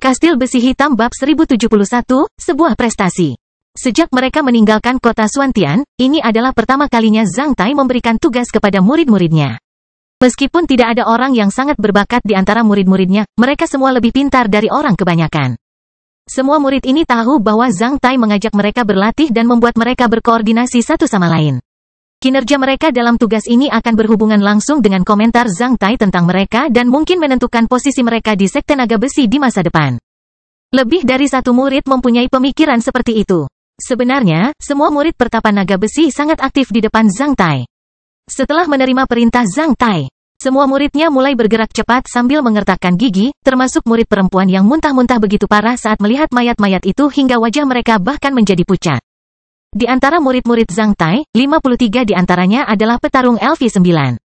Kastil Besi Hitam Bab 1071, sebuah prestasi. Sejak mereka meninggalkan kota Xuantian, ini adalah pertama kalinya Zhang Tai memberikan tugas kepada murid-muridnya. Meskipun tidak ada orang yang sangat berbakat di antara murid-muridnya, mereka semua lebih pintar dari orang kebanyakan. Semua murid ini tahu bahwa Zhang Tai mengajak mereka berlatih dan membuat mereka berkoordinasi satu sama lain. Kinerja mereka dalam tugas ini akan berhubungan langsung dengan komentar Zhang Tai tentang mereka dan mungkin menentukan posisi mereka di Sekte Naga Besi di masa depan. Lebih dari satu murid mempunyai pemikiran seperti itu. Sebenarnya, semua murid pertapa naga besi sangat aktif di depan Zhang Tai. Setelah menerima perintah Zhang Tai, semua muridnya mulai bergerak cepat sambil mengertakkan gigi, termasuk murid perempuan yang muntah-muntah begitu parah saat melihat mayat-mayat itu hingga wajah mereka bahkan menjadi pucat. Di antara murid-murid Zhang Tai, 53 di antaranya adalah petarung LV9.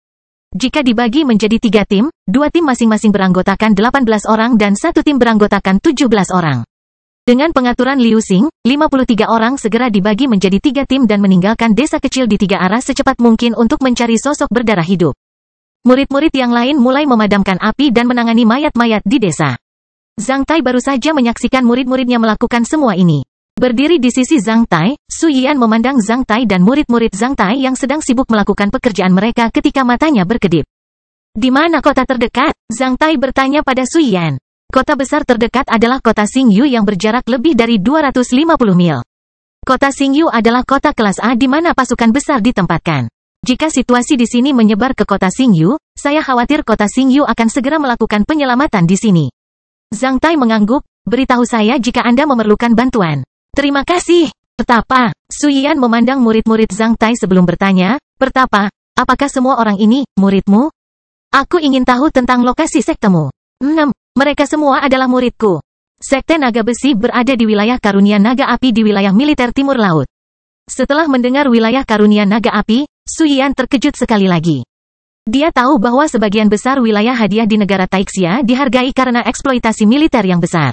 Jika dibagi menjadi 3 tim, 2 tim masing-masing beranggotakan 18 orang dan 1 tim beranggotakan 17 orang. Dengan pengaturan Liu Xing, 53 orang segera dibagi menjadi 3 tim dan meninggalkan desa kecil di 3 arah secepat mungkin untuk mencari sosok berdarah hidup. Murid-murid yang lain mulai memadamkan api dan menangani mayat-mayat di desa. Zhang Tai baru saja menyaksikan murid-muridnya melakukan semua ini. Berdiri di sisi Zhang Tai, Su Yian memandang Zhang Tai dan murid-murid Zhang Tai yang sedang sibuk melakukan pekerjaan mereka ketika matanya berkedip. Di mana kota terdekat? Zhang Tai bertanya pada Su Yian. Kota besar terdekat adalah kota Xingyu yang berjarak lebih dari 250 mil. Kota Xingyu adalah kota kelas A di mana pasukan besar ditempatkan. Jika situasi di sini menyebar ke kota Xingyu, saya khawatir kota Xingyu akan segera melakukan penyelamatan di sini. Zhang Tai mengangguk, beritahu saya jika Anda memerlukan bantuan. Terima kasih, Pertapa. Su Yian memandang murid-murid Zhang Tai sebelum bertanya, Pertapa, apakah semua orang ini muridmu? Aku ingin tahu tentang lokasi sektemu. Mereka semua adalah muridku. Sekte Naga Besi berada di wilayah Karunia Naga Api di wilayah militer Timur Laut. Setelah mendengar wilayah Karunia Naga Api, Su Yian terkejut sekali lagi. Dia tahu bahwa sebagian besar wilayah hadiah di negara Taixia dihargai karena eksploitasi militer yang besar.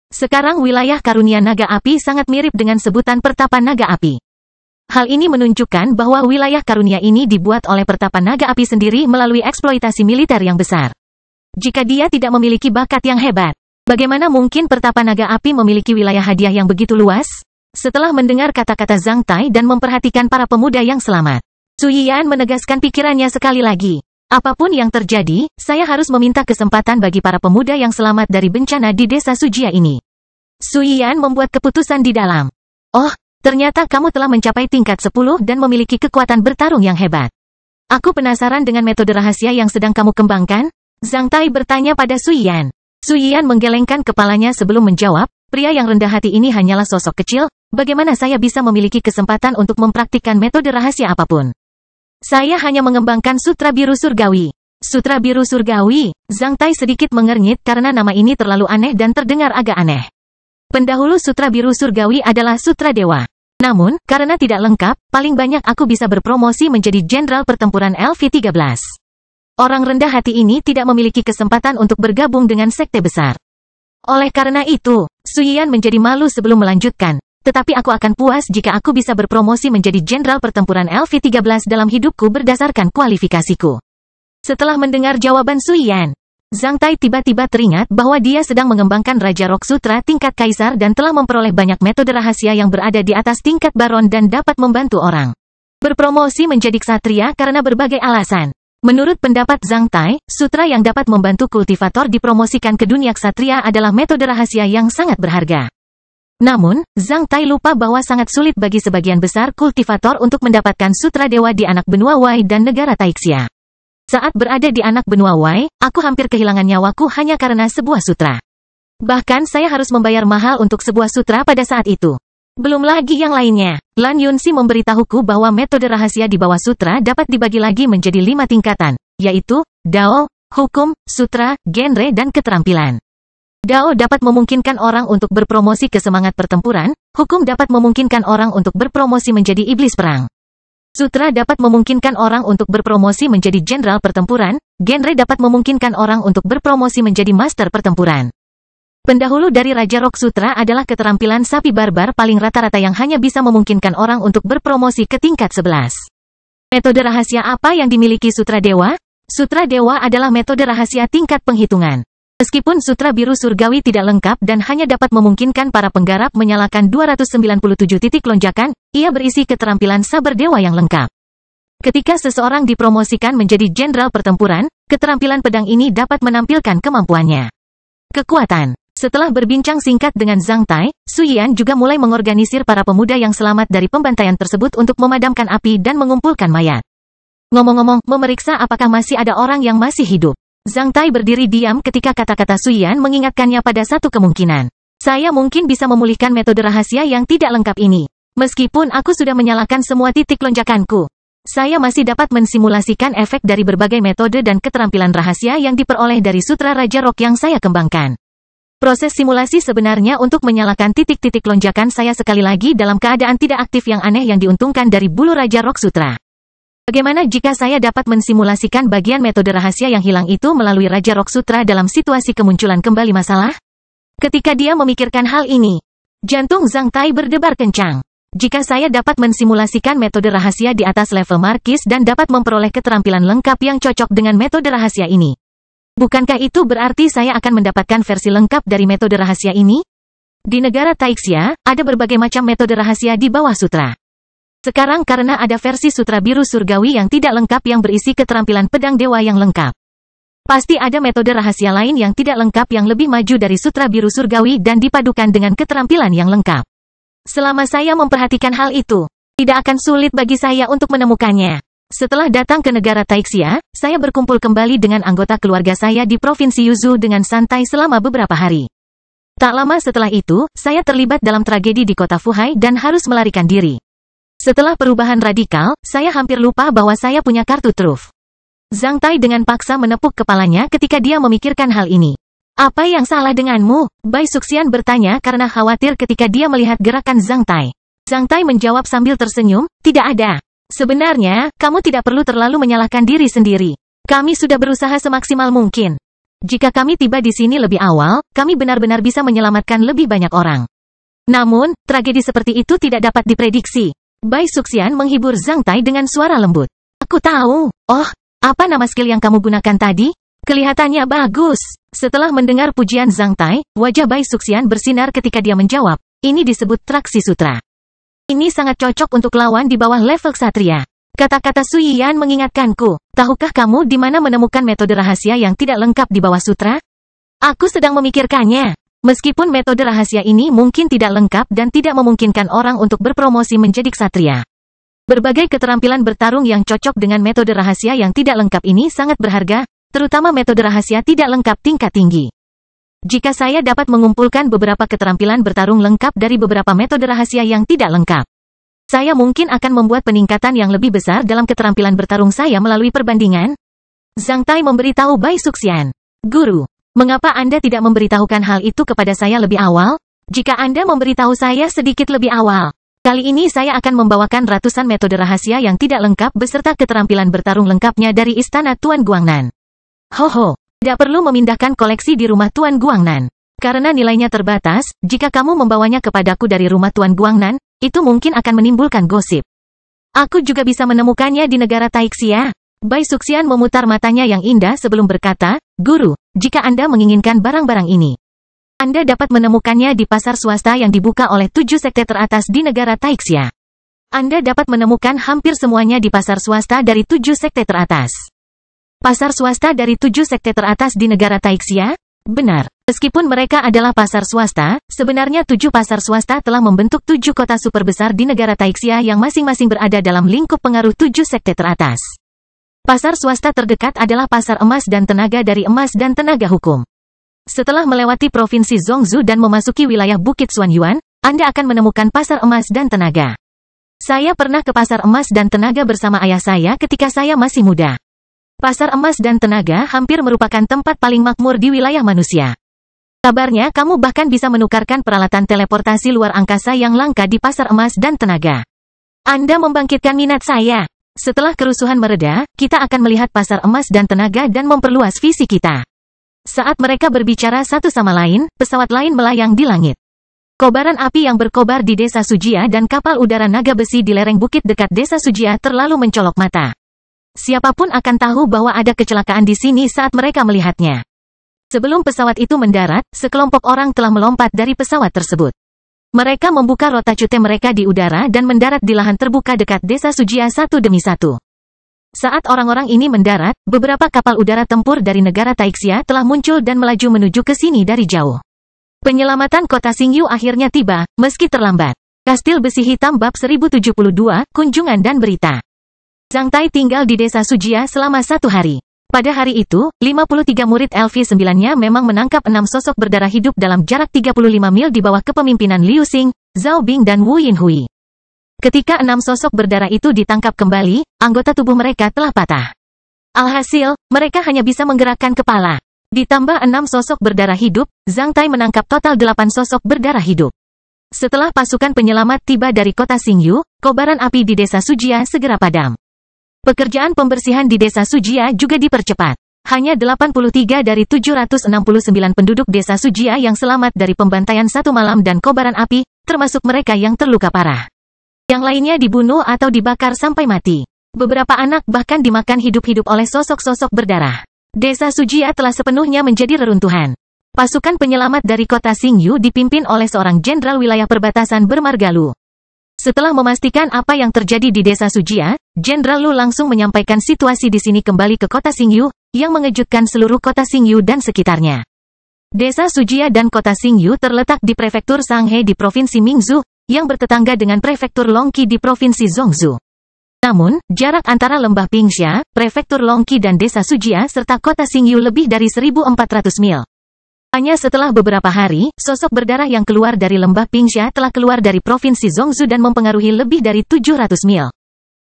Sekarang wilayah Karunia Naga Api sangat mirip dengan sebutan Pertapa Naga Api. Hal ini menunjukkan bahwa wilayah Karunia ini dibuat oleh Pertapa Naga Api sendiri melalui eksploitasi militer yang besar. Jika dia tidak memiliki bakat yang hebat, bagaimana mungkin Pertapa Naga Api memiliki wilayah hadiah yang begitu luas? Setelah mendengar kata-kata Zhang Tai dan memperhatikan para pemuda yang selamat, Su Yian menegaskan pikirannya sekali lagi. Apapun yang terjadi, saya harus meminta kesempatan bagi para pemuda yang selamat dari bencana di desa Sujia ini. Su Yian membuat keputusan di dalam. Oh, ternyata kamu telah mencapai tingkat 10 dan memiliki kekuatan bertarung yang hebat. Aku penasaran dengan metode rahasia yang sedang kamu kembangkan? Zhang Tai bertanya pada Su Yian. Su Yian menggelengkan kepalanya sebelum menjawab, pria yang rendah hati ini hanyalah sosok kecil, bagaimana saya bisa memiliki kesempatan untuk mempraktikkan metode rahasia apapun? Saya hanya mengembangkan Sutra Biru Surgawi. Sutra Biru Surgawi. Zhang Tai sedikit mengernyit karena nama ini terlalu aneh dan terdengar agak aneh. Pendahulu Sutra Biru Surgawi adalah Sutra Dewa. Namun, karena tidak lengkap, paling banyak aku bisa berpromosi menjadi Jenderal Pertempuran LV13. Orang rendah hati ini tidak memiliki kesempatan untuk bergabung dengan sekte besar. Oleh karena itu, Su Yian menjadi malu sebelum melanjutkan. Tetapi aku akan puas jika aku bisa berpromosi menjadi Jenderal Pertempuran LV13 dalam hidupku berdasarkan kualifikasiku. Setelah mendengar jawaban Su Yian, Zhang Tai tiba-tiba teringat bahwa dia sedang mengembangkan Raja Rock Sutra tingkat Kaisar dan telah memperoleh banyak metode rahasia yang berada di atas tingkat Baron dan dapat membantu orang berpromosi menjadi ksatria karena berbagai alasan. Menurut pendapat Zhang Tai, sutra yang dapat membantu kultivator dipromosikan ke dunia ksatria adalah metode rahasia yang sangat berharga. Namun, Zhang Tai lupa bahwa sangat sulit bagi sebagian besar kultivator untuk mendapatkan sutra dewa di anak benua Wei dan negara Taixia. Saat berada di anak benua Wei, aku hampir kehilangan nyawaku hanya karena sebuah sutra. Bahkan saya harus membayar mahal untuk sebuah sutra pada saat itu. Belum lagi yang lainnya. Lan Yunxi memberitahuku bahwa metode rahasia di bawah sutra dapat dibagi lagi menjadi 5 tingkatan, yaitu Dao, Hukum, Sutra, Genre dan Keterampilan. Dao dapat memungkinkan orang untuk berpromosi ke semangat pertempuran, Hukum dapat memungkinkan orang untuk berpromosi menjadi iblis perang. Sutra dapat memungkinkan orang untuk berpromosi menjadi jenderal pertempuran, Genre dapat memungkinkan orang untuk berpromosi menjadi master pertempuran. Pendahulu dari Raja Rock Sutra adalah keterampilan sapi barbar paling rata-rata yang hanya bisa memungkinkan orang untuk berpromosi ke tingkat 11. Metode rahasia apa yang dimiliki Sutra Dewa? Sutra Dewa adalah metode rahasia tingkat penghitungan. Meskipun sutra biru surgawi tidak lengkap dan hanya dapat memungkinkan para penggarap menyalakan 297 titik lonjakan, ia berisi keterampilan saber dewa yang lengkap. Ketika seseorang dipromosikan menjadi jenderal pertempuran, keterampilan pedang ini dapat menampilkan kemampuannya. Kekuatan. Setelah berbincang singkat dengan Zhang Tai, Su Yian juga mulai mengorganisir para pemuda yang selamat dari pembantaian tersebut untuk memadamkan api dan mengumpulkan mayat. Ngomong-ngomong, memeriksa apakah masih ada orang yang masih hidup. Zhang Tai berdiri diam ketika kata-kata Su Yian mengingatkannya pada satu kemungkinan. Saya mungkin bisa memulihkan metode rahasia yang tidak lengkap ini. Meskipun aku sudah menyalakan semua titik lonjakanku, saya masih dapat mensimulasikan efek dari berbagai metode dan keterampilan rahasia yang diperoleh dari sutra Raja Rock yang saya kembangkan. Proses simulasi sebenarnya untuk menyalakan titik-titik lonjakan saya sekali lagi dalam keadaan tidak aktif yang aneh yang diuntungkan dari bulu Raja Rock Sutra. Bagaimana jika saya dapat mensimulasikan bagian metode rahasia yang hilang itu melalui Raja Rock Sutra dalam situasi kemunculan kembali masalah? Ketika dia memikirkan hal ini, jantung Zhang Tai berdebar kencang. Jika saya dapat mensimulasikan metode rahasia di atas level markis dan dapat memperoleh keterampilan lengkap yang cocok dengan metode rahasia ini, bukankah itu berarti saya akan mendapatkan versi lengkap dari metode rahasia ini? Di negara Taixia, ada berbagai macam metode rahasia di bawah sutra. Sekarang karena ada versi sutra biru surgawi yang tidak lengkap yang berisi keterampilan pedang dewa yang lengkap, pasti ada metode rahasia lain yang tidak lengkap yang lebih maju dari sutra biru surgawi dan dipadukan dengan keterampilan yang lengkap. Selama saya memperhatikan hal itu, tidak akan sulit bagi saya untuk menemukannya. Setelah datang ke negara Taixia, saya berkumpul kembali dengan anggota keluarga saya di Provinsi Yuzhou dengan santai selama beberapa hari. Tak lama setelah itu, saya terlibat dalam tragedi di kota Fuhai dan harus melarikan diri. Setelah perubahan radikal, saya hampir lupa bahwa saya punya kartu truf. Zhang Tai dengan paksa menepuk kepalanya ketika dia memikirkan hal ini. Apa yang salah denganmu? Bai Suxian bertanya karena khawatir ketika dia melihat gerakan Zhang Tai. Zhang Tai menjawab sambil tersenyum, tidak ada. Sebenarnya, kamu tidak perlu terlalu menyalahkan diri sendiri. Kami sudah berusaha semaksimal mungkin. Jika kami tiba di sini lebih awal, kami benar-benar bisa menyelamatkan lebih banyak orang. Namun, tragedi seperti itu tidak dapat diprediksi. Bai Suxian menghibur Zhang Tai dengan suara lembut. Aku tahu. Oh, apa nama skill yang kamu gunakan tadi? Kelihatannya bagus. Setelah mendengar pujian Zhang Tai, wajah Bai Suxian bersinar ketika dia menjawab, ini disebut traksi sutra. Ini sangat cocok untuk lawan di bawah level ksatria. Kata-kata Su Yian mengingatkanku. Tahukah kamu di mana menemukan metode rahasia yang tidak lengkap di bawah sutra? Aku sedang memikirkannya. Meskipun metode rahasia ini mungkin tidak lengkap dan tidak memungkinkan orang untuk berpromosi menjadi ksatria, berbagai keterampilan bertarung yang cocok dengan metode rahasia yang tidak lengkap ini sangat berharga, terutama metode rahasia tidak lengkap tingkat tinggi. Jika saya dapat mengumpulkan beberapa keterampilan bertarung lengkap dari beberapa metode rahasia yang tidak lengkap, saya mungkin akan membuat peningkatan yang lebih besar dalam keterampilan bertarung saya melalui perbandingan. Zhang Tai memberitahu Bai Suxian. Guru, mengapa Anda tidak memberitahukan hal itu kepada saya lebih awal? Jika Anda memberitahu saya sedikit lebih awal, kali ini saya akan membawakan ratusan metode rahasia yang tidak lengkap beserta keterampilan bertarung lengkapnya dari Istana Tuan Guangnan. Hoho. Tidak perlu memindahkan koleksi di rumah Tuan Guangnan. Karena nilainya terbatas, jika kamu membawanya kepadaku dari rumah Tuan Guangnan, itu mungkin akan menimbulkan gosip. Aku juga bisa menemukannya di negara Taixia. Bai Suxian memutar matanya yang indah sebelum berkata, Guru, jika Anda menginginkan barang-barang ini, Anda dapat menemukannya di pasar swasta yang dibuka oleh 7 sekte teratas di negara Taixia. Anda dapat menemukan hampir semuanya di pasar swasta dari 7 sekte teratas. Pasar swasta dari 7 sekte teratas di negara Taixia? Benar. Meskipun mereka adalah pasar swasta, sebenarnya 7 pasar swasta telah membentuk 7 kota super besar di negara Taixia yang masing-masing berada dalam lingkup pengaruh 7 sekte teratas. Pasar swasta terdekat adalah pasar emas dan tenaga dari emas dan tenaga hukum. Setelah melewati provinsi Zhongzhou dan memasuki wilayah Bukit Xuanyuan, Anda akan menemukan pasar emas dan tenaga. Saya pernah ke pasar emas dan tenaga bersama ayah saya ketika saya masih muda. Pasar emas dan tenaga hampir merupakan tempat paling makmur di wilayah manusia. Kabarnya kamu bahkan bisa menukarkan peralatan teleportasi luar angkasa yang langka di pasar emas dan tenaga. Anda membangkitkan minat saya. Setelah kerusuhan mereda, kita akan melihat pasar emas dan tenaga dan memperluas visi kita. Saat mereka berbicara satu sama lain, pesawat lain melayang di langit. Kobaran api yang berkobar di desa Sujia dan kapal udara naga besi di lereng bukit dekat desa Sujia terlalu mencolok mata. Siapapun akan tahu bahwa ada kecelakaan di sini saat mereka melihatnya. Sebelum pesawat itu mendarat, sekelompok orang telah melompat dari pesawat tersebut. Mereka membuka rotacute mereka di udara dan mendarat di lahan terbuka dekat desa Sujia satu demi satu. Saat orang-orang ini mendarat, beberapa kapal udara tempur dari negara Taixia telah muncul dan melaju menuju ke sini dari jauh. Penyelamatan kota Xingyu akhirnya tiba, meski terlambat. Kastil Besi Hitam Bab 1072, Kunjungan dan Berita. Zhang Tai tinggal di desa Sujia selama 1 hari. Pada hari itu, 53 murid LV9-nya memang menangkap 6 sosok berdarah hidup dalam jarak 35 mil di bawah kepemimpinan Liu Xing, Zhao Bing dan Wu Yinhui. Ketika 6 sosok berdarah itu ditangkap kembali, anggota tubuh mereka telah patah. Alhasil, mereka hanya bisa menggerakkan kepala. Ditambah 6 sosok berdarah hidup, Zhang Tai menangkap total 8 sosok berdarah hidup. Setelah pasukan penyelamat tiba dari kota Xingyu, kobaran api di desa Sujia segera padam. Pekerjaan pembersihan di desa Sujia juga dipercepat. Hanya 83 dari 769 penduduk desa Sujia yang selamat dari pembantaian 1 malam dan kobaran api, termasuk mereka yang terluka parah. Yang lainnya dibunuh atau dibakar sampai mati. Beberapa anak bahkan dimakan hidup-hidup oleh sosok-sosok berdarah. Desa Sujia telah sepenuhnya menjadi reruntuhan. Pasukan penyelamat dari kota Xingyu dipimpin oleh seorang jenderal wilayah perbatasan bermarga Lu. Setelah memastikan apa yang terjadi di desa Sujia, Jenderal Lu langsung menyampaikan situasi di sini kembali ke kota Xingyu, yang mengejutkan seluruh kota Xingyu dan sekitarnya. Desa Sujia dan kota Xingyu terletak di prefektur Shanghai di provinsi Mingzhou, yang bertetangga dengan prefektur Longqi di provinsi Zhongzhou. Namun, jarak antara lembah Pingsha, prefektur Longqi dan desa Sujia serta kota Xingyu lebih dari 1.400 mil. Hanya setelah beberapa hari, sosok berdarah yang keluar dari lembah Pingsha telah keluar dari provinsi Zhongzhou dan mempengaruhi lebih dari 700 mil.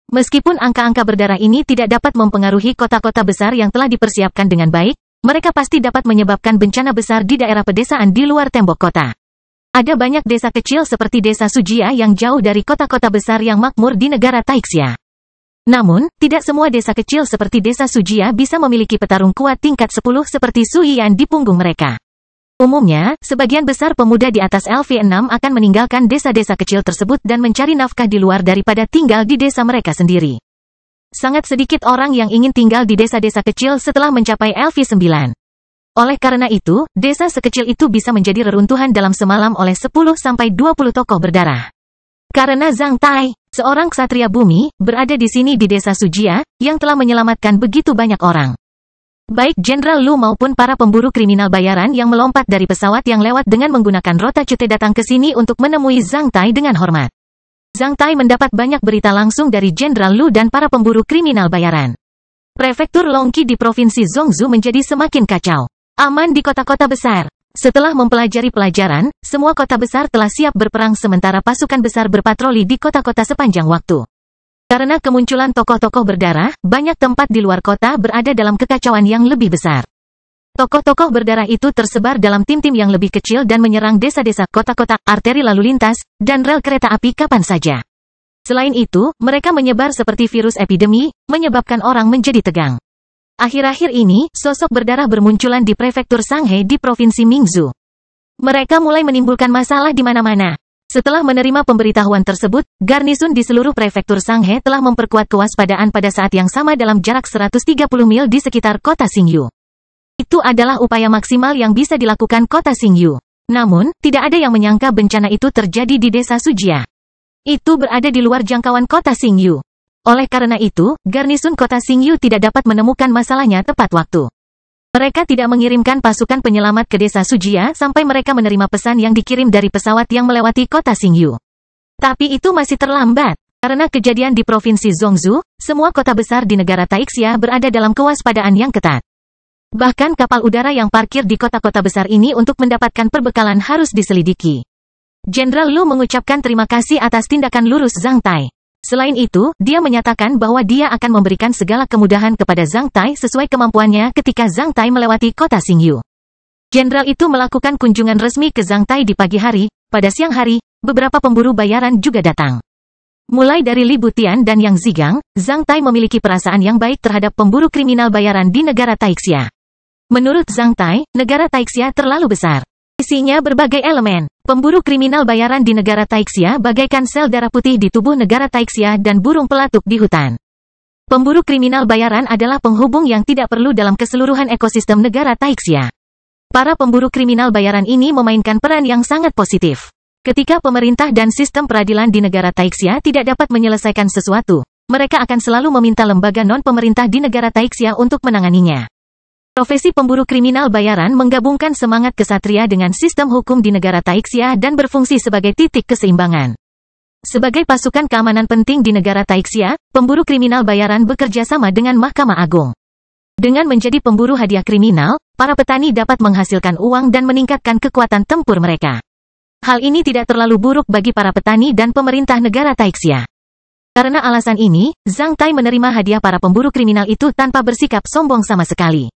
Meskipun angka-angka berdarah ini tidak dapat mempengaruhi kota-kota besar yang telah dipersiapkan dengan baik, mereka pasti dapat menyebabkan bencana besar di daerah pedesaan di luar tembok kota. Ada banyak desa kecil seperti desa Sujia yang jauh dari kota-kota besar yang makmur di negara Taixia. Namun, tidak semua desa kecil seperti desa Sujia bisa memiliki petarung kuat tingkat 10 seperti Su Yian di punggung mereka. Umumnya, sebagian besar pemuda di atas LV6 akan meninggalkan desa-desa kecil tersebut dan mencari nafkah di luar daripada tinggal di desa mereka sendiri. Sangat sedikit orang yang ingin tinggal di desa-desa kecil setelah mencapai LV9. Oleh karena itu, desa sekecil itu bisa menjadi reruntuhan dalam semalam oleh 10-20 tokoh berdarah. Karena Zhang Tai, seorang ksatria bumi, berada di sini di desa Sujia, yang telah menyelamatkan begitu banyak orang. Baik Jenderal Lu maupun para pemburu kriminal bayaran yang melompat dari pesawat yang lewat dengan menggunakan rotacute datang ke sini untuk menemui Zhang Tai dengan hormat. Zhang Tai mendapat banyak berita langsung dari Jenderal Lu dan para pemburu kriminal bayaran. Prefektur Longqi di provinsi Zhongzhou menjadi semakin kacau. Aman di kota-kota besar. Setelah mempelajari pelajaran, semua kota besar telah siap berperang sementara pasukan besar berpatroli di kota-kota sepanjang waktu. Karena kemunculan tokoh-tokoh berdarah, banyak tempat di luar kota berada dalam kekacauan yang lebih besar. Tokoh-tokoh berdarah itu tersebar dalam tim-tim yang lebih kecil dan menyerang desa-desa, kota-kota, arteri lalu lintas, dan rel kereta api kapan saja. Selain itu, mereka menyebar seperti virus epidemi, menyebabkan orang menjadi tegang. Akhir-akhir ini, sosok berdarah bermunculan di prefektur Shanghai di provinsi Mingzhou. Mereka mulai menimbulkan masalah di mana-mana. Setelah menerima pemberitahuan tersebut, garnisun di seluruh prefektur Shanghai telah memperkuat kewaspadaan pada saat yang sama dalam jarak 130 mil di sekitar kota Xingyu. Itu adalah upaya maksimal yang bisa dilakukan kota Xingyu. Namun, tidak ada yang menyangka bencana itu terjadi di desa Sujia. Itu berada di luar jangkauan kota Xingyu. Oleh karena itu, garnisun kota Xingyu tidak dapat menemukan masalahnya tepat waktu. Mereka tidak mengirimkan pasukan penyelamat ke desa Sujia sampai mereka menerima pesan yang dikirim dari pesawat yang melewati kota Xingyu. Tapi itu masih terlambat. Karena kejadian di provinsi Zhongzhou, semua kota besar di negara Taixia berada dalam kewaspadaan yang ketat. Bahkan kapal udara yang parkir di kota-kota besar ini untuk mendapatkan perbekalan harus diselidiki. Jenderal Lu mengucapkan terima kasih atas tindakan lurus Zhang Tai. Selain itu, dia menyatakan bahwa dia akan memberikan segala kemudahan kepada Zhang Tai sesuai kemampuannya ketika Zhang Tai melewati kota Xingyu. Jenderal itu melakukan kunjungan resmi ke Zhang Tai di pagi hari. Pada siang hari, beberapa pemburu bayaran juga datang. Mulai dari Li Butian dan Yang Zigang, Zhang Tai memiliki perasaan yang baik terhadap pemburu kriminal bayaran di negara Taixia. Menurut Zhang Tai, negara Taixia terlalu besar. Isinya berbagai elemen. Pemburu kriminal bayaran di negara Taixia bagaikan sel darah putih di tubuh negara Taixia dan burung pelatuk di hutan. Pemburu kriminal bayaran adalah penghubung yang tidak perlu dalam keseluruhan ekosistem negara Taixia. Para pemburu kriminal bayaran ini memainkan peran yang sangat positif. Ketika pemerintah dan sistem peradilan di negara Taixia tidak dapat menyelesaikan sesuatu, mereka akan selalu meminta lembaga non-pemerintah di negara Taixia untuk menanganinya. Profesi pemburu kriminal bayaran menggabungkan semangat kesatria dengan sistem hukum di negara Taixia dan berfungsi sebagai titik keseimbangan. Sebagai pasukan keamanan penting di negara Taixia, pemburu kriminal bayaran bekerja sama dengan Mahkamah Agung. Dengan menjadi pemburu hadiah kriminal, para petani dapat menghasilkan uang dan meningkatkan kekuatan tempur mereka. Hal ini tidak terlalu buruk bagi para petani dan pemerintah negara Taixia. Karena alasan ini, Zhang Tai menerima hadiah para pemburu kriminal itu tanpa bersikap sombong sama sekali.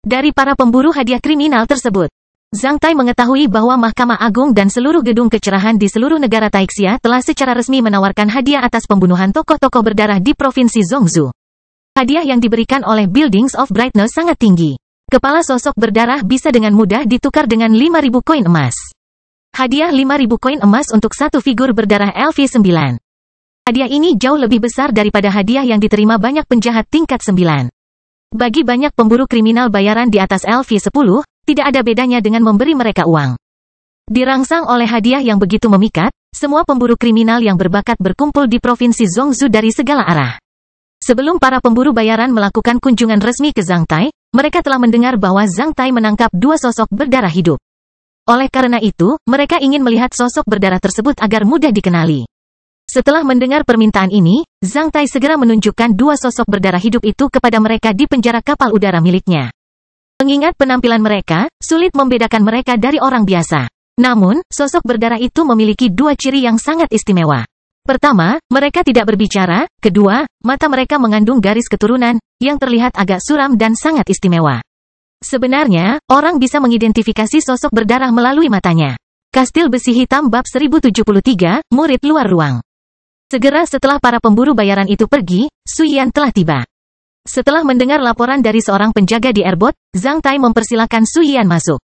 Dari para pemburu hadiah kriminal tersebut, Zhang Tai mengetahui bahwa Mahkamah Agung dan seluruh gedung kecerahan di seluruh negara Taixia telah secara resmi menawarkan hadiah atas pembunuhan tokoh-tokoh berdarah di Provinsi Zhongzhou. Hadiah yang diberikan oleh Buildings of Brightness sangat tinggi. Kepala sosok berdarah bisa dengan mudah ditukar dengan 5.000 koin emas. Hadiah 5.000 koin emas untuk satu figur berdarah LV9. Hadiah ini jauh lebih besar daripada hadiah yang diterima banyak penjahat tingkat 9. Bagi banyak pemburu kriminal bayaran di atas LV10, tidak ada bedanya dengan memberi mereka uang. Dirangsang oleh hadiah yang begitu memikat, semua pemburu kriminal yang berbakat berkumpul di Provinsi Zhongzhou dari segala arah. Sebelum para pemburu bayaran melakukan kunjungan resmi ke Zhang Tai, mereka telah mendengar bahwa Zhang Tai menangkap dua sosok berdarah hidup. Oleh karena itu, mereka ingin melihat sosok berdarah tersebut agar mudah dikenali. Setelah mendengar permintaan ini, Zhang Tai segera menunjukkan dua sosok berdarah hidup itu kepada mereka di penjara kapal udara miliknya. Mengingat penampilan mereka, sulit membedakan mereka dari orang biasa. Namun, sosok berdarah itu memiliki dua ciri yang sangat istimewa. Pertama, mereka tidak berbicara. Kedua, mata mereka mengandung garis keturunan, yang terlihat agak suram dan sangat istimewa. Sebenarnya, orang bisa mengidentifikasi sosok berdarah melalui matanya. Kastil Besi Hitam Bab 1073, Murid Luar Ruang. Segera setelah para pemburu bayaran itu pergi, Su Yian telah tiba. Setelah mendengar laporan dari seorang penjaga di airboat, Zhang Tai mempersilakan Su Yian masuk.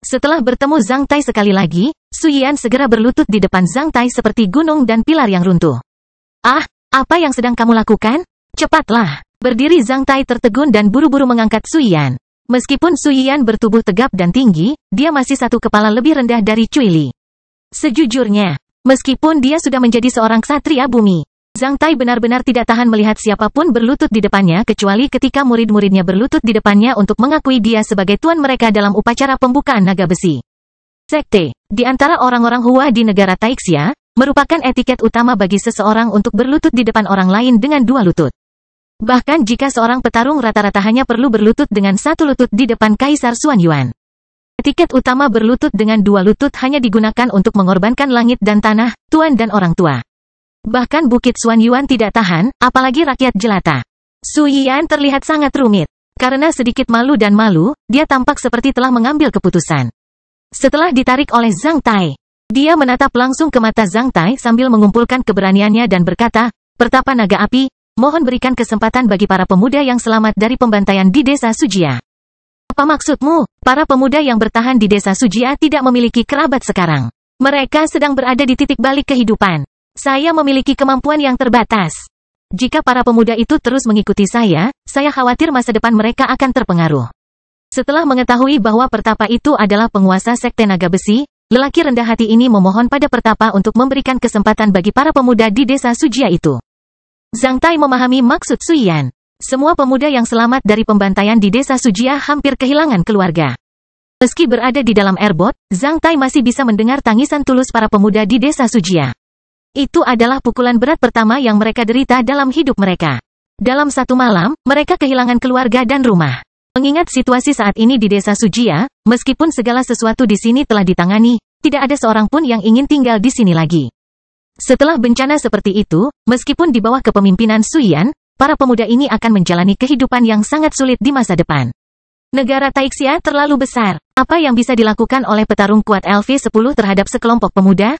Setelah bertemu Zhang Tai sekali lagi, Su Yian segera berlutut di depan Zhang Tai seperti gunung dan pilar yang runtuh. "Ah, apa yang sedang kamu lakukan? Cepatlah!" Berdiri Zhang Tai tertegun dan buru-buru mengangkat Su Yian. Meskipun Su Yian bertubuh tegap dan tinggi, dia masih satu kepala lebih rendah dari Cui Li. Sejujurnya, meskipun dia sudah menjadi seorang ksatria bumi, Zhang Tai benar-benar tidak tahan melihat siapapun berlutut di depannya kecuali ketika murid-muridnya berlutut di depannya untuk mengakui dia sebagai tuan mereka dalam upacara pembukaan naga besi. Sekte, di antara orang-orang Hua di negara Taixia, merupakan etiket utama bagi seseorang untuk berlutut di depan orang lain dengan dua lutut. Bahkan jika seorang petarung rata-rata hanya perlu berlutut dengan satu lutut di depan Kaisar Xuanyuan. Etiket utama berlutut dengan dua lutut hanya digunakan untuk mengorbankan langit dan tanah, tuan dan orang tua. Bahkan Bukit Xuanyuan tidak tahan, apalagi rakyat jelata. Su Yian terlihat sangat rumit. Karena sedikit malu dan malu, dia tampak seperti telah mengambil keputusan. Setelah ditarik oleh Zhang Tai, dia menatap langsung ke mata Zhang Tai sambil mengumpulkan keberaniannya dan berkata, "Pertapa naga api, mohon berikan kesempatan bagi para pemuda yang selamat dari pembantaian di desa Sujia." "Apa maksudmu? Para pemuda yang bertahan di desa Sujia tidak memiliki kerabat sekarang. Mereka sedang berada di titik balik kehidupan. Saya memiliki kemampuan yang terbatas. Jika para pemuda itu terus mengikuti saya khawatir masa depan mereka akan terpengaruh." Setelah mengetahui bahwa Pertapa itu adalah penguasa Sekte Naga Besi, lelaki rendah hati ini memohon pada Pertapa untuk memberikan kesempatan bagi para pemuda di desa Sujia itu. Zhang Tai memahami maksud Su Yian. Semua pemuda yang selamat dari pembantaian di desa Sujia hampir kehilangan keluarga. Meski berada di dalam airboat, Zhang Tai masih bisa mendengar tangisan tulus para pemuda di desa Sujia. Itu adalah pukulan berat pertama yang mereka derita dalam hidup mereka. Dalam satu malam, mereka kehilangan keluarga dan rumah. Mengingat situasi saat ini di desa Sujia, meskipun segala sesuatu di sini telah ditangani, tidak ada seorang pun yang ingin tinggal di sini lagi. Setelah bencana seperti itu, meskipun di bawah kepemimpinan Su Yian, para pemuda ini akan menjalani kehidupan yang sangat sulit di masa depan. Negara Taixia terlalu besar. Apa yang bisa dilakukan oleh petarung kuat LV10 terhadap sekelompok pemuda?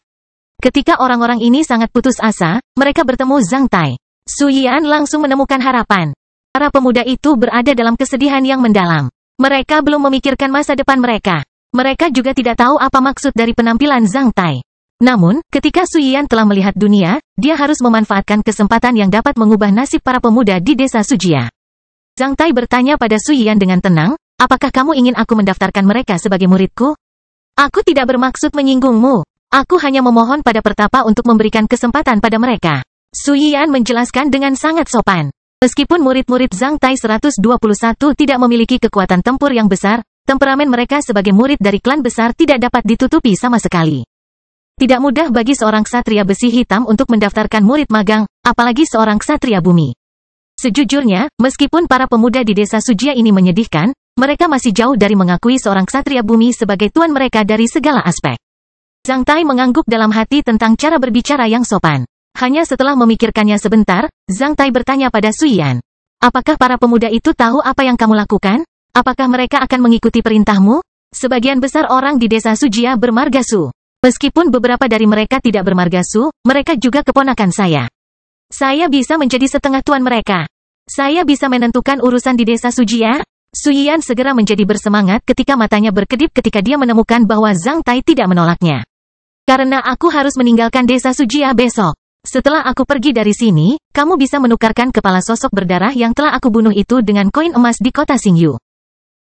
Ketika orang-orang ini sangat putus asa, mereka bertemu Zhang Tai. Su Yian langsung menemukan harapan. Para pemuda itu berada dalam kesedihan yang mendalam. Mereka belum memikirkan masa depan mereka. Mereka juga tidak tahu apa maksud dari penampilan Zhang Tai. Namun, ketika Su Yian telah melihat dunia, dia harus memanfaatkan kesempatan yang dapat mengubah nasib para pemuda di desa Sujia. Zhang Tai bertanya pada Su Yian dengan tenang, Apakah kamu ingin aku mendaftarkan mereka sebagai muridku? Aku tidak bermaksud menyinggungmu. Aku hanya memohon pada Pertapa untuk memberikan kesempatan pada mereka. Su Yian menjelaskan dengan sangat sopan. Meskipun murid-murid Zhang Tai 121 tidak memiliki kekuatan tempur yang besar, temperamen mereka sebagai murid dari klan besar tidak dapat ditutupi sama sekali. Tidak mudah bagi seorang ksatria besi hitam untuk mendaftarkan murid magang, apalagi seorang ksatria bumi. Sejujurnya, meskipun para pemuda di desa Sujia ini menyedihkan, mereka masih jauh dari mengakui seorang ksatria bumi sebagai tuan mereka dari segala aspek. Zhang Tai mengangguk dalam hati tentang cara berbicara yang sopan. Hanya setelah memikirkannya sebentar, Zhang Tai bertanya pada Su Yian. Apakah para pemuda itu tahu apa yang kamu lakukan? Apakah mereka akan mengikuti perintahmu? Sebagian besar orang di desa Sujia bermarga Su. Meskipun beberapa dari mereka tidak bermarga Su, mereka juga keponakan saya. Saya bisa menjadi setengah tuan mereka. Saya bisa menentukan urusan di desa Sujia? Su Yian segera menjadi bersemangat ketika matanya berkedip ketika dia menemukan bahwa Zhang Tai tidak menolaknya. Karena aku harus meninggalkan desa Sujia besok. Setelah aku pergi dari sini, kamu bisa menukarkan kepala sosok berdarah yang telah aku bunuh itu dengan koin emas di kota Xingyu.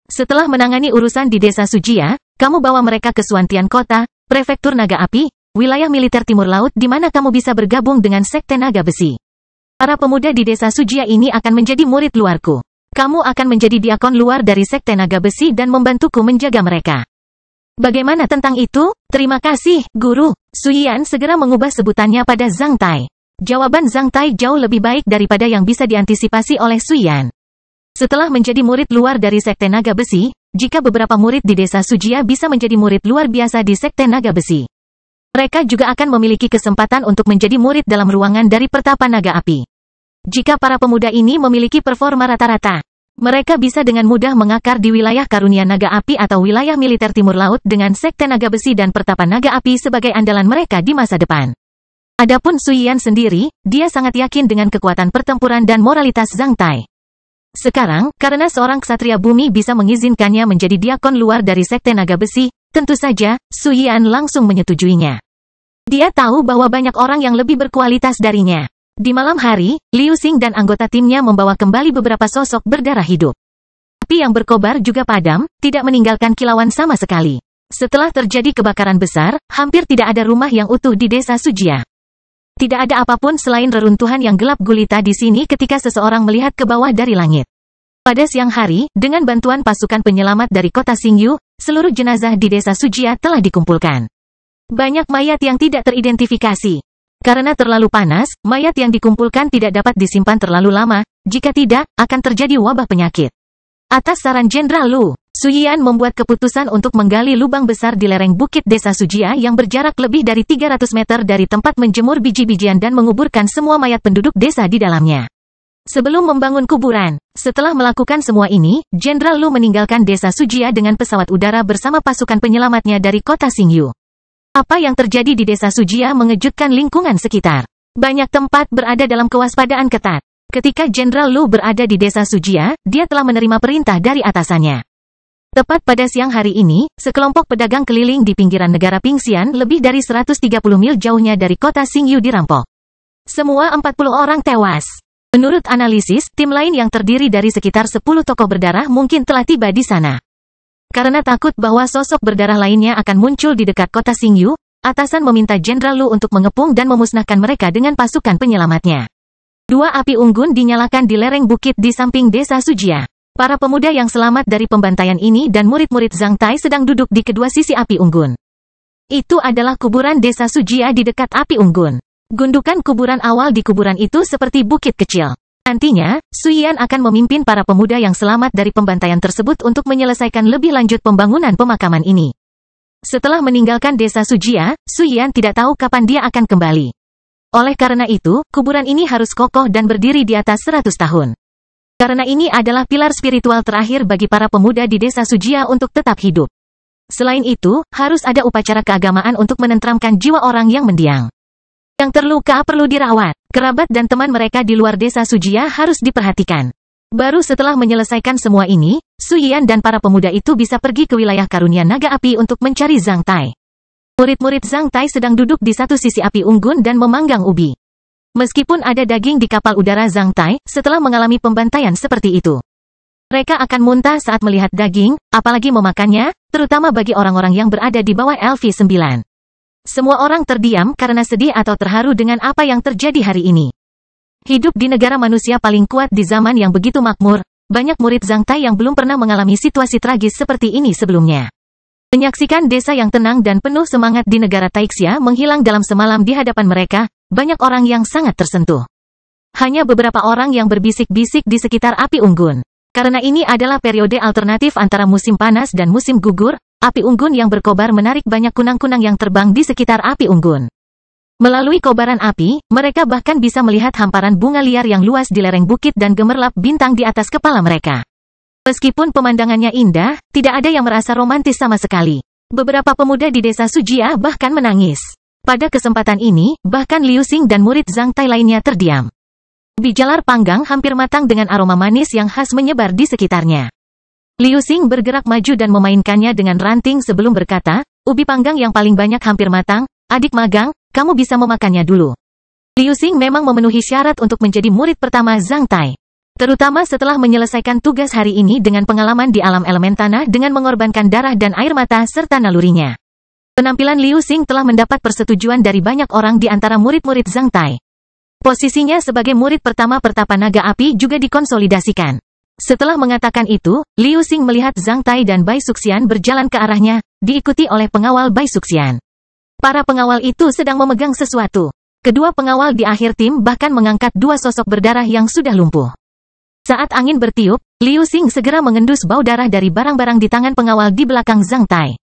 Setelah menangani urusan di desa Sujia, kamu bawa mereka ke Suantian Kota, Prefektur Naga Api, wilayah militer timur laut di mana kamu bisa bergabung dengan Sekte Naga Besi. Para pemuda di desa Sujia ini akan menjadi murid luarku. Kamu akan menjadi diakon luar dari Sekte Naga Besi dan membantuku menjaga mereka. Bagaimana tentang itu? Terima kasih, Guru. Su Yian segera mengubah sebutannya pada Zhang Tai. Jawaban Zhang Tai jauh lebih baik daripada yang bisa diantisipasi oleh Su Yian. Setelah menjadi murid luar dari Sekte Naga Besi, jika beberapa murid di desa Sujia bisa menjadi murid luar biasa di Sekte Naga Besi, mereka juga akan memiliki kesempatan untuk menjadi murid dalam ruangan dari Pertapa Naga Api. Jika para pemuda ini memiliki performa rata-rata, mereka bisa dengan mudah mengakar di wilayah karunia Naga Api atau wilayah militer timur laut dengan Sekte Naga Besi dan Pertapa Naga Api sebagai andalan mereka di masa depan. Adapun Su Yian sendiri, dia sangat yakin dengan kekuatan pertempuran dan moralitas Zhang Tai. Sekarang, karena seorang ksatria bumi bisa mengizinkannya menjadi diakon luar dari Sekte Naga Besi, tentu saja, Su Yian langsung menyetujuinya. Dia tahu bahwa banyak orang yang lebih berkualitas darinya. Di malam hari, Liu Xing dan anggota timnya membawa kembali beberapa sosok berdarah hidup. Api yang berkobar juga padam, tidak meninggalkan kilauan sama sekali. Setelah terjadi kebakaran besar, hampir tidak ada rumah yang utuh di desa Sujia. Tidak ada apapun selain reruntuhan yang gelap gulita di sini ketika seseorang melihat ke bawah dari langit. Pada siang hari, dengan bantuan pasukan penyelamat dari kota Xingyu, seluruh jenazah di desa Sujia telah dikumpulkan. Banyak mayat yang tidak teridentifikasi. Karena terlalu panas, mayat yang dikumpulkan tidak dapat disimpan terlalu lama, jika tidak, akan terjadi wabah penyakit. Atas saran Jenderal Lu, Su Yian membuat keputusan untuk menggali lubang besar di lereng bukit desa Sujia yang berjarak lebih dari 300 meter dari tempat menjemur biji-bijian dan menguburkan semua mayat penduduk desa di dalamnya. Sebelum membangun kuburan, setelah melakukan semua ini, Jenderal Lu meninggalkan desa Sujia dengan pesawat udara bersama pasukan penyelamatnya dari kota Xingyu. Apa yang terjadi di desa Sujia mengejutkan lingkungan sekitar. Banyak tempat berada dalam kewaspadaan ketat. Ketika Jenderal Lu berada di desa Sujia, dia telah menerima perintah dari atasannya. Tepat pada siang hari ini, sekelompok pedagang keliling di pinggiran negara Pingxian lebih dari 130 mil jauhnya dari kota Xingyu dirampok. Semua 40 orang tewas. Menurut analisis, tim lain yang terdiri dari sekitar 10 tokoh berdarah mungkin telah tiba di sana. Karena takut bahwa sosok berdarah lainnya akan muncul di dekat kota Xingyu, atasan meminta Jenderal Lu untuk mengepung dan memusnahkan mereka dengan pasukan penyelamatnya. 2 api unggun dinyalakan di lereng bukit di samping desa Sujia. Para pemuda yang selamat dari pembantaian ini dan murid-murid Zhang Tai sedang duduk di kedua sisi api unggun. Itu adalah kuburan desa Sujia di dekat api unggun. Gundukan kuburan awal di kuburan itu seperti bukit kecil. Nantinya, Su Yian akan memimpin para pemuda yang selamat dari pembantaian tersebut untuk menyelesaikan lebih lanjut pembangunan pemakaman ini. Setelah meninggalkan desa Sujia, Su Yian tidak tahu kapan dia akan kembali. Oleh karena itu, kuburan ini harus kokoh dan berdiri di atas 100 tahun. Karena ini adalah pilar spiritual terakhir bagi para pemuda di desa Sujia untuk tetap hidup. Selain itu, harus ada upacara keagamaan untuk menenteramkan jiwa orang yang mendiang. Yang terluka perlu dirawat. Kerabat dan teman mereka di luar desa Sujia harus diperhatikan. Baru setelah menyelesaikan semua ini, Su Yian dan para pemuda itu bisa pergi ke wilayah karunia Naga Api untuk mencari Zhang Tai. Murid-murid Zhang Tai sedang duduk di satu sisi api unggun dan memanggang ubi. Meskipun ada daging di kapal udara Zhang Tai, setelah mengalami pembantaian seperti itu, Mereka akan muntah saat melihat daging, apalagi memakannya, terutama bagi orang-orang yang berada di bawah LV9. Semua orang terdiam karena sedih atau terharu dengan apa yang terjadi hari ini. Hidup di negara manusia paling kuat di zaman yang begitu makmur, banyak murid Zhang Tai yang belum pernah mengalami situasi tragis seperti ini sebelumnya. Menyaksikan desa yang tenang dan penuh semangat di negara Taixia menghilang dalam semalam di hadapan mereka, banyak orang yang sangat tersentuh. Hanya beberapa orang yang berbisik-bisik di sekitar api unggun. Karena ini adalah periode alternatif antara musim panas dan musim gugur, api unggun yang berkobar menarik banyak kunang-kunang yang terbang di sekitar api unggun. Melalui kobaran api, mereka bahkan bisa melihat hamparan bunga liar yang luas di lereng bukit dan gemerlap bintang di atas kepala mereka. Meskipun pemandangannya indah, tidak ada yang merasa romantis sama sekali. Beberapa pemuda di desa Sujia bahkan menangis. Pada kesempatan ini, bahkan Liu Xing dan murid Zhang Tai lainnya terdiam. Ubi jalar panggang hampir matang dengan aroma manis yang khas menyebar di sekitarnya. Liu Xing bergerak maju dan memainkannya dengan ranting sebelum berkata, ubi panggang yang paling banyak hampir matang, adik magang, kamu bisa memakannya dulu. Liu Xing memang memenuhi syarat untuk menjadi murid pertama Zhang Tai. Terutama setelah menyelesaikan tugas hari ini dengan pengalaman di alam elemen tanah dengan mengorbankan darah dan air mata serta nalurinya. Penampilan Liu Xing telah mendapat persetujuan dari banyak orang di antara murid-murid Zhang Tai. Posisinya sebagai murid pertama pertapa naga api juga dikonsolidasikan. Setelah mengatakan itu, Liu Xing melihat Zhang Tai dan Bai Suxian berjalan ke arahnya, diikuti oleh pengawal Bai Suxian. Para pengawal itu sedang memegang sesuatu. Kedua pengawal di akhir tim bahkan mengangkat dua sosok berdarah yang sudah lumpuh. Saat angin bertiup, Liu Xing segera mengendus bau darah dari barang-barang di tangan pengawal di belakang Zhang Tai.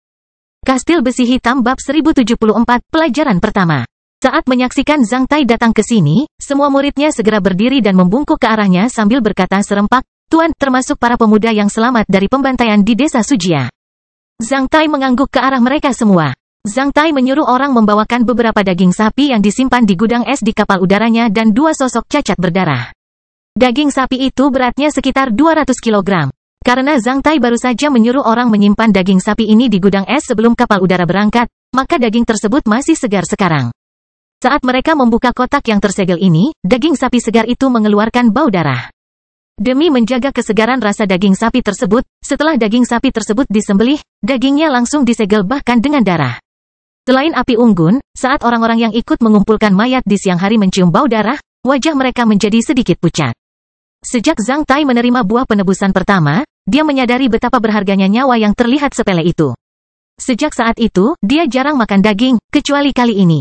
Kastil Besi Hitam Bab 1074, Pelajaran Pertama. Saat menyaksikan Zhang Tai datang ke sini, semua muridnya segera berdiri dan membungkuk ke arahnya sambil berkata serempak, Tuan, termasuk para pemuda yang selamat dari pembantaian di desa Sujia. Zhang Tai mengangguk ke arah mereka semua. Zhang Tai menyuruh orang membawakan beberapa daging sapi yang disimpan di gudang es di kapal udaranya dan dua sosok cacat berdarah. Daging sapi itu beratnya sekitar 200 kg. Karena Zhang Tai baru saja menyuruh orang menyimpan daging sapi ini di gudang es sebelum kapal udara berangkat, maka daging tersebut masih segar sekarang. Saat mereka membuka kotak yang tersegel ini, daging sapi segar itu mengeluarkan bau darah. Demi menjaga kesegaran rasa daging sapi tersebut, setelah daging sapi tersebut disembelih, dagingnya langsung disegel bahkan dengan darah. Selain api unggun, saat orang-orang yang ikut mengumpulkan mayat di siang hari mencium bau darah, wajah mereka menjadi sedikit pucat. Sejak Zhang Tai menerima buah penebusan pertama, dia menyadari betapa berharganya nyawa yang terlihat sepele itu. Sejak saat itu, dia jarang makan daging, kecuali kali ini.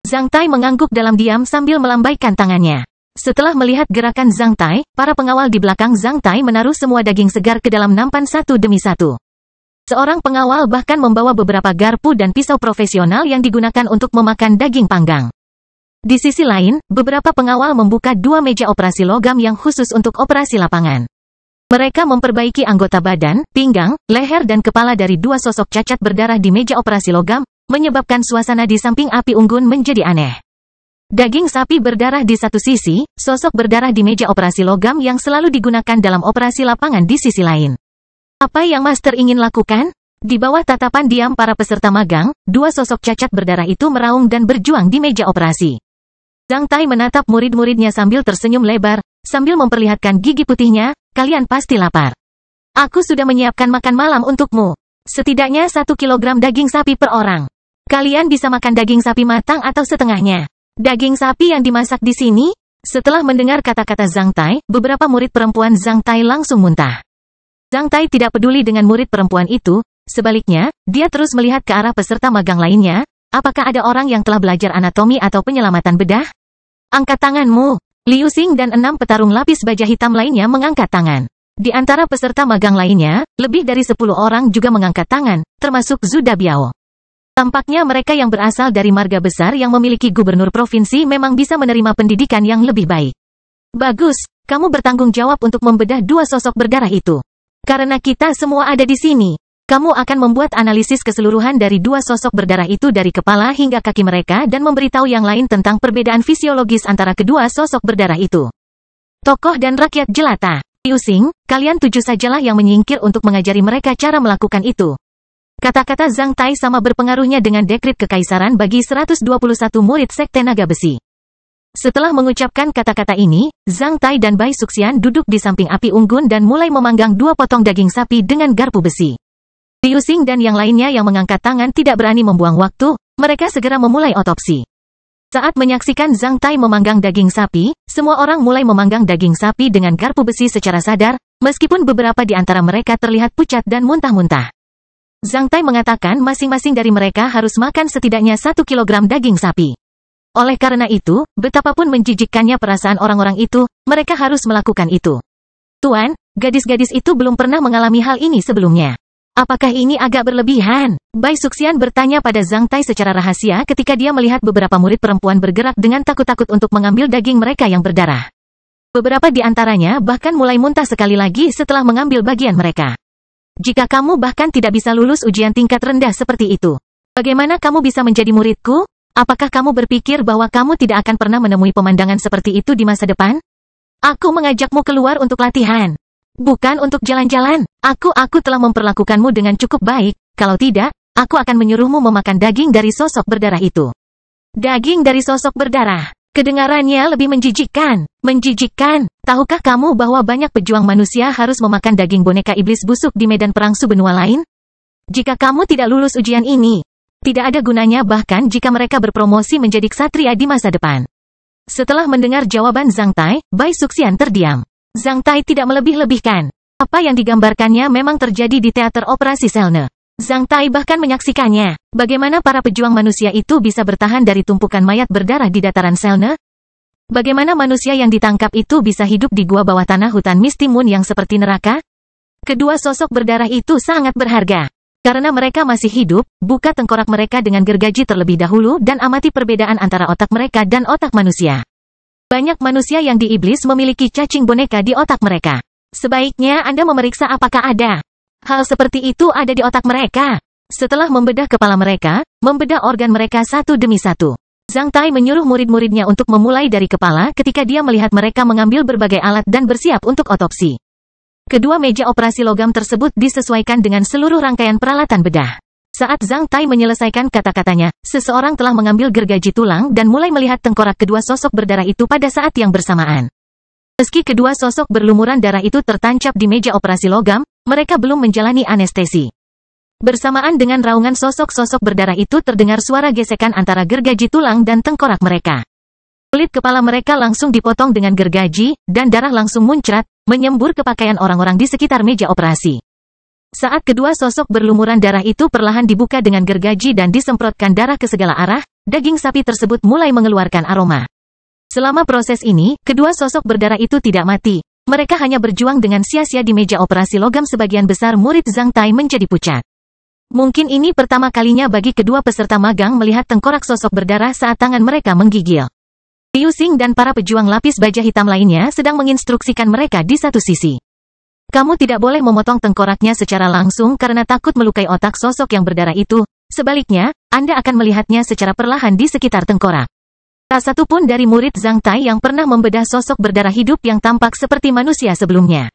Zhang Tai mengangguk dalam diam sambil melambaikan tangannya. Setelah melihat gerakan Zhang Tai, para pengawal di belakang Zhang Tai menaruh semua daging segar ke dalam nampan satu demi satu. Seorang pengawal bahkan membawa beberapa garpu dan pisau profesional yang digunakan untuk memakan daging panggang. Di sisi lain, beberapa pengawal membuka dua meja operasi logam yang khusus untuk operasi lapangan. Mereka memperbaiki anggota badan, pinggang, leher dan kepala dari dua sosok cacat berdarah di meja operasi logam, menyebabkan suasana di samping api unggun menjadi aneh. Daging sapi berdarah di satu sisi, sosok berdarah di meja operasi logam yang selalu digunakan dalam operasi lapangan di sisi lain. Apa yang Master ingin lakukan? Di bawah tatapan diam para peserta magang, dua sosok cacat berdarah itu meraung dan berjuang di meja operasi. Zhang Tai menatap murid-muridnya sambil tersenyum lebar, sambil memperlihatkan gigi putihnya, kalian pasti lapar. Aku sudah menyiapkan makan malam untukmu. Setidaknya 1 kilogram daging sapi per orang. Kalian bisa makan daging sapi matang atau setengahnya. Daging sapi yang dimasak di sini? Setelah mendengar kata-kata Zhang Tai, beberapa murid perempuan Zhang Tai langsung muntah. Zhang Tai tidak peduli dengan murid perempuan itu, sebaliknya, dia terus melihat ke arah peserta magang lainnya, apakah ada orang yang telah belajar anatomi atau penyelamatan bedah? Angkat tanganmu. Liu Xing dan 6 petarung lapis baja hitam lainnya mengangkat tangan. Di antara peserta magang lainnya, lebih dari 10 orang juga mengangkat tangan, termasuk Zhu Dabiao. Tampaknya mereka yang berasal dari marga besar yang memiliki gubernur provinsi memang bisa menerima pendidikan yang lebih baik. Bagus, kamu bertanggung jawab untuk membedah dua sosok berdarah itu. Karena kita semua ada di sini. Kamu akan membuat analisis keseluruhan dari dua sosok berdarah itu dari kepala hingga kaki mereka dan memberitahu yang lain tentang perbedaan fisiologis antara kedua sosok berdarah itu. Tokoh dan rakyat jelata. Liu Xing, kalian 7 sajalah yang menyingkir untuk mengajari mereka cara melakukan itu. Kata-kata Zhang Tai sama berpengaruhnya dengan dekrit kekaisaran bagi 121 murid Sekte Naga Besi. Setelah mengucapkan kata-kata ini, Zhang Tai dan Bai Suxian duduk di samping api unggun dan mulai memanggang 2 potong daging sapi dengan garpu besi. Liu Xing dan yang lainnya yang mengangkat tangan tidak berani membuang waktu, mereka segera memulai otopsi. Saat menyaksikan Zhang Tai memanggang daging sapi, semua orang mulai memanggang daging sapi dengan garpu besi secara sadar, meskipun beberapa di antara mereka terlihat pucat dan muntah-muntah. Zhang Tai mengatakan masing-masing dari mereka harus makan setidaknya 1 kilogram daging sapi. Oleh karena itu, betapapun menjijikkannya perasaan orang-orang itu, mereka harus melakukan itu. Tuan, gadis-gadis itu belum pernah mengalami hal ini sebelumnya. Apakah ini agak berlebihan? Bai Suxian bertanya pada Zhang Tai secara rahasia ketika dia melihat beberapa murid perempuan bergerak dengan takut-takut untuk mengambil daging mereka yang berdarah. Beberapa di antaranya bahkan mulai muntah sekali lagi setelah mengambil bagian mereka. Jika kamu bahkan tidak bisa lulus ujian tingkat rendah seperti itu, bagaimana kamu bisa menjadi muridku? Apakah kamu berpikir bahwa kamu tidak akan pernah menemui pemandangan seperti itu di masa depan? Aku mengajakmu keluar untuk latihan. Bukan untuk jalan-jalan. Aku telah memperlakukanmu dengan cukup baik. Kalau tidak, aku akan menyuruhmu memakan daging dari sosok berdarah itu. Daging dari sosok berdarah. Kedengarannya lebih menjijikkan. Menjijikkan. Tahukah kamu bahwa banyak pejuang manusia harus memakan daging boneka iblis busuk di medan perang benua lain? Jika kamu tidak lulus ujian ini, tidak ada gunanya bahkan jika mereka berpromosi menjadi ksatria di masa depan. Setelah mendengar jawaban Zhang Tai, Bai Suxian terdiam. Zhang Tai tidak melebih-lebihkan. Apa yang digambarkannya memang terjadi di teater operasi Selne. Zhang Tai bahkan menyaksikannya. Bagaimana para pejuang manusia itu bisa bertahan dari tumpukan mayat berdarah di dataran Selne? Bagaimana manusia yang ditangkap itu bisa hidup di gua bawah tanah hutan Mistimun yang seperti neraka? Kedua sosok berdarah itu sangat berharga. Karena mereka masih hidup, buka tengkorak mereka dengan gergaji terlebih dahulu dan amati perbedaan antara otak mereka dan otak manusia. Banyak manusia yang di iblis memiliki cacing boneka di otak mereka. Sebaiknya Anda memeriksa apakah ada hal seperti itu ada di otak mereka. Setelah membedah kepala mereka, membedah organ mereka satu demi satu, Zhang Tai menyuruh murid-muridnya untuk memulai dari kepala ketika dia melihat mereka mengambil berbagai alat dan bersiap untuk otopsi. Kedua meja operasi logam tersebut disesuaikan dengan seluruh rangkaian peralatan bedah. Saat Zhang Tai menyelesaikan kata-katanya, seseorang telah mengambil gergaji tulang dan mulai melihat tengkorak kedua sosok berdarah itu pada saat yang bersamaan. Meski kedua sosok berlumuran darah itu tertancap di meja operasi logam, mereka belum menjalani anestesi. Bersamaan dengan raungan sosok-sosok berdarah itu terdengar suara gesekan antara gergaji tulang dan tengkorak mereka. Kulit kepala mereka langsung dipotong dengan gergaji, dan darah langsung muncrat, menyembur ke pakaian orang-orang di sekitar meja operasi. Saat kedua sosok berlumuran darah itu perlahan dibuka dengan gergaji dan disemprotkan darah ke segala arah, daging sapi tersebut mulai mengeluarkan aroma. Selama proses ini, kedua sosok berdarah itu tidak mati. Mereka hanya berjuang dengan sia-sia di meja operasi logam. Sebagian besar murid Zhang Tai menjadi pucat. Mungkin ini pertama kalinya bagi kedua peserta magang melihat tengkorak sosok berdarah saat tangan mereka menggigil. Liu Xing dan para pejuang lapis baja hitam lainnya sedang menginstruksikan mereka di satu sisi. Kamu tidak boleh memotong tengkoraknya secara langsung karena takut melukai otak sosok yang berdarah itu. Sebaliknya, Anda akan melihatnya secara perlahan di sekitar tengkorak. Tak satu pun dari murid Zhang Tai yang pernah membedah sosok berdarah hidup yang tampak seperti manusia sebelumnya.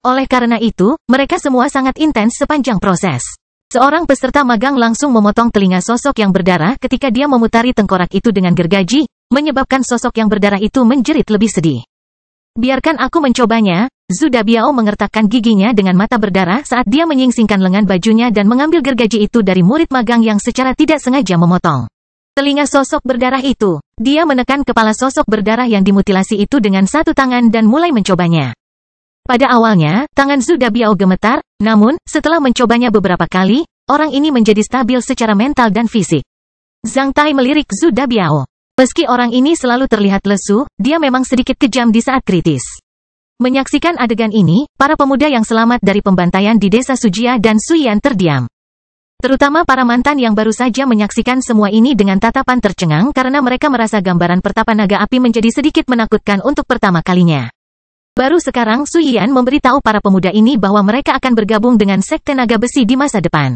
Oleh karena itu, mereka semua sangat intens sepanjang proses. Seorang peserta magang langsung memotong telinga sosok yang berdarah ketika dia memutari tengkorak itu dengan gergaji, menyebabkan sosok yang berdarah itu menjerit lebih sedih. Biarkan aku mencobanya. Zhu Dabiao mengertakkan giginya dengan mata berdarah saat dia menyingsingkan lengan bajunya dan mengambil gergaji itu dari murid magang yang secara tidak sengaja memotong telinga sosok berdarah itu. Dia menekan kepala sosok berdarah yang dimutilasi itu dengan satu tangan dan mulai mencobanya. Pada awalnya, tangan Zhu Dabiao gemetar, namun, setelah mencobanya beberapa kali, orang ini menjadi stabil secara mental dan fisik. Zhang Tai melirik Zhu Dabiao. Meski orang ini selalu terlihat lesu, dia memang sedikit kejam di saat kritis. Menyaksikan adegan ini, para pemuda yang selamat dari pembantaian di desa Sujia dan Suian terdiam. Terutama para mantan yang baru saja menyaksikan semua ini dengan tatapan tercengang karena mereka merasa gambaran pertapa naga api menjadi sedikit menakutkan untuk pertama kalinya. Baru sekarang Suian memberitahu para pemuda ini bahwa mereka akan bergabung dengan sekte naga besi di masa depan.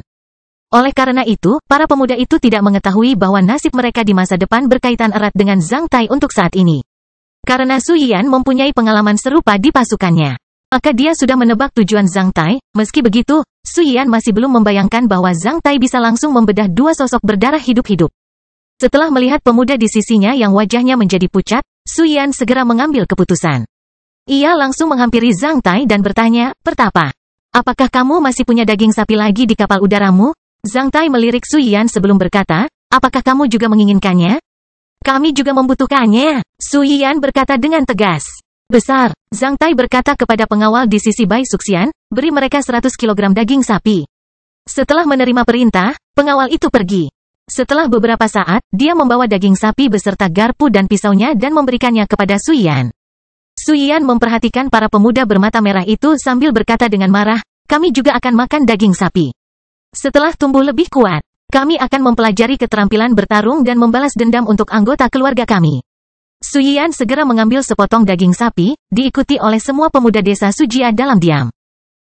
Oleh karena itu, para pemuda itu tidak mengetahui bahwa nasib mereka di masa depan berkaitan erat dengan Zhang Tai untuk saat ini. Karena Suian mempunyai pengalaman serupa di pasukannya, maka dia sudah menebak tujuan Zhang Tai. Meski begitu, Suian masih belum membayangkan bahwa Zhang Tai bisa langsung membedah dua sosok berdarah hidup-hidup. Setelah melihat pemuda di sisinya yang wajahnya menjadi pucat, Su Yian segera mengambil keputusan. Ia langsung menghampiri Zhang Tai dan bertanya, "Pertapa, apakah kamu masih punya daging sapi lagi di kapal udaramu?" Zhang Tai melirik Su Yian sebelum berkata, "Apakah kamu juga menginginkannya?" "Kami juga membutuhkannya," Su Yian berkata dengan tegas. "Besar," Zhang Tai berkata kepada pengawal di sisi Bai Suxian, "Beri mereka 100 kilogram daging sapi." Setelah menerima perintah, pengawal itu pergi. Setelah beberapa saat, dia membawa daging sapi beserta garpu dan pisaunya dan memberikannya kepada Su Yian. Su Yian memperhatikan para pemuda bermata merah itu sambil berkata dengan marah, "Kami juga akan makan daging sapi. Setelah tumbuh lebih kuat, kami akan mempelajari keterampilan bertarung dan membalas dendam untuk anggota keluarga kami." Su Yian segera mengambil sepotong daging sapi, diikuti oleh semua pemuda desa Sujia dalam diam.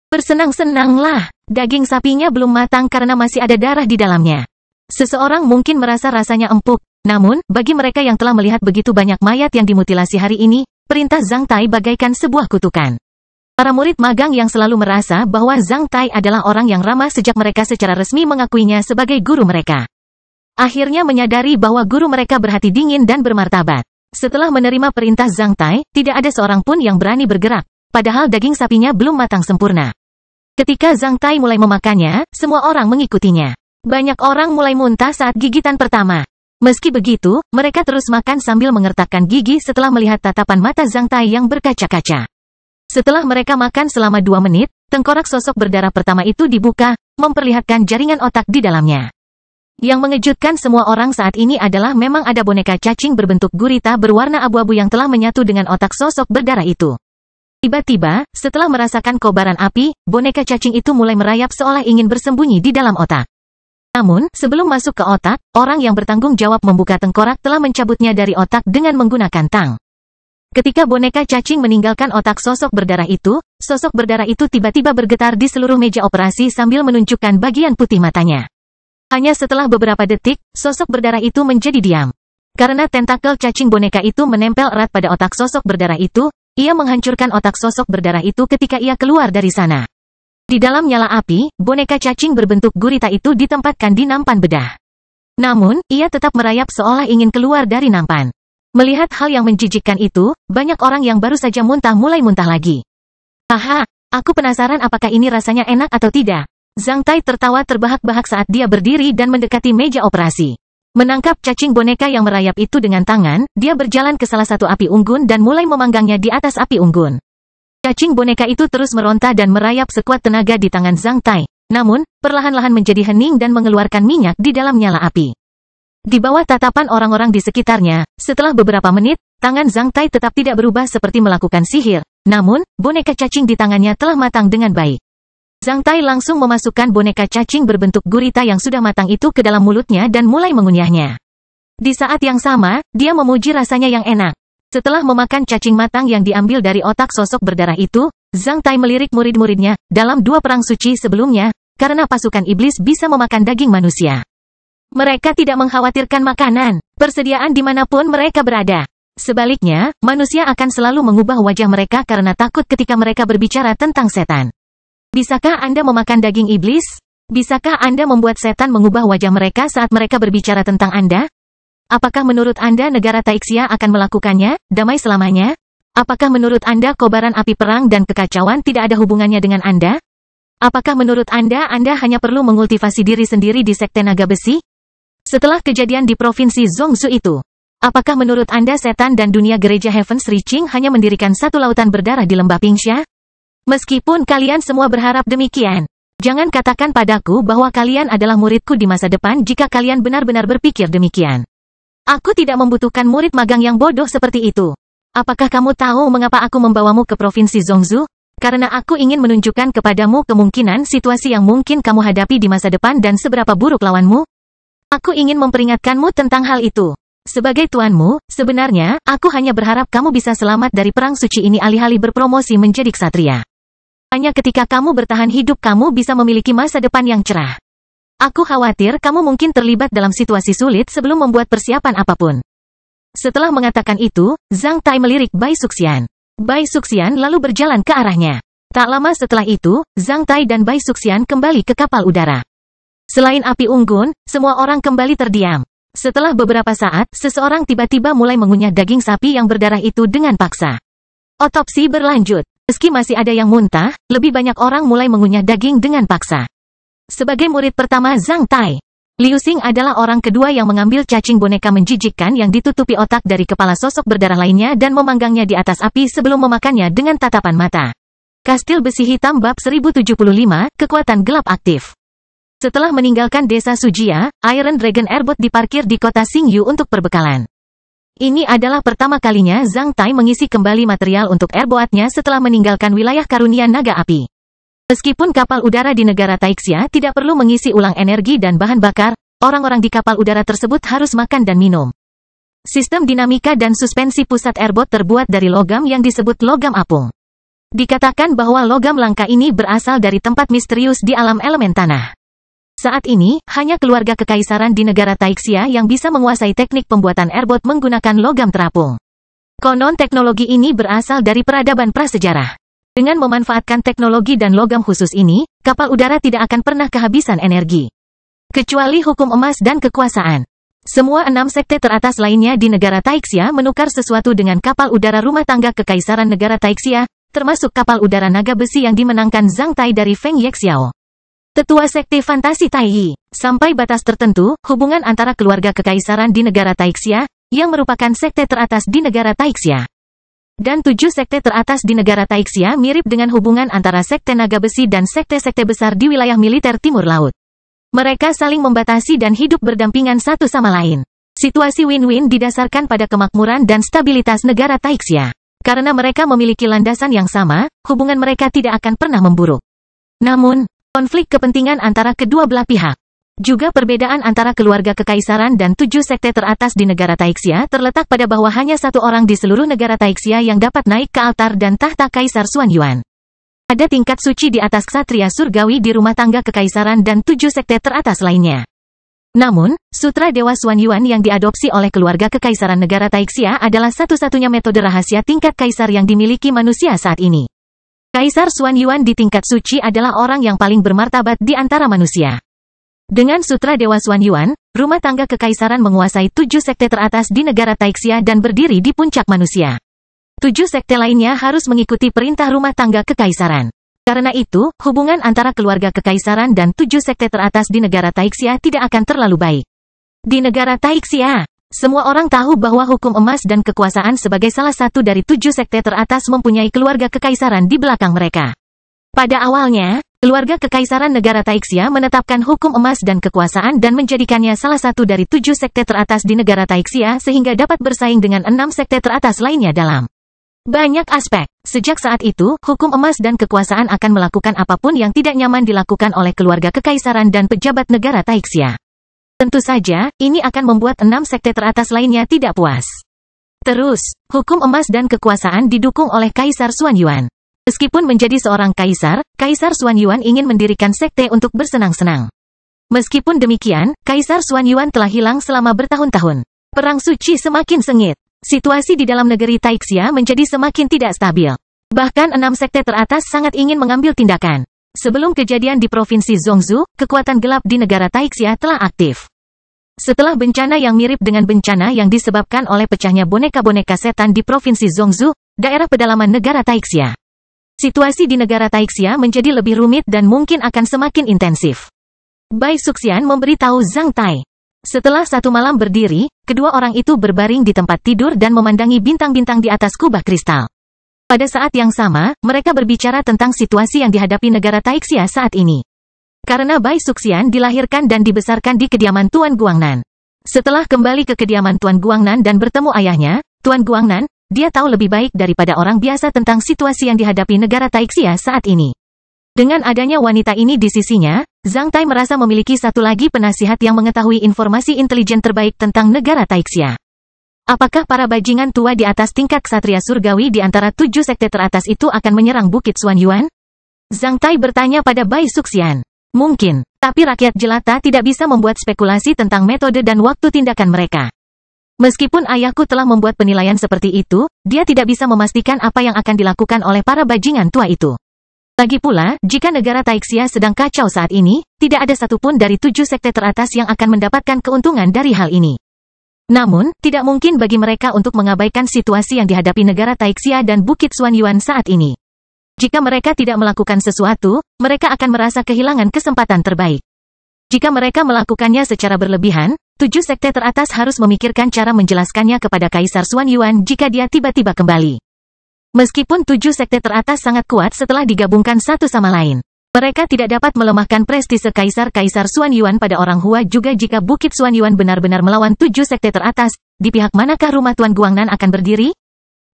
Bersenang-senanglah, daging sapinya belum matang karena masih ada darah di dalamnya. Seseorang mungkin merasa rasanya empuk, namun, bagi mereka yang telah melihat begitu banyak mayat yang dimutilasi hari ini, perintah Zhang Tai bagaikan sebuah kutukan. Para murid magang yang selalu merasa bahwa Zhang Tai adalah orang yang ramah sejak mereka secara resmi mengakuinya sebagai guru mereka. Akhirnya menyadari bahwa guru mereka berhati dingin dan bermartabat. Setelah menerima perintah Zhang Tai, tidak ada seorang pun yang berani bergerak, padahal daging sapinya belum matang sempurna. Ketika Zhang Tai mulai memakannya, semua orang mengikutinya. Banyak orang mulai muntah saat gigitan pertama. Meski begitu, mereka terus makan sambil mengertakkan gigi setelah melihat tatapan mata Zhang Tai yang berkaca-kaca. Setelah mereka makan selama 2 menit, tengkorak sosok berdarah pertama itu dibuka, memperlihatkan jaringan otak di dalamnya. Yang mengejutkan semua orang saat ini adalah memang ada boneka cacing berbentuk gurita berwarna abu-abu yang telah menyatu dengan otak sosok berdarah itu. Tiba-tiba, setelah merasakan kobaran api, boneka cacing itu mulai merayap seolah ingin bersembunyi di dalam otak. Namun, sebelum masuk ke otak, orang yang bertanggung jawab membuka tengkorak telah mencabutnya dari otak dengan menggunakan tang. Ketika boneka cacing meninggalkan otak sosok berdarah itu tiba-tiba bergetar di seluruh meja operasi sambil menunjukkan bagian putih matanya. Hanya setelah beberapa detik, sosok berdarah itu menjadi diam. Karena tentakel cacing boneka itu menempel erat pada otak sosok berdarah itu, ia menghancurkan otak sosok berdarah itu ketika ia keluar dari sana. Di dalam nyala api, boneka cacing berbentuk gurita itu ditempatkan di nampan bedah. Namun, ia tetap merayap seolah ingin keluar dari nampan. Melihat hal yang menjijikkan itu, banyak orang yang baru saja muntah mulai muntah lagi. "Aha, aku penasaran apakah ini rasanya enak atau tidak." Zhang Tai tertawa terbahak-bahak saat dia berdiri dan mendekati meja operasi. Menangkap cacing boneka yang merayap itu dengan tangan, dia berjalan ke salah satu api unggun dan mulai memanggangnya di atas api unggun. Cacing boneka itu terus meronta dan merayap sekuat tenaga di tangan Zhang Tai. Namun, perlahan-lahan menjadi hening dan mengeluarkan minyak di dalam nyala api. Di bawah tatapan orang-orang di sekitarnya, setelah beberapa menit, tangan Zhang Tai tetap tidak berubah seperti melakukan sihir. Namun, boneka cacing di tangannya telah matang dengan baik. Zhang Tai langsung memasukkan boneka cacing berbentuk gurita yang sudah matang itu ke dalam mulutnya dan mulai mengunyahnya. Di saat yang sama, dia memuji rasanya yang enak. Setelah memakan cacing matang yang diambil dari otak sosok berdarah itu, Zhang Tai melirik murid-muridnya, dalam 2 perang suci sebelumnya, karena pasukan iblis bisa memakan daging manusia. Mereka tidak mengkhawatirkan makanan, persediaan dimanapun mereka berada. Sebaliknya, manusia akan selalu mengubah wajah mereka karena takut ketika mereka berbicara tentang setan. Bisakah Anda memakan daging iblis? Bisakah Anda membuat setan mengubah wajah mereka saat mereka berbicara tentang Anda? Apakah menurut Anda negara Taixia akan melakukannya, damai selamanya? Apakah menurut Anda kobaran api perang dan kekacauan tidak ada hubungannya dengan Anda? Apakah menurut Anda hanya perlu mengultivasi diri sendiri di sekte naga besi? Setelah kejadian di provinsi Zhongzhou itu, apakah menurut Anda setan dan dunia gereja Heaven's Reaching hanya mendirikan satu lautan berdarah di lembah Pingsha? Meskipun kalian semua berharap demikian, jangan katakan padaku bahwa kalian adalah muridku di masa depan jika kalian benar-benar berpikir demikian. Aku tidak membutuhkan murid magang yang bodoh seperti itu. Apakah kamu tahu mengapa aku membawamu ke provinsi Zhongzhou? Karena aku ingin menunjukkan kepadamu kemungkinan situasi yang mungkin kamu hadapi di masa depan dan seberapa buruk lawanmu. Aku ingin memperingatkanmu tentang hal itu. Sebagai tuanmu, sebenarnya, aku hanya berharap kamu bisa selamat dari perang suci ini alih-alih berpromosi menjadi ksatria. Hanya ketika kamu bertahan hidup kamu bisa memiliki masa depan yang cerah. Aku khawatir kamu mungkin terlibat dalam situasi sulit sebelum membuat persiapan apapun. Setelah mengatakan itu, Zhang Tai melirik Bai Suxian. Bai Suxian lalu berjalan ke arahnya. Tak lama setelah itu, Zhang Tai dan Bai Suxian kembali ke kapal udara. Selain api unggun, semua orang kembali terdiam. Setelah beberapa saat, seseorang tiba-tiba mulai mengunyah daging sapi yang berdarah itu dengan paksa. Otopsi berlanjut. Meski masih ada yang muntah, lebih banyak orang mulai mengunyah daging dengan paksa. Sebagai murid pertama Zhang Tai, Liu Xing adalah orang kedua yang mengambil cacing boneka menjijikkan yang ditutupi otak dari kepala sosok berdarah lainnya dan memanggangnya di atas api sebelum memakannya dengan tatapan mata. Kastil Besi Hitam Bab 1075, Kekuatan Gelap Aktif. Setelah meninggalkan desa Sujia, Iron Dragon Airboat diparkir di kota Xingyu untuk perbekalan. Ini adalah pertama kalinya Zhang Tai mengisi kembali material untuk airboatnya setelah meninggalkan wilayah karunia naga api. Meskipun kapal udara di negara Taixia tidak perlu mengisi ulang energi dan bahan bakar, orang-orang di kapal udara tersebut harus makan dan minum. Sistem dinamika dan suspensi pusat airboat terbuat dari logam yang disebut logam apung. Dikatakan bahwa logam langka ini berasal dari tempat misterius di alam elemen tanah. Saat ini, hanya keluarga kekaisaran di negara Taixia yang bisa menguasai teknik pembuatan airboat menggunakan logam terapung. Konon teknologi ini berasal dari peradaban prasejarah. Dengan memanfaatkan teknologi dan logam khusus ini, kapal udara tidak akan pernah kehabisan energi. Kecuali hukum emas dan kekuasaan. Semua 6 sekte teratas lainnya di negara Taixia menukar sesuatu dengan kapal udara rumah tangga kekaisaran negara Taixia, termasuk kapal udara naga besi yang dimenangkan Zhang Tai dari Feng Yexiao. Tetua Sekte Fantasi Taiyi. Sampai batas tertentu, hubungan antara keluarga kekaisaran di negara Taixia, yang merupakan sekte teratas di negara Taixia, dan 7 sekte teratas di negara Taixia mirip dengan hubungan antara sekte naga besi dan sekte-sekte besar di wilayah militer timur laut. Mereka saling membatasi dan hidup berdampingan satu sama lain. Situasi win-win didasarkan pada kemakmuran dan stabilitas negara Taixia. Karena mereka memiliki landasan yang sama, hubungan mereka tidak akan pernah memburuk. Namun, konflik kepentingan antara kedua belah pihak, juga perbedaan antara keluarga kekaisaran dan 7 sekte teratas di negara Taixia terletak pada bahwa hanya satu orang di seluruh negara Taixia yang dapat naik ke altar dan tahta Kaisar Xuanyuan. Ada tingkat suci di atas ksatria surgawi di rumah tangga kekaisaran dan 7 sekte teratas lainnya. Namun, Sutra Dewa Xuanyuan yang diadopsi oleh keluarga kekaisaran negara Taixia adalah satu-satunya metode rahasia tingkat kaisar yang dimiliki manusia saat ini. Kaisar Xuanyuan di tingkat suci adalah orang yang paling bermartabat di antara manusia. Dengan Sutra Dewa Xuanyuan, rumah tangga kekaisaran menguasai 7 sekte teratas di negara Taixia dan berdiri di puncak manusia. 7 sekte lainnya harus mengikuti perintah rumah tangga kekaisaran. Karena itu, hubungan antara keluarga kekaisaran dan 7 sekte teratas di negara Taixia tidak akan terlalu baik. Di negara Taixia, semua orang tahu bahwa hukum emas dan kekuasaan sebagai salah satu dari 7 sekte teratas mempunyai keluarga kekaisaran di belakang mereka. Pada awalnya, keluarga kekaisaran negara Taixia menetapkan hukum emas dan kekuasaan dan menjadikannya salah satu dari 7 sekte teratas di negara Taixia sehingga dapat bersaing dengan 6 sekte teratas lainnya dalam banyak aspek. Sejak saat itu, hukum emas dan kekuasaan akan melakukan apapun yang tidak nyaman dilakukan oleh keluarga kekaisaran dan pejabat negara Taixia. Tentu saja, ini akan membuat 6 sekte teratas lainnya tidak puas. Terus, hukum emas dan kekuasaan didukung oleh Kaisar Xuanyuan. Meskipun menjadi seorang kaisar, Kaisar Xuanyuan ingin mendirikan sekte untuk bersenang-senang. Meskipun demikian, Kaisar Xuanyuan telah hilang selama bertahun-tahun. Perang suci semakin sengit. Situasi di dalam negeri Taixia menjadi semakin tidak stabil. Bahkan 6 sekte teratas sangat ingin mengambil tindakan. Sebelum kejadian di Provinsi Zhongzhou, kekuatan gelap di negara Taixia telah aktif. Setelah bencana yang mirip dengan bencana yang disebabkan oleh pecahnya boneka-boneka setan di Provinsi Zhongzhou, daerah pedalaman negara Taixia, situasi di negara Taixia menjadi lebih rumit dan mungkin akan semakin intensif. Bai Suxian memberitahu Zhang Tai. Setelah satu malam berdiri, kedua orang itu berbaring di tempat tidur dan memandangi bintang-bintang di atas kubah kristal. Pada saat yang sama, mereka berbicara tentang situasi yang dihadapi negara Taixia saat ini. Karena Bai Suxian dilahirkan dan dibesarkan di kediaman Tuan Guangnan. Setelah kembali ke kediaman Tuan Guangnan dan bertemu ayahnya, Tuan Guangnan, dia tahu lebih baik daripada orang biasa tentang situasi yang dihadapi negara Taixia saat ini. Dengan adanya wanita ini di sisinya, Zhang Tai merasa memiliki satu lagi penasihat yang mengetahui informasi intelijen terbaik tentang negara Taixia. Apakah para bajingan tua di atas tingkat ksatria surgawi di antara 7 sekte teratas itu akan menyerang Bukit Xuanyuan? Zhang Tai bertanya pada Bai Suxian. Mungkin, tapi rakyat jelata tidak bisa membuat spekulasi tentang metode dan waktu tindakan mereka. Meskipun ayahku telah membuat penilaian seperti itu, dia tidak bisa memastikan apa yang akan dilakukan oleh para bajingan tua itu. Lagi pula, jika negara Taixia sedang kacau saat ini, tidak ada satupun dari 7 sekte teratas yang akan mendapatkan keuntungan dari hal ini. Namun, tidak mungkin bagi mereka untuk mengabaikan situasi yang dihadapi negara Taixia dan Bukit Xuanyuan saat ini. Jika mereka tidak melakukan sesuatu, mereka akan merasa kehilangan kesempatan terbaik. Jika mereka melakukannya secara berlebihan, 7 sekte teratas harus memikirkan cara menjelaskannya kepada Kaisar Xuanyuan jika dia tiba-tiba kembali. Meskipun 7 sekte teratas sangat kuat setelah digabungkan satu sama lain, mereka tidak dapat melemahkan prestise Kaisar-Kaisar Xuanyuan pada orang Hua juga jika Bukit Xuanyuan benar-benar melawan 7 sekte teratas, di pihak manakah rumah Tuan Guangnan akan berdiri?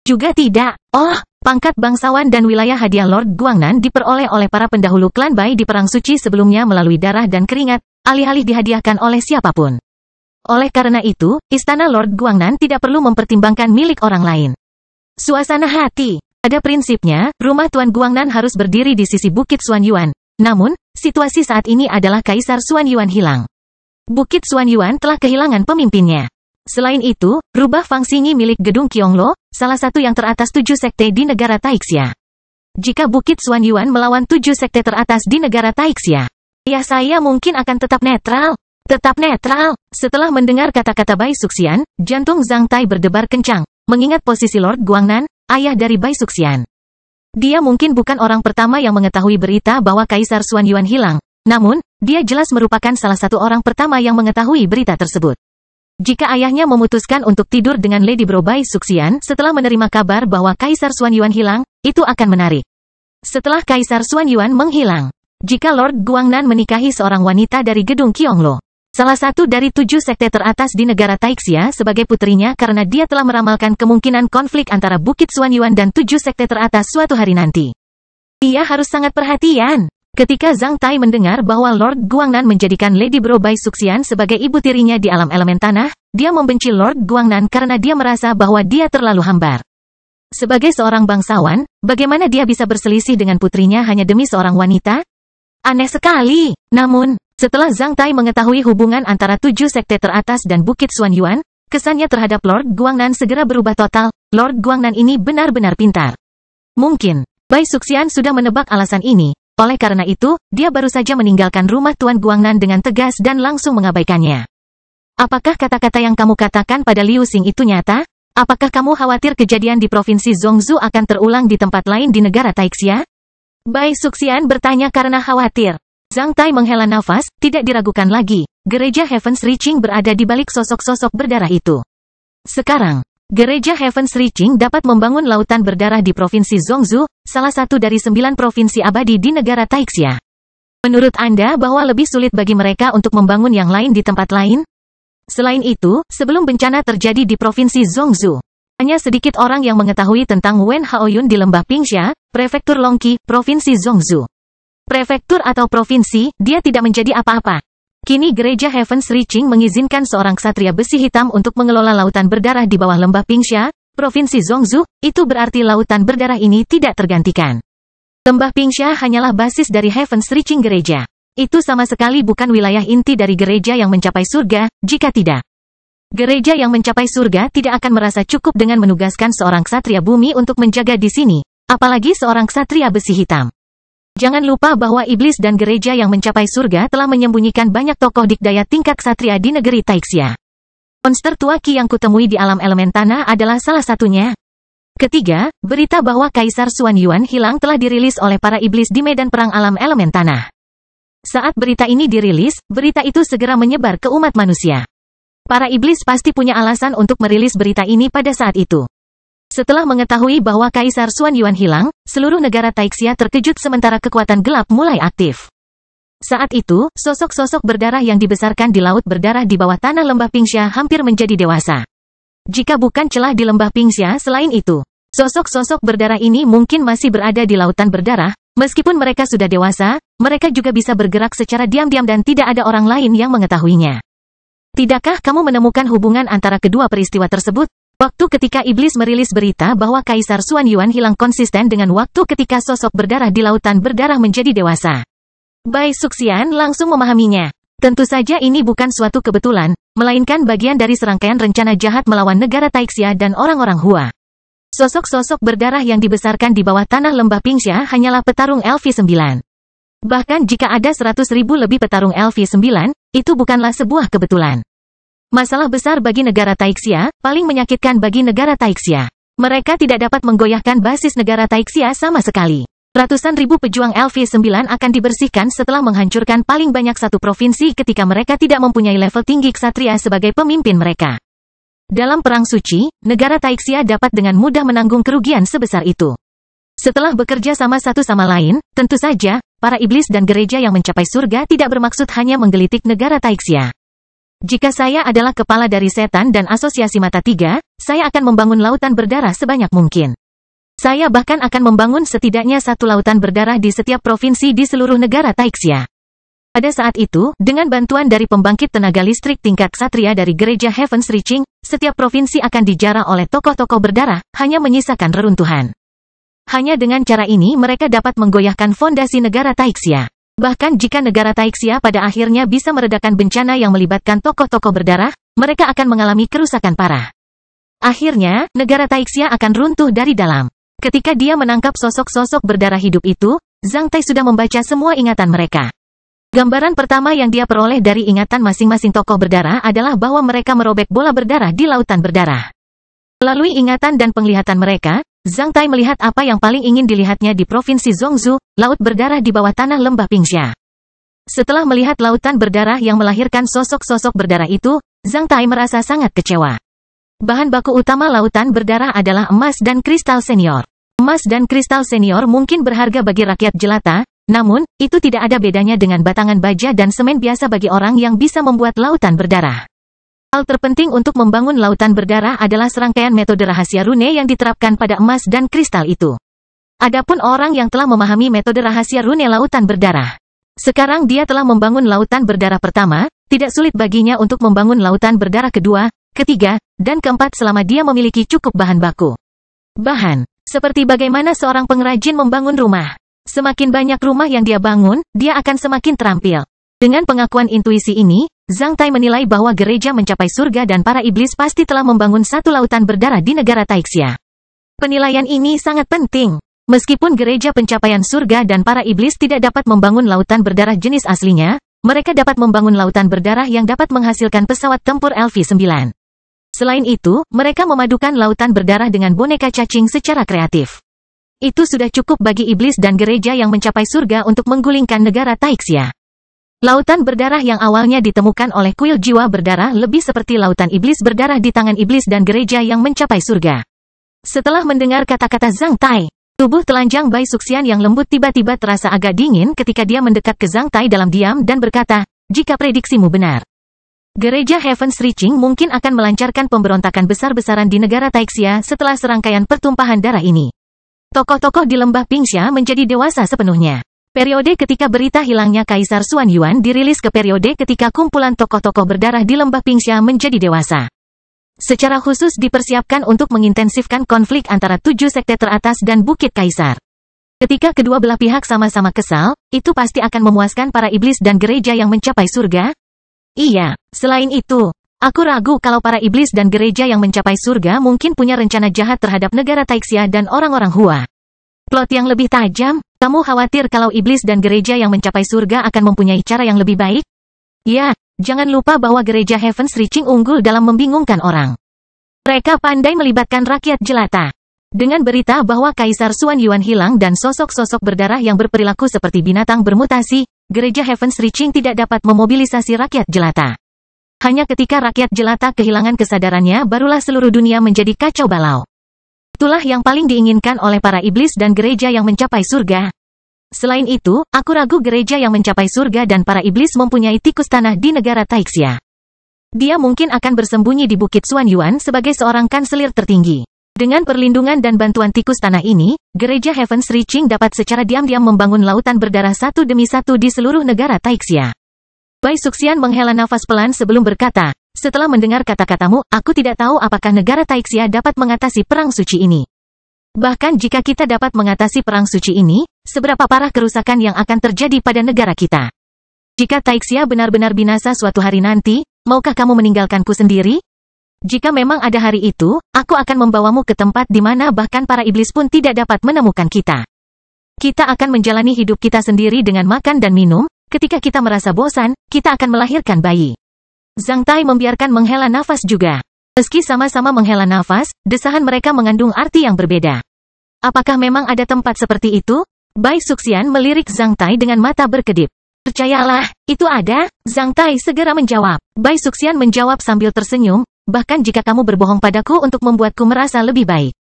Juga tidak. Oh, pangkat bangsawan dan wilayah hadiah Lord Guangnan diperoleh oleh para pendahulu klan Bai di Perang Suci sebelumnya melalui darah dan keringat, alih-alih dihadiahkan oleh siapapun. Oleh karena itu, istana Lord Guangnan tidak perlu mempertimbangkan milik orang lain. Suasana hati. Pada prinsipnya, rumah Tuan Guangnan harus berdiri di sisi Bukit Xuanyuan. Namun, situasi saat ini adalah Kaisar Xuanyuan hilang. Bukit Xuanyuan telah kehilangan pemimpinnya. Selain itu, rubah Fangxingyi milik Gedung Qionglo, salah satu yang teratas 7 sekte di negara Taixia. Jika Bukit Xuanyuan melawan 7 sekte teratas di negara Taixia, ya saya mungkin akan tetap netral. Tetap netral. Setelah mendengar kata-kata Bai Suxian, jantung Zhang Tai berdebar kencang. Mengingat posisi Lord Guangnan, ayah dari Bai Suxian. Dia mungkin bukan orang pertama yang mengetahui berita bahwa Kaisar Xuanyuan hilang. Namun, dia jelas merupakan salah satu orang pertama yang mengetahui berita tersebut. Jika ayahnya memutuskan untuk tidur dengan Lady Bro Bai Suxian setelah menerima kabar bahwa Kaisar Xuanyuan hilang, itu akan menarik. Setelah Kaisar Xuanyuan menghilang, jika Lord Guangnan menikahi seorang wanita dari Gedung Qionglo, salah satu dari 7 sekte teratas di negara Taixia sebagai putrinya karena dia telah meramalkan kemungkinan konflik antara Bukit Xuanyuan dan 7 sekte teratas suatu hari nanti. Ia harus sangat perhatian. Ketika Zhang Tai mendengar bahwa Lord Guangnan menjadikan Lady Bro Bai Suxian sebagai ibu tirinya di alam elemen tanah, dia membenci Lord Guangnan karena dia merasa bahwa dia terlalu hambar. Sebagai seorang bangsawan, bagaimana dia bisa berselisih dengan putrinya hanya demi seorang wanita? Aneh sekali. Namun, setelah Zhang Tai mengetahui hubungan antara 7 sekte teratas dan Bukit Xuanyuan, kesannya terhadap Lord Guangnan segera berubah total. Lord Guangnan ini benar-benar pintar. Mungkin, Bai Suxian sudah menebak alasan ini. Oleh karena itu, dia baru saja meninggalkan rumah Tuan Guangnan dengan tegas dan langsung mengabaikannya. Apakah kata-kata yang kamu katakan pada Liu Xing itu nyata? Apakah kamu khawatir kejadian di Provinsi Zhongzhou akan terulang di tempat lain di negara Taixia? Bai Suxian bertanya karena khawatir. Zhang Tai menghela nafas, tidak diragukan lagi. Gereja Heaven's Reaching berada di balik sosok-sosok berdarah itu. Sekarang, Gereja Heaven's Reaching dapat membangun lautan berdarah di Provinsi Zhongzhou, salah satu dari 9 provinsi abadi di negara Taixia. Menurut Anda bahwa lebih sulit bagi mereka untuk membangun yang lain di tempat lain? Selain itu, sebelum bencana terjadi di Provinsi Zhongzhou, hanya sedikit orang yang mengetahui tentang Wen Haoyun di Lembah Pingsha, Prefektur Longqi, Provinsi Zhongzhou. Prefektur atau provinsi, dia tidak menjadi apa-apa. Kini Gereja Heaven's Reaching mengizinkan seorang ksatria besi hitam untuk mengelola lautan berdarah di bawah Lembah Pingsha, Provinsi Zhongzhou, itu berarti lautan berdarah ini tidak tergantikan. Lembah Pingsha hanyalah basis dari Heaven's Reaching Gereja. Itu sama sekali bukan wilayah inti dari gereja yang mencapai surga, jika tidak. Gereja yang mencapai surga tidak akan merasa cukup dengan menugaskan seorang ksatria bumi untuk menjaga di sini, apalagi seorang ksatria besi hitam. Jangan lupa bahwa iblis dan gereja yang mencapai surga telah menyembunyikan banyak tokoh dikdaya tingkat ksatria di negeri Taixia. Monster tua Qi yang kutemui di alam elemen tanah adalah salah satunya. Ketiga, berita bahwa Kaisar Xuanyuan hilang telah dirilis oleh para iblis di medan perang alam elemen tanah. Saat berita ini dirilis, berita itu segera menyebar ke umat manusia. Para iblis pasti punya alasan untuk merilis berita ini pada saat itu. Setelah mengetahui bahwa Kaisar Xuanyuan hilang, seluruh negara Taixia terkejut sementara kekuatan gelap mulai aktif. Saat itu, sosok-sosok berdarah yang dibesarkan di laut berdarah di bawah tanah Lembah Pingsha hampir menjadi dewasa. Jika bukan celah di Lembah Pingsha selain itu, sosok-sosok berdarah ini mungkin masih berada di lautan berdarah. Meskipun mereka sudah dewasa, mereka juga bisa bergerak secara diam-diam dan tidak ada orang lain yang mengetahuinya. Tidakkah kamu menemukan hubungan antara kedua peristiwa tersebut? Waktu ketika iblis merilis berita bahwa Kaisar Xuanyuan hilang konsisten dengan waktu ketika sosok berdarah di lautan berdarah menjadi dewasa. Bai Suxian langsung memahaminya. Tentu saja ini bukan suatu kebetulan, melainkan bagian dari serangkaian rencana jahat melawan negara Taixia dan orang-orang Hua. Sosok-sosok berdarah yang dibesarkan di bawah tanah Lembah Pingsha hanyalah petarung LV9. Bahkan jika ada 100.000 lebih petarung LV9, itu bukanlah sebuah kebetulan. Masalah besar bagi negara Taixia, paling menyakitkan bagi negara Taixia. Mereka tidak dapat menggoyahkan basis negara Taixia sama sekali. Ratusan ribu pejuang LV9 akan dibersihkan setelah menghancurkan paling banyak satu provinsi ketika mereka tidak mempunyai level tinggi ksatria sebagai pemimpin mereka. Dalam Perang Suci, negara Taixia dapat dengan mudah menanggung kerugian sebesar itu. Setelah bekerja sama satu sama lain, tentu saja, para iblis dan gereja yang mencapai surga tidak bermaksud hanya menggelitik negara Taixia. Jika saya adalah kepala dari setan dan asosiasi mata tiga, saya akan membangun lautan berdarah sebanyak mungkin. Saya bahkan akan membangun setidaknya satu lautan berdarah di setiap provinsi di seluruh negara Taixia. Pada saat itu, dengan bantuan dari pembangkit tenaga listrik tingkat ksatria dari gereja Heaven's Reaching, setiap provinsi akan dijarah oleh tokoh-tokoh berdarah, hanya menyisakan reruntuhan. Hanya dengan cara ini mereka dapat menggoyahkan fondasi negara Taixia. Bahkan jika negara Taixia pada akhirnya bisa meredakan bencana yang melibatkan tokoh-tokoh berdarah, mereka akan mengalami kerusakan parah. Akhirnya, negara Taixia akan runtuh dari dalam. Ketika dia menangkap sosok-sosok berdarah hidup itu, Zhang Tai sudah membaca semua ingatan mereka. Gambaran pertama yang dia peroleh dari ingatan masing-masing tokoh berdarah adalah bahwa mereka merobek bola berdarah di lautan berdarah. Melalui ingatan dan penglihatan mereka, Zhang Tai melihat apa yang paling ingin dilihatnya di Provinsi Zhongzhou, laut berdarah di bawah tanah lembah Pingxia. Setelah melihat lautan berdarah yang melahirkan sosok-sosok berdarah itu, Zhang Tai merasa sangat kecewa. Bahan baku utama lautan berdarah adalah emas dan kristal senior. Emas dan kristal senior mungkin berharga bagi rakyat jelata, namun, itu tidak ada bedanya dengan batangan baja dan semen biasa bagi orang yang bisa membuat lautan berdarah. Hal terpenting untuk membangun lautan berdarah adalah serangkaian metode rahasia rune yang diterapkan pada emas dan kristal itu. Adapun orang yang telah memahami metode rahasia rune lautan berdarah, sekarang dia telah membangun lautan berdarah pertama, tidak sulit baginya untuk membangun lautan berdarah kedua, ketiga, dan keempat selama dia memiliki cukup bahan baku. Bahan, seperti bagaimana seorang pengrajin membangun rumah. Semakin banyak rumah yang dia bangun, dia akan semakin terampil. Dengan pengakuan intuisi ini, Zhang Tai menilai bahwa gereja mencapai surga dan para iblis pasti telah membangun satu lautan berdarah di negara Taixia. Penilaian ini sangat penting. Meskipun gereja pencapaian surga dan para iblis tidak dapat membangun lautan berdarah jenis aslinya, mereka dapat membangun lautan berdarah yang dapat menghasilkan pesawat tempur LV9. Selain itu, mereka memadukan lautan berdarah dengan boneka cacing secara kreatif. Itu sudah cukup bagi iblis dan gereja yang mencapai surga untuk menggulingkan negara Taixia. Lautan berdarah yang awalnya ditemukan oleh kuil jiwa berdarah lebih seperti lautan iblis berdarah di tangan iblis dan gereja yang mencapai surga. Setelah mendengar kata-kata Zhang Tai, tubuh telanjang Bai Suxian yang lembut tiba-tiba terasa agak dingin ketika dia mendekat ke Zhang Tai dalam diam dan berkata, "Jika prediksimu benar, gereja Heaven's Reaching mungkin akan melancarkan pemberontakan besar-besaran di negara Taixia setelah serangkaian pertumpahan darah ini. Tokoh-tokoh di lembah Pingxia menjadi dewasa sepenuhnya." Periode ketika berita hilangnya Kaisar Xuan Yuan dirilis ke periode ketika kumpulan tokoh-tokoh berdarah di lembah Pingxia menjadi dewasa. Secara khusus dipersiapkan untuk mengintensifkan konflik antara 7 sekte teratas dan Bukit Kaisar. Ketika kedua belah pihak sama-sama kesal, itu pasti akan memuaskan para iblis dan gereja yang mencapai surga. Iya, selain itu, aku ragu kalau para iblis dan gereja yang mencapai surga mungkin punya rencana jahat terhadap negara Taixia dan orang-orang Hua. Plot yang lebih tajam, kamu khawatir kalau iblis dan gereja yang mencapai surga akan mempunyai cara yang lebih baik? Ya, jangan lupa bahwa gereja Heaven's Reaching unggul dalam membingungkan orang. Mereka pandai melibatkan rakyat jelata. Dengan berita bahwa Kaisar Xuan Yuan hilang dan sosok-sosok berdarah yang berperilaku seperti binatang bermutasi, gereja Heaven's Reaching tidak dapat memobilisasi rakyat jelata. Hanya ketika rakyat jelata kehilangan kesadarannya barulah seluruh dunia menjadi kacau balau. Itulah yang paling diinginkan oleh para iblis dan gereja yang mencapai surga. Selain itu, aku ragu gereja yang mencapai surga dan para iblis mempunyai tikus tanah di negara Taixia. Dia mungkin akan bersembunyi di Bukit Xuan Yuan sebagai seorang kanselir tertinggi. Dengan perlindungan dan bantuan tikus tanah ini, gereja Heaven's Reaching dapat secara diam-diam membangun lautan berdarah satu demi satu di seluruh negara Taixia. Bai Suxian menghela nafas pelan sebelum berkata, "Setelah mendengar kata-katamu, aku tidak tahu apakah negara Taixia dapat mengatasi perang suci ini. Bahkan jika kita dapat mengatasi perang suci ini, seberapa parah kerusakan yang akan terjadi pada negara kita. Jika Taixia benar-benar binasa suatu hari nanti, maukah kamu meninggalkanku sendiri? Jika memang ada hari itu, aku akan membawamu ke tempat di mana bahkan para iblis pun tidak dapat menemukan kita. Kita akan menjalani hidup kita sendiri dengan makan dan minum. Ketika kita merasa bosan, kita akan melahirkan bayi. Zhang Tai membiarkan menghela nafas juga. Meski sama-sama menghela nafas, desahan mereka mengandung arti yang berbeda. Apakah memang ada tempat seperti itu? Bai Suxian melirik Zhang Tai dengan mata berkedip. Percayalah, itu ada, Zhang Tai segera menjawab. Bai Suxian menjawab sambil tersenyum, bahkan jika kamu berbohong padaku untuk membuatku merasa lebih baik.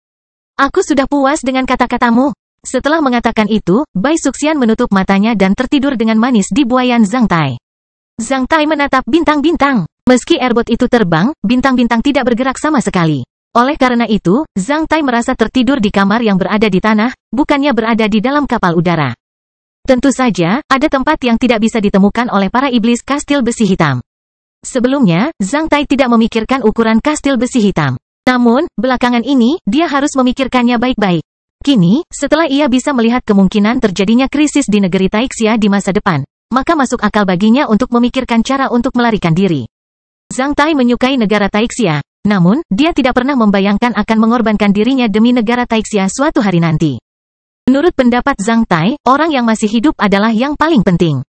Aku sudah puas dengan kata-katamu. Setelah mengatakan itu, Bai Suxian menutup matanya dan tertidur dengan manis di buayan Zhang Tai. Zhang Tai menatap bintang-bintang. Meski airboat itu terbang, bintang-bintang tidak bergerak sama sekali. Oleh karena itu, Zhang Tai merasa tertidur di kamar yang berada di tanah, bukannya berada di dalam kapal udara. Tentu saja, ada tempat yang tidak bisa ditemukan oleh para iblis kastil besi hitam. Sebelumnya, Zhang Tai tidak memikirkan ukuran kastil besi hitam. Namun, belakangan ini, dia harus memikirkannya baik-baik. Kini, setelah ia bisa melihat kemungkinan terjadinya krisis di negeri Taixia di masa depan, maka masuk akal baginya untuk memikirkan cara untuk melarikan diri. Zhang Tai menyukai negara Taixia, namun, dia tidak pernah membayangkan akan mengorbankan dirinya demi negara Taixia suatu hari nanti. Menurut pendapat Zhang Tai, orang yang masih hidup adalah yang paling penting.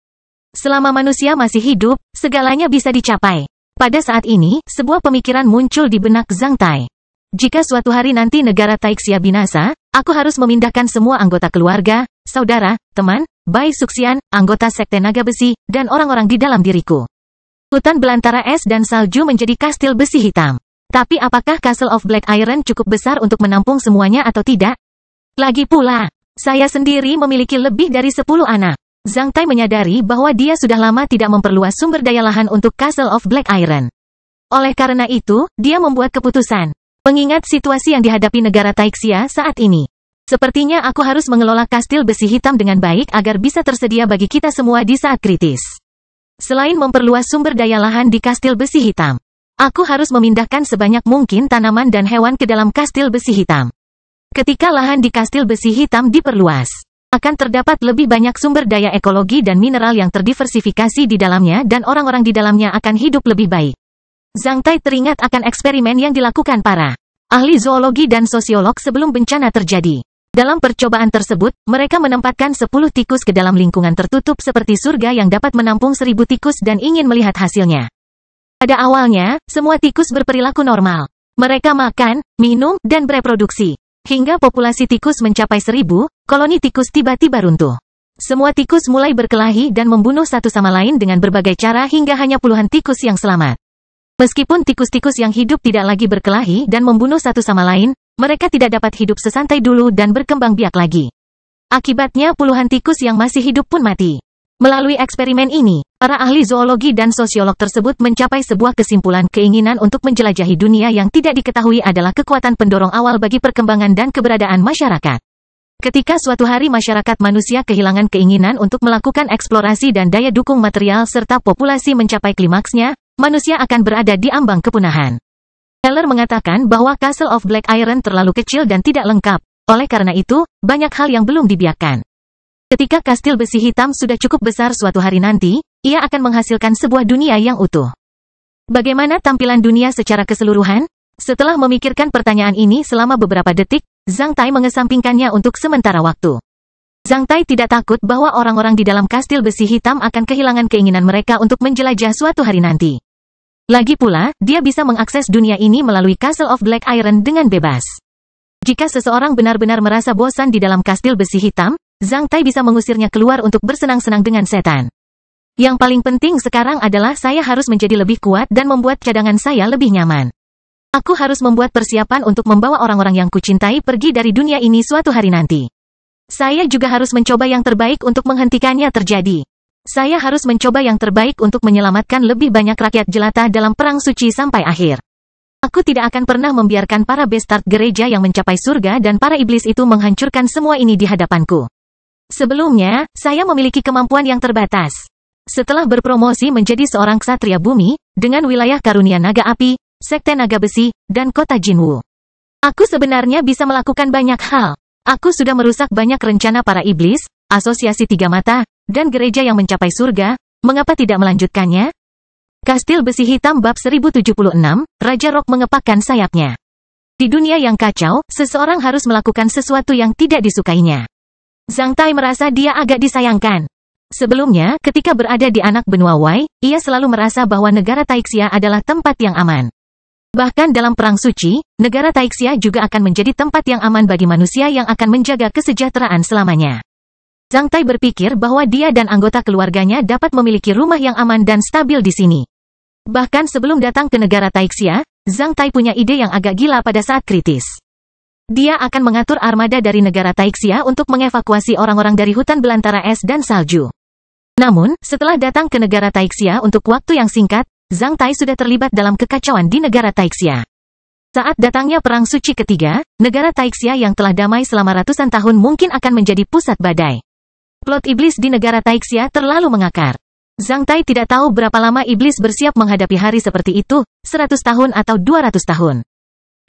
Selama manusia masih hidup, segalanya bisa dicapai. Pada saat ini, sebuah pemikiran muncul di benak Zhang Tai. Jika suatu hari nanti negara Taixia binasa, aku harus memindahkan semua anggota keluarga, saudara, teman, Bai Suxian, anggota sekte naga besi, dan orang-orang di dalam diriku. Hutan belantara es dan salju menjadi kastil besi hitam. Tapi apakah Castle of Black Iron cukup besar untuk menampung semuanya atau tidak? Lagi pula, saya sendiri memiliki lebih dari 10 anak. Zhang Tai menyadari bahwa dia sudah lama tidak memperluas sumber daya lahan untuk Castle of Black Iron. Oleh karena itu, dia membuat keputusan. Mengingat situasi yang dihadapi negara Taixia saat ini. Sepertinya aku harus mengelola kastil besi hitam dengan baik agar bisa tersedia bagi kita semua di saat kritis. Selain memperluas sumber daya lahan di kastil besi hitam, aku harus memindahkan sebanyak mungkin tanaman dan hewan ke dalam kastil besi hitam. Ketika lahan di kastil besi hitam diperluas, akan terdapat lebih banyak sumber daya ekologi dan mineral yang terdiversifikasi di dalamnya dan orang-orang di dalamnya akan hidup lebih baik. Zhang Tai teringat akan eksperimen yang dilakukan para ahli zoologi dan sosiolog sebelum bencana terjadi. Dalam percobaan tersebut, mereka menempatkan 10 tikus ke dalam lingkungan tertutup seperti surga yang dapat menampung 1000 tikus dan ingin melihat hasilnya. Pada awalnya, semua tikus berperilaku normal. Mereka makan, minum, dan bereproduksi. Hingga populasi tikus mencapai 1000, koloni tikus tiba-tiba runtuh. Semua tikus mulai berkelahi dan membunuh satu sama lain dengan berbagai cara hingga hanya puluhan tikus yang selamat. Meskipun tikus-tikus yang hidup tidak lagi berkelahi dan membunuh satu sama lain, mereka tidak dapat hidup sesantai dulu dan berkembang biak lagi. Akibatnya puluhan tikus yang masih hidup pun mati. Melalui eksperimen ini, para ahli zoologi dan sosiolog tersebut mencapai sebuah kesimpulan keinginan untuk menjelajahi dunia yang tidak diketahui adalah kekuatan pendorong awal bagi perkembangan dan keberadaan masyarakat. Ketika suatu hari masyarakat manusia kehilangan keinginan untuk melakukan eksplorasi dan daya dukung material serta populasi mencapai klimaksnya, manusia akan berada di ambang kepunahan. Heller mengatakan bahwa Castle of Black Iron terlalu kecil dan tidak lengkap. Oleh karena itu, banyak hal yang belum dibiarkan. Ketika kastil besi hitam sudah cukup besar suatu hari nanti, ia akan menghasilkan sebuah dunia yang utuh. Bagaimana tampilan dunia secara keseluruhan? Setelah memikirkan pertanyaan ini selama beberapa detik, Zhang Tai mengesampingkannya untuk sementara waktu. Zhang Tai tidak takut bahwa orang-orang di dalam kastil besi hitam akan kehilangan keinginan mereka untuk menjelajah suatu hari nanti. Lagi pula, dia bisa mengakses dunia ini melalui Castle of Black Iron dengan bebas. Jika seseorang benar-benar merasa bosan di dalam kastil besi hitam, Zhang Tai bisa mengusirnya keluar untuk bersenang-senang dengan setan. Yang paling penting sekarang adalah saya harus menjadi lebih kuat dan membuat cadangan saya lebih nyaman. Aku harus membuat persiapan untuk membawa orang-orang yang kucintai pergi dari dunia ini suatu hari nanti. Saya juga harus mencoba yang terbaik untuk menghentikannya terjadi. Saya harus mencoba yang terbaik untuk menyelamatkan lebih banyak rakyat jelata dalam perang suci sampai akhir. Aku tidak akan pernah membiarkan para bastard gereja yang mencapai surga dan para iblis itu menghancurkan semua ini di hadapanku. Sebelumnya, saya memiliki kemampuan yang terbatas. Setelah berpromosi menjadi seorang ksatria bumi, dengan wilayah karunia naga api, sekte naga besi, dan kota Jinwu. Aku sebenarnya bisa melakukan banyak hal. Aku sudah merusak banyak rencana para iblis, asosiasi tiga mata, dan gereja yang mencapai surga. Mengapa tidak melanjutkannya? Kastil besi hitam bab 1076, Raja Rock mengepakkan sayapnya. Di dunia yang kacau, seseorang harus melakukan sesuatu yang tidak disukainya. Zhang Tai merasa dia agak disayangkan. Sebelumnya, ketika berada di anak benua Wei, ia selalu merasa bahwa negara Taixia adalah tempat yang aman. Bahkan dalam Perang Suci, negara Taixia juga akan menjadi tempat yang aman bagi manusia yang akan menjaga kesejahteraan selamanya. Zhang Tai berpikir bahwa dia dan anggota keluarganya dapat memiliki rumah yang aman dan stabil di sini. Bahkan sebelum datang ke negara Taixia, Zhang Tai punya ide yang agak gila pada saat kritis. Dia akan mengatur armada dari negara Taixia untuk mengevakuasi orang-orang dari hutan belantara es dan salju. Namun, setelah datang ke negara Taixia untuk waktu yang singkat, Zhang Tai sudah terlibat dalam kekacauan di negara Taixia. Saat datangnya Perang Suci ketiga, negara Taixia yang telah damai selama ratusan tahun mungkin akan menjadi pusat badai. Plot iblis di negara Taixia terlalu mengakar. Zhang Tai tidak tahu berapa lama iblis bersiap menghadapi hari seperti itu, 100 tahun atau 200 tahun.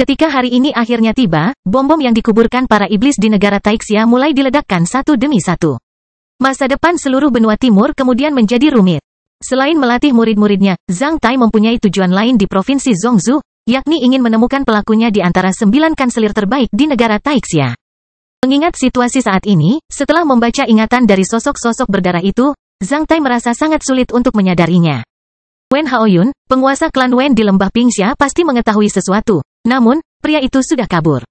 Ketika hari ini akhirnya tiba, bom-bom yang dikuburkan para iblis di negara Taixia mulai diledakkan satu demi satu. Masa depan seluruh benua timur kemudian menjadi rumit. Selain melatih murid-muridnya, Zhang Tai mempunyai tujuan lain di Provinsi Zhongzhou, yakni ingin menemukan pelakunya di antara 9 kanselir terbaik di negara Taixia. Mengingat situasi saat ini, setelah membaca ingatan dari sosok-sosok berdarah itu, Zhang Tai merasa sangat sulit untuk menyadarinya. Wen Haoyun, penguasa klan Wen di lembah Pingxia pasti mengetahui sesuatu, namun, pria itu sudah kabur.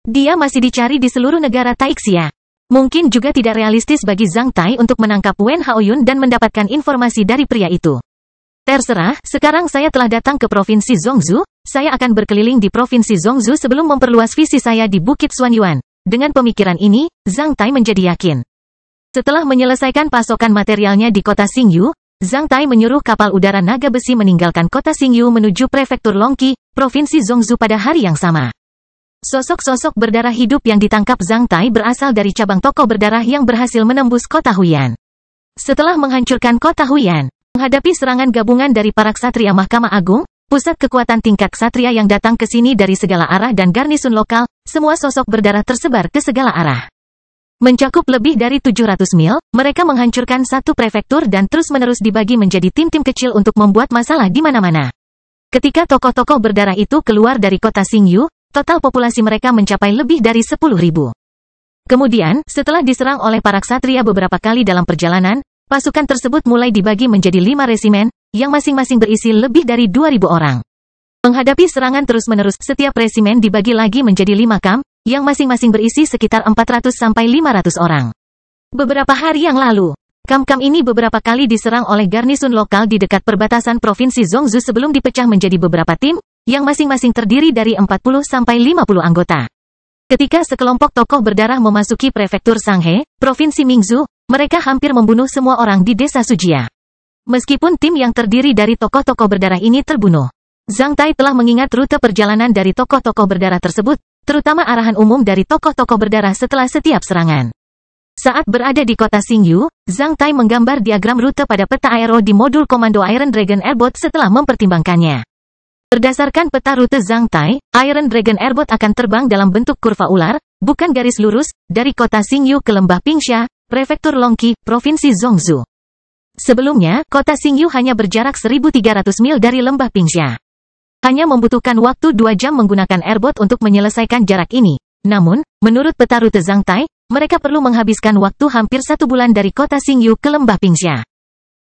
Dia masih dicari di seluruh negara Taixia. Mungkin juga tidak realistis bagi Zhang Tai untuk menangkap Wen Haoyun dan mendapatkan informasi dari pria itu. Terserah, sekarang saya telah datang ke Provinsi Zhongzhou, saya akan berkeliling di Provinsi Zhongzhou sebelum memperluas visi saya di Bukit Xuanyuan. Dengan pemikiran ini, Zhang Tai menjadi yakin. Setelah menyelesaikan pasokan materialnya di kota Xingyu, Zhang Tai menyuruh kapal udara naga besi meninggalkan kota Xingyu menuju prefektur Longqi, Provinsi Zhongzhou pada hari yang sama. Sosok-sosok berdarah hidup yang ditangkap Zhang Tai berasal dari cabang tokoh berdarah yang berhasil menembus kota Huyan. Setelah menghancurkan kota Huyan, menghadapi serangan gabungan dari para ksatria Mahkamah Agung, pusat kekuatan tingkat ksatria yang datang ke sini dari segala arah dan garnisun lokal, semua sosok berdarah tersebar ke segala arah. Mencakup lebih dari 700 mil, mereka menghancurkan satu prefektur dan terus-menerus dibagi menjadi tim-tim kecil untuk membuat masalah di mana-mana. Ketika tokoh-tokoh berdarah itu keluar dari kota Xingyu, total populasi mereka mencapai lebih dari 10.000. Kemudian, setelah diserang oleh para ksatria beberapa kali dalam perjalanan, pasukan tersebut mulai dibagi menjadi 5 resimen, yang masing-masing berisi lebih dari 2.000 orang. Menghadapi serangan terus-menerus, setiap resimen dibagi lagi menjadi 5 kamp, yang masing-masing berisi sekitar 400 sampai 500 orang. Beberapa hari yang lalu, kamp-kamp ini beberapa kali diserang oleh garnisun lokal di dekat perbatasan Provinsi Zhongzhou sebelum dipecah menjadi beberapa tim, yang masing-masing terdiri dari 40 sampai 50 anggota. Ketika sekelompok tokoh berdarah memasuki prefektur Sanghe, Provinsi Mingzhou, mereka hampir membunuh semua orang di desa Sujia. Meskipun tim yang terdiri dari tokoh-tokoh berdarah ini terbunuh, Zhang Tai telah mengingat rute perjalanan dari tokoh-tokoh berdarah tersebut, terutama arahan umum dari tokoh-tokoh berdarah setelah setiap serangan. Saat berada di kota Xingyu, Zhang Tai menggambar diagram rute pada peta aero di modul komando Iron Dragon Airboat setelah mempertimbangkannya. Berdasarkan peta rute Zhang Tai, Iron Dragon Airboat akan terbang dalam bentuk kurva ular, bukan garis lurus, dari kota Xingyu ke lembah Pingxia, prefektur Longqi, Provinsi Zhongzhou. Sebelumnya, kota Xingyu hanya berjarak 1.300 mil dari lembah Pingxia. Hanya membutuhkan waktu 2 jam menggunakan airboat untuk menyelesaikan jarak ini. Namun, menurut peta rute Zhang Tai, mereka perlu menghabiskan waktu hampir 1 bulan dari kota Xingyu ke lembah Pingxia.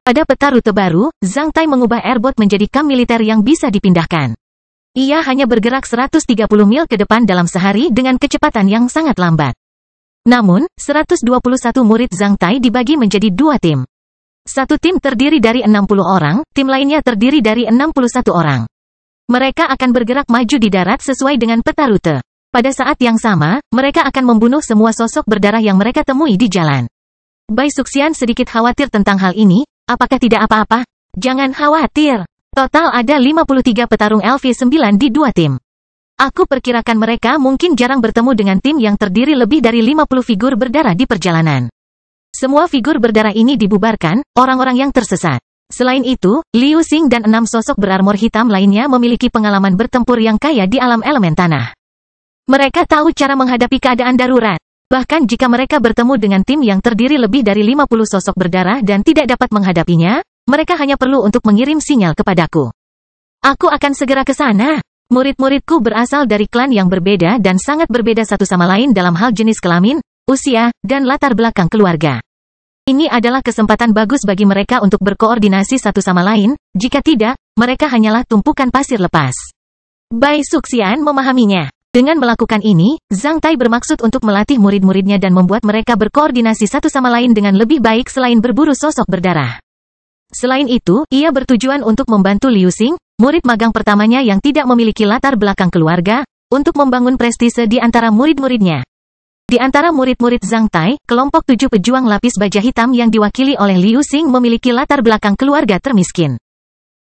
Pada peta rute baru, Zhang Tai mengubah airboat menjadi kamp militer yang bisa dipindahkan. Ia hanya bergerak 130 mil ke depan dalam sehari dengan kecepatan yang sangat lambat. Namun, 121 murid Zhang Tai dibagi menjadi 2 tim. Satu tim terdiri dari 60 orang, tim lainnya terdiri dari 61 orang. Mereka akan bergerak maju di darat sesuai dengan peta rute. Pada saat yang sama, mereka akan membunuh semua sosok berdarah yang mereka temui di jalan. Bai Suxian sedikit khawatir tentang hal ini. Apakah tidak apa-apa? Jangan khawatir. Total ada 53 petarung LV9 di 2 tim. Aku perkirakan mereka mungkin jarang bertemu dengan tim yang terdiri lebih dari 50 figur berdarah di perjalanan. Semua figur berdarah ini dibubarkan, orang-orang yang tersesat. Selain itu, Liu Xing dan 6 sosok berarmor hitam lainnya memiliki pengalaman bertempur yang kaya di alam elemen tanah. Mereka tahu cara menghadapi keadaan darurat. Bahkan jika mereka bertemu dengan tim yang terdiri lebih dari 50 sosok berdarah dan tidak dapat menghadapinya, mereka hanya perlu untuk mengirim sinyal kepadaku. Aku akan segera ke sana. Murid-muridku berasal dari klan yang berbeda dan sangat berbeda satu sama lain dalam hal jenis kelamin, usia, dan latar belakang keluarga. Ini adalah kesempatan bagus bagi mereka untuk berkoordinasi satu sama lain, jika tidak, mereka hanyalah tumpukan pasir lepas. Bai Suxian memahaminya. Dengan melakukan ini, Zhang Tai bermaksud untuk melatih murid-muridnya dan membuat mereka berkoordinasi satu sama lain dengan lebih baik selain berburu sosok berdarah. Selain itu, ia bertujuan untuk membantu Liu Xing, murid magang pertamanya yang tidak memiliki latar belakang keluarga, untuk membangun prestise di antara murid-muridnya. Di antara murid-murid Zhang Tai, kelompok 7 pejuang lapis baja hitam yang diwakili oleh Liu Xing memiliki latar belakang keluarga termiskin.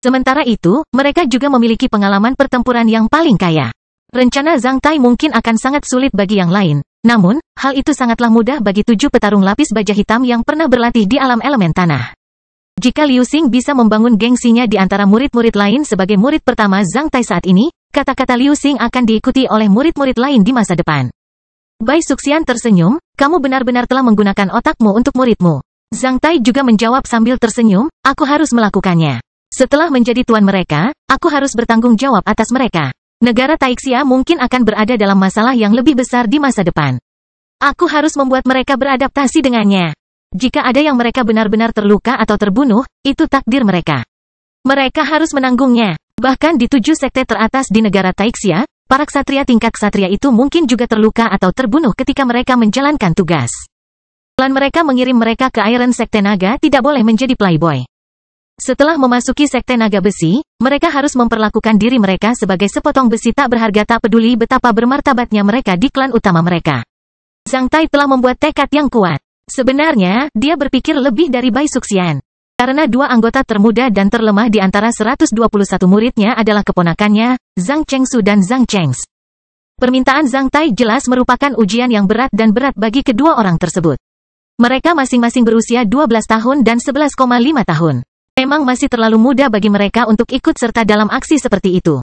Sementara itu, mereka juga memiliki pengalaman pertempuran yang paling kaya. Rencana Zhang Tai mungkin akan sangat sulit bagi yang lain, namun, hal itu sangatlah mudah bagi 7 petarung lapis baja hitam yang pernah berlatih di alam elemen tanah. Jika Liu Xing bisa membangun gengsinya di antara murid-murid lain sebagai murid pertama Zhang Tai saat ini, kata-kata Liu Xing akan diikuti oleh murid-murid lain di masa depan. Bai Suxian tersenyum, kamu benar-benar telah menggunakan otakmu untuk muridmu. Zhang Tai juga menjawab sambil tersenyum, aku harus melakukannya. Setelah menjadi tuan mereka, aku harus bertanggung jawab atas mereka. Negara Taixia mungkin akan berada dalam masalah yang lebih besar di masa depan. Aku harus membuat mereka beradaptasi dengannya. Jika ada yang mereka benar-benar terluka atau terbunuh, itu takdir mereka. Mereka harus menanggungnya. Bahkan di 7 sekte teratas di negara Taixia, para ksatria tingkat ksatria itu mungkin juga terluka atau terbunuh ketika mereka menjalankan tugas. Plan mereka mengirim mereka ke Iron Sekte Naga tidak boleh menjadi playboy. Setelah memasuki Sekte Naga Besi, mereka harus memperlakukan diri mereka sebagai sepotong besi tak berharga tak peduli betapa bermartabatnya mereka di klan utama mereka. Zhang Tai telah membuat tekad yang kuat. Sebenarnya, dia berpikir lebih dari Bai Suxian. Karena 2 anggota termuda dan terlemah di antara 121 muridnya adalah keponakannya, Zhang Chengsu dan Zhang Chengs. Permintaan Zhang Tai jelas merupakan ujian yang berat dan berat bagi kedua orang tersebut. Mereka masing-masing berusia 12 tahun dan 11,5 tahun. Memang masih terlalu muda bagi mereka untuk ikut serta dalam aksi seperti itu.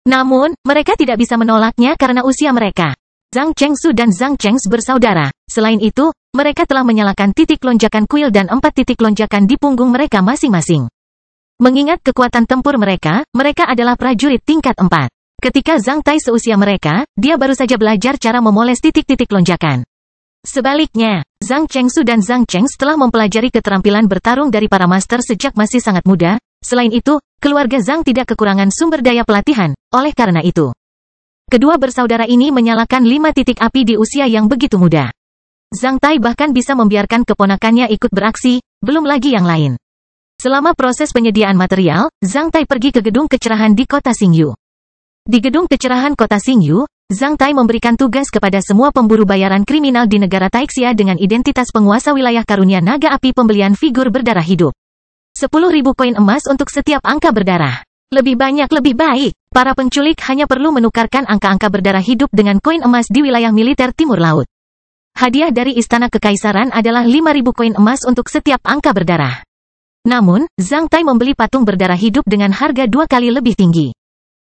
Namun, mereka tidak bisa menolaknya karena usia mereka. Zhang Chengsu dan Zhang Chengs bersaudara. Selain itu, mereka telah menyalakan titik lonjakan kuil dan 4 titik lonjakan di punggung mereka masing-masing. Mengingat kekuatan tempur mereka adalah prajurit tingkat 4. Ketika Zhang Tai seusia mereka, dia baru saja belajar cara memoles titik-titik lonjakan. Sebaliknya, Zhang Chengsu dan Zhang Chengs telah mempelajari keterampilan bertarung dari para master sejak masih sangat muda. Selain itu, keluarga Zhang tidak kekurangan sumber daya pelatihan. Oleh karena itu, kedua bersaudara ini menyalakan 5 titik api di usia yang begitu muda. Zhang Tai bahkan bisa membiarkan keponakannya ikut beraksi, belum lagi yang lain. Selama proses penyediaan material, Zhang Tai pergi ke gedung kecerahan di kota Xingyu. Di gedung kecerahan kota Xingyu, Zhang Tai memberikan tugas kepada semua pemburu bayaran kriminal di negara Taixia dengan identitas penguasa wilayah karunia naga api pembelian figur berdarah hidup. 10.000 koin emas untuk setiap angka berdarah. Lebih banyak lebih baik. Para penculik hanya perlu menukarkan angka-angka berdarah hidup dengan koin emas di wilayah militer timur laut. Hadiah dari Istana Kekaisaran adalah 5.000 koin emas untuk setiap angka berdarah. Namun, Zhang Tai membeli patung berdarah hidup dengan harga 2 kali lebih tinggi.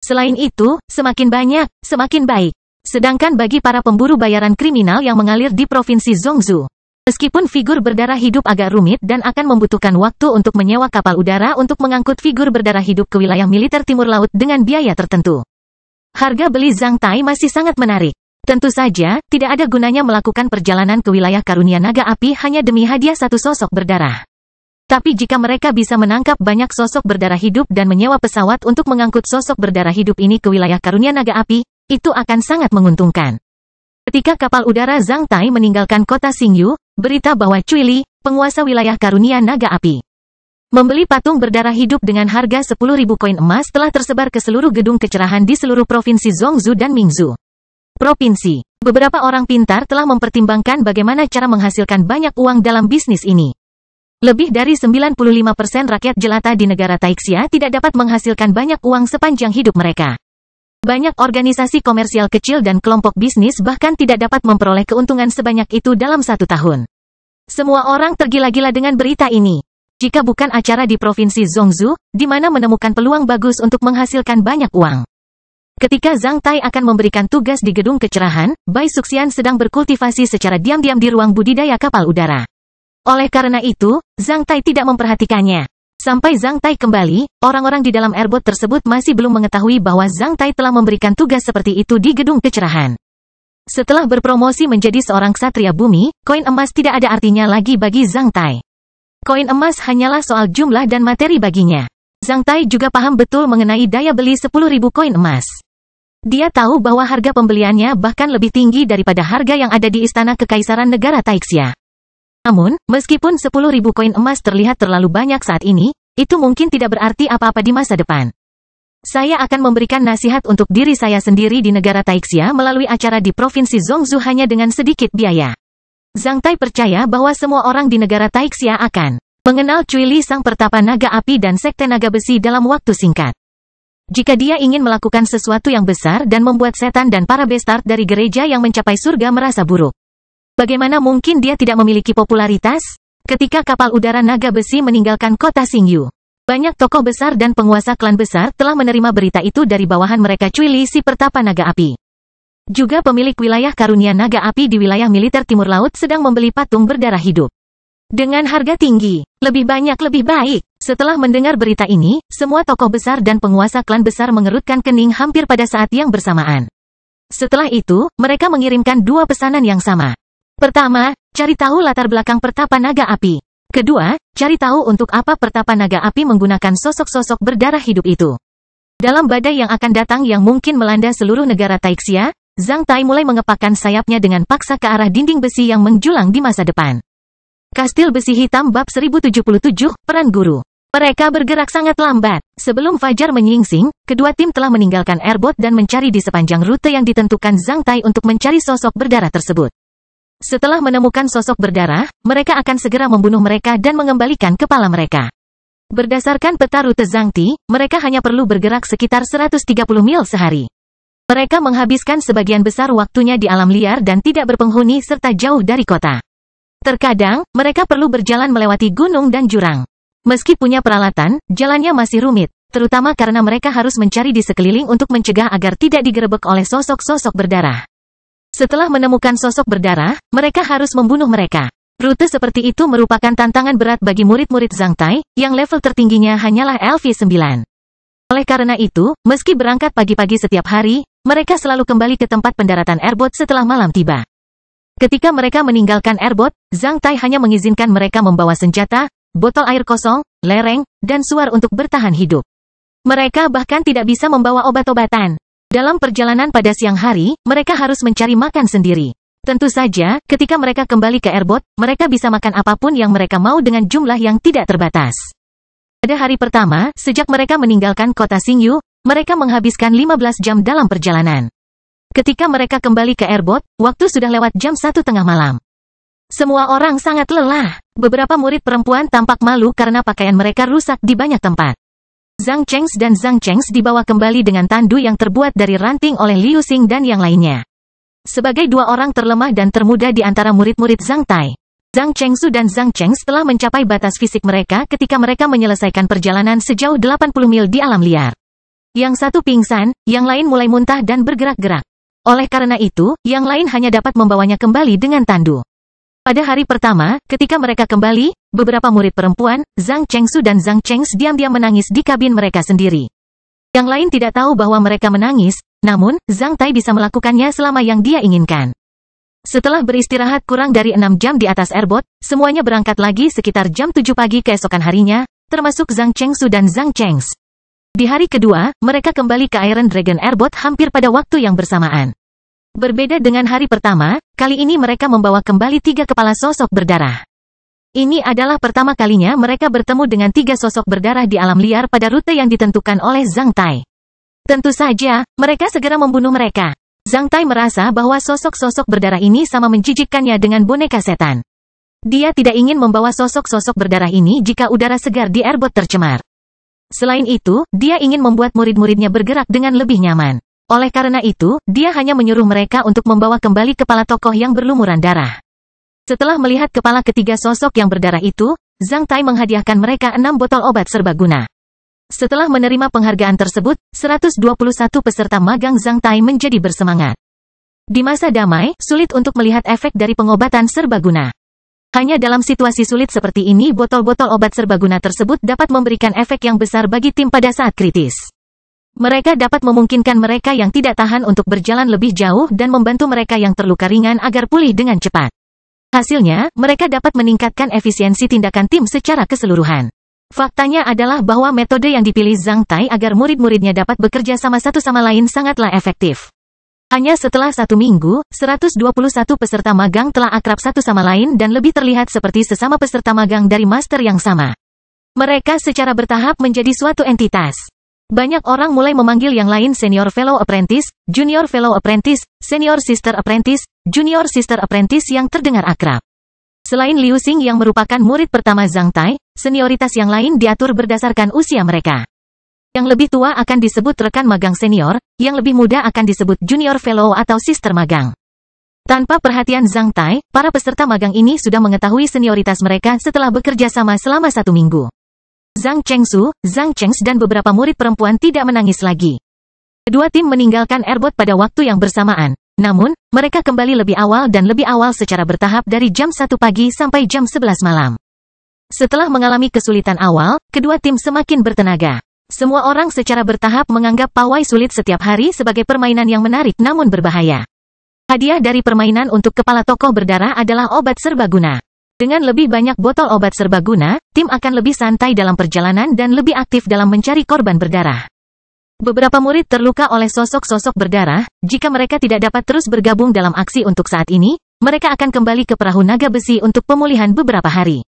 Selain itu, semakin banyak, semakin baik. Sedangkan bagi para pemburu bayaran kriminal yang mengalir di Provinsi Zhongzhou, meskipun figur berdarah hidup agak rumit dan akan membutuhkan waktu untuk menyewa kapal udara untuk mengangkut figur berdarah hidup ke wilayah militer timur laut dengan biaya tertentu, harga beli Zhang Tai masih sangat menarik. Tentu saja, tidak ada gunanya melakukan perjalanan ke wilayah karunia naga api hanya demi hadiah satu sosok berdarah. Tapi jika mereka bisa menangkap banyak sosok berdarah hidup dan menyewa pesawat untuk mengangkut sosok berdarah hidup ini ke wilayah karunia naga api, itu akan sangat menguntungkan. Ketika kapal udara Zhang Tai meninggalkan kota Xingyu, berita bahwa Cui Li, penguasa wilayah karunia naga api, membeli patung berdarah hidup dengan harga 10.000 koin emas telah tersebar ke seluruh gedung kecerahan di seluruh provinsi Zhongzhou dan Mingzhou. Provinsi. Beberapa orang pintar telah mempertimbangkan bagaimana cara menghasilkan banyak uang dalam bisnis ini. Lebih dari 95% rakyat jelata di negara Taixia tidak dapat menghasilkan banyak uang sepanjang hidup mereka. Banyak organisasi komersial kecil dan kelompok bisnis bahkan tidak dapat memperoleh keuntungan sebanyak itu dalam 1 tahun. Semua orang tergila-gila dengan berita ini. Jika bukan acara di Provinsi Zhongzhou, di mana menemukan peluang bagus untuk menghasilkan banyak uang. Ketika Zhang Tai akan memberikan tugas di gedung kecerahan, Bai Suxian sedang berkultivasi secara diam-diam di ruang budidaya kapal udara. Oleh karena itu, Zhang Tai tidak memperhatikannya. Sampai Zhang Tai kembali, orang-orang di dalam airboat tersebut masih belum mengetahui bahwa Zhang Tai telah memberikan tugas seperti itu di gedung kecerahan. Setelah berpromosi menjadi seorang ksatria bumi, koin emas tidak ada artinya lagi bagi Zhang Tai. Koin emas hanyalah soal jumlah dan materi baginya. Zhang Tai juga paham betul mengenai daya beli 10.000 koin emas. Dia tahu bahwa harga pembeliannya bahkan lebih tinggi daripada harga yang ada di istana kekaisaran negara Taixia. Namun, meskipun 10.000 koin emas terlihat terlalu banyak saat ini, itu mungkin tidak berarti apa-apa di masa depan. Saya akan memberikan nasihat untuk diri saya sendiri di negara Taixia melalui acara di Provinsi Zhongzhou hanya dengan sedikit biaya. Zhang Tai percaya bahwa semua orang di negara Taixia akan mengenal Cui Li sang pertapa naga api dan sekte naga besi dalam waktu singkat. Jika dia ingin melakukan sesuatu yang besar dan membuat setan dan para bestard dari gereja yang mencapai surga merasa buruk, bagaimana mungkin dia tidak memiliki popularitas? Ketika kapal udara naga besi meninggalkan kota Xingyu, banyak tokoh besar dan penguasa klan besar telah menerima berita itu dari bawahan mereka Cui Li si pertapa naga api. Juga pemilik wilayah karunia naga api di wilayah militer timur laut sedang membeli patung berdarah hidup dengan harga tinggi. Lebih banyak lebih baik. Setelah mendengar berita ini, semua tokoh besar dan penguasa klan besar mengerutkan kening hampir pada saat yang bersamaan. Setelah itu, mereka mengirimkan dua pesanan yang sama. Pertama, cari tahu latar belakang pertapa naga api. Kedua, cari tahu untuk apa pertapa naga api menggunakan sosok-sosok berdarah hidup itu. Dalam badai yang akan datang yang mungkin melanda seluruh negara Taixia, Zhang Tai mulai mengepakkan sayapnya dengan paksa ke arah dinding besi yang menjulang di masa depan. Kastil Besi Hitam Bab 1077, Peran Guru. Mereka bergerak sangat lambat. Sebelum fajar menyingsing, kedua tim telah meninggalkan airboat dan mencari di sepanjang rute yang ditentukan Zhang Tai untuk mencari sosok berdarah tersebut. Setelah menemukan sosok berdarah, mereka akan segera membunuh mereka dan mengembalikan kepala mereka. Berdasarkan peta rute Zhang Tai, mereka hanya perlu bergerak sekitar 130 mil sehari. Mereka menghabiskan sebagian besar waktunya di alam liar dan tidak berpenghuni serta jauh dari kota. Terkadang, mereka perlu berjalan melewati gunung dan jurang. Meski punya peralatan, jalannya masih rumit, terutama karena mereka harus mencari di sekeliling untuk mencegah agar tidak digerebek oleh sosok-sosok berdarah. Setelah menemukan sosok berdarah, mereka harus membunuh mereka. Rute seperti itu merupakan tantangan berat bagi murid-murid Zhang Tai, yang level tertingginya hanyalah LV9. Oleh karena itu, meski berangkat pagi-pagi setiap hari, mereka selalu kembali ke tempat pendaratan airboat setelah malam tiba. Ketika mereka meninggalkan airboat, Zhang Tai hanya mengizinkan mereka membawa senjata, botol air kosong, lereng, dan suar untuk bertahan hidup. Mereka bahkan tidak bisa membawa obat-obatan. Dalam perjalanan pada siang hari, mereka harus mencari makan sendiri. Tentu saja, ketika mereka kembali ke airboat, mereka bisa makan apapun yang mereka mau dengan jumlah yang tidak terbatas. Pada hari pertama, sejak mereka meninggalkan kota Xingyu, mereka menghabiskan 15 jam dalam perjalanan. Ketika mereka kembali ke airboat, waktu sudah lewat jam 1 tengah malam. Semua orang sangat lelah. Beberapa murid perempuan tampak malu karena pakaian mereka rusak di banyak tempat. Zhang Chengs dan Zhang Chengs dibawa kembali dengan tandu yang terbuat dari ranting oleh Liu Xing dan yang lainnya. Sebagai dua orang terlemah dan termuda di antara murid-murid Zhang Tai, Zhang Chengsu dan Zhang Chengs telah mencapai batas fisik mereka ketika mereka menyelesaikan perjalanan sejauh 80 mil di alam liar. Yang satu pingsan, yang lain mulai muntah dan bergerak-gerak. Oleh karena itu, yang lain hanya dapat membawanya kembali dengan tandu. Pada hari pertama, ketika mereka kembali, beberapa murid perempuan, Zhang Chengsu dan Zhang Chengs diam-diam menangis di kabin mereka sendiri. Yang lain tidak tahu bahwa mereka menangis, namun, Zhang Tai bisa melakukannya selama yang dia inginkan. Setelah beristirahat kurang dari 6 jam di atas airboat, semuanya berangkat lagi sekitar jam 7 pagi keesokan harinya, termasuk Zhang Chengsu dan Zhang Chengs. Di hari kedua, mereka kembali ke Iron Dragon Airboat hampir pada waktu yang bersamaan. Berbeda dengan hari pertama, kali ini mereka membawa kembali 3 kepala sosok berdarah. Ini adalah pertama kalinya mereka bertemu dengan 3 sosok berdarah di alam liar pada rute yang ditentukan oleh Zhang Tai. Tentu saja, mereka segera membunuh mereka. Zhang Tai merasa bahwa sosok-sosok berdarah ini sama menjijikkannya dengan boneka setan. Dia tidak ingin membawa sosok-sosok berdarah ini jika udara segar di airboat tercemar. Selain itu, dia ingin membuat murid-muridnya bergerak dengan lebih nyaman. Oleh karena itu, dia hanya menyuruh mereka untuk membawa kembali kepala tokoh yang berlumuran darah. Setelah melihat kepala ketiga sosok yang berdarah itu, Zhang Tai menghadiahkan mereka 6 botol obat serbaguna. Setelah menerima penghargaan tersebut, 121 peserta magang Zhang Tai menjadi bersemangat. Di masa damai, sulit untuk melihat efek dari pengobatan serbaguna. Hanya dalam situasi sulit seperti ini botol-botol obat serbaguna tersebut dapat memberikan efek yang besar bagi tim pada saat kritis. Mereka dapat memungkinkan mereka yang tidak tahan untuk berjalan lebih jauh dan membantu mereka yang terluka ringan agar pulih dengan cepat. Hasilnya, mereka dapat meningkatkan efisiensi tindakan tim secara keseluruhan. Faktanya adalah bahwa metode yang dipilih Zhang Tai agar murid-muridnya dapat bekerja sama satu sama lain sangatlah efektif. Hanya setelah 1 minggu, 121 peserta magang telah akrab satu sama lain dan lebih terlihat seperti sesama peserta magang dari master yang sama. Mereka secara bertahap menjadi suatu entitas. Banyak orang mulai memanggil yang lain Senior Fellow Apprentice, Junior Fellow Apprentice, Senior Sister Apprentice, Junior Sister Apprentice yang terdengar akrab. Selain Liu Xing yang merupakan murid pertama Zhang Tai, senioritas yang lain diatur berdasarkan usia mereka. Yang lebih tua akan disebut rekan magang senior, yang lebih muda akan disebut Junior Fellow atau Sister Magang. Tanpa perhatian Zhang Tai, para peserta magang ini sudah mengetahui senioritas mereka setelah bekerja sama selama 1 minggu. Zhang Chengsu, Zhang Chengs dan beberapa murid perempuan tidak menangis lagi. Kedua tim meninggalkan airbot pada waktu yang bersamaan. Namun, mereka kembali lebih awal dan lebih awal secara bertahap dari jam 1 pagi sampai jam 11 malam. Setelah mengalami kesulitan awal, kedua tim semakin bertenaga. Semua orang secara bertahap menganggap pawai sulit setiap hari sebagai permainan yang menarik namun berbahaya. Hadiah dari permainan untuk kepala tokoh berdarah adalah obat serbaguna. Dengan lebih banyak botol obat serbaguna, tim akan lebih santai dalam perjalanan dan lebih aktif dalam mencari korban berdarah. Beberapa murid terluka oleh sosok-sosok berdarah. Jika mereka tidak dapat terus bergabung dalam aksi untuk saat ini, mereka akan kembali ke perahu naga besi untuk pemulihan beberapa hari.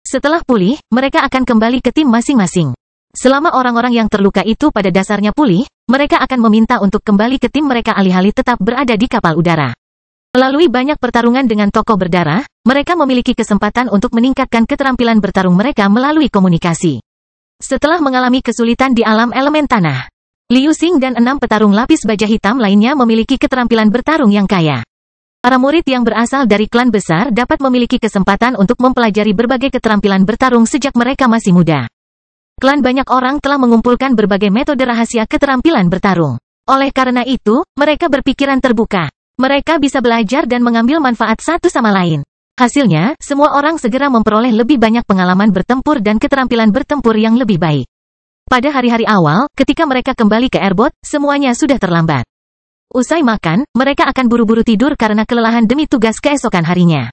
Setelah pulih, mereka akan kembali ke tim masing-masing. Selama orang-orang yang terluka itu pada dasarnya pulih, mereka akan meminta untuk kembali ke tim mereka alih-alih tetap berada di kapal udara. Melalui banyak pertarungan dengan tokoh berdarah, mereka memiliki kesempatan untuk meningkatkan keterampilan bertarung mereka melalui komunikasi. Setelah mengalami kesulitan di alam elemen tanah, Liu Xing dan 6 petarung lapis baja hitam lainnya memiliki keterampilan bertarung yang kaya. Para murid yang berasal dari klan besar dapat memiliki kesempatan untuk mempelajari berbagai keterampilan bertarung sejak mereka masih muda. Klan banyak orang telah mengumpulkan berbagai metode rahasia keterampilan bertarung. Oleh karena itu, mereka berpikiran terbuka. Mereka bisa belajar dan mengambil manfaat satu sama lain. Hasilnya, semua orang segera memperoleh lebih banyak pengalaman bertempur dan keterampilan bertempur yang lebih baik. Pada hari-hari awal, ketika mereka kembali ke airbot, semuanya sudah terlambat. Usai makan, mereka akan buru-buru tidur karena kelelahan demi tugas keesokan harinya.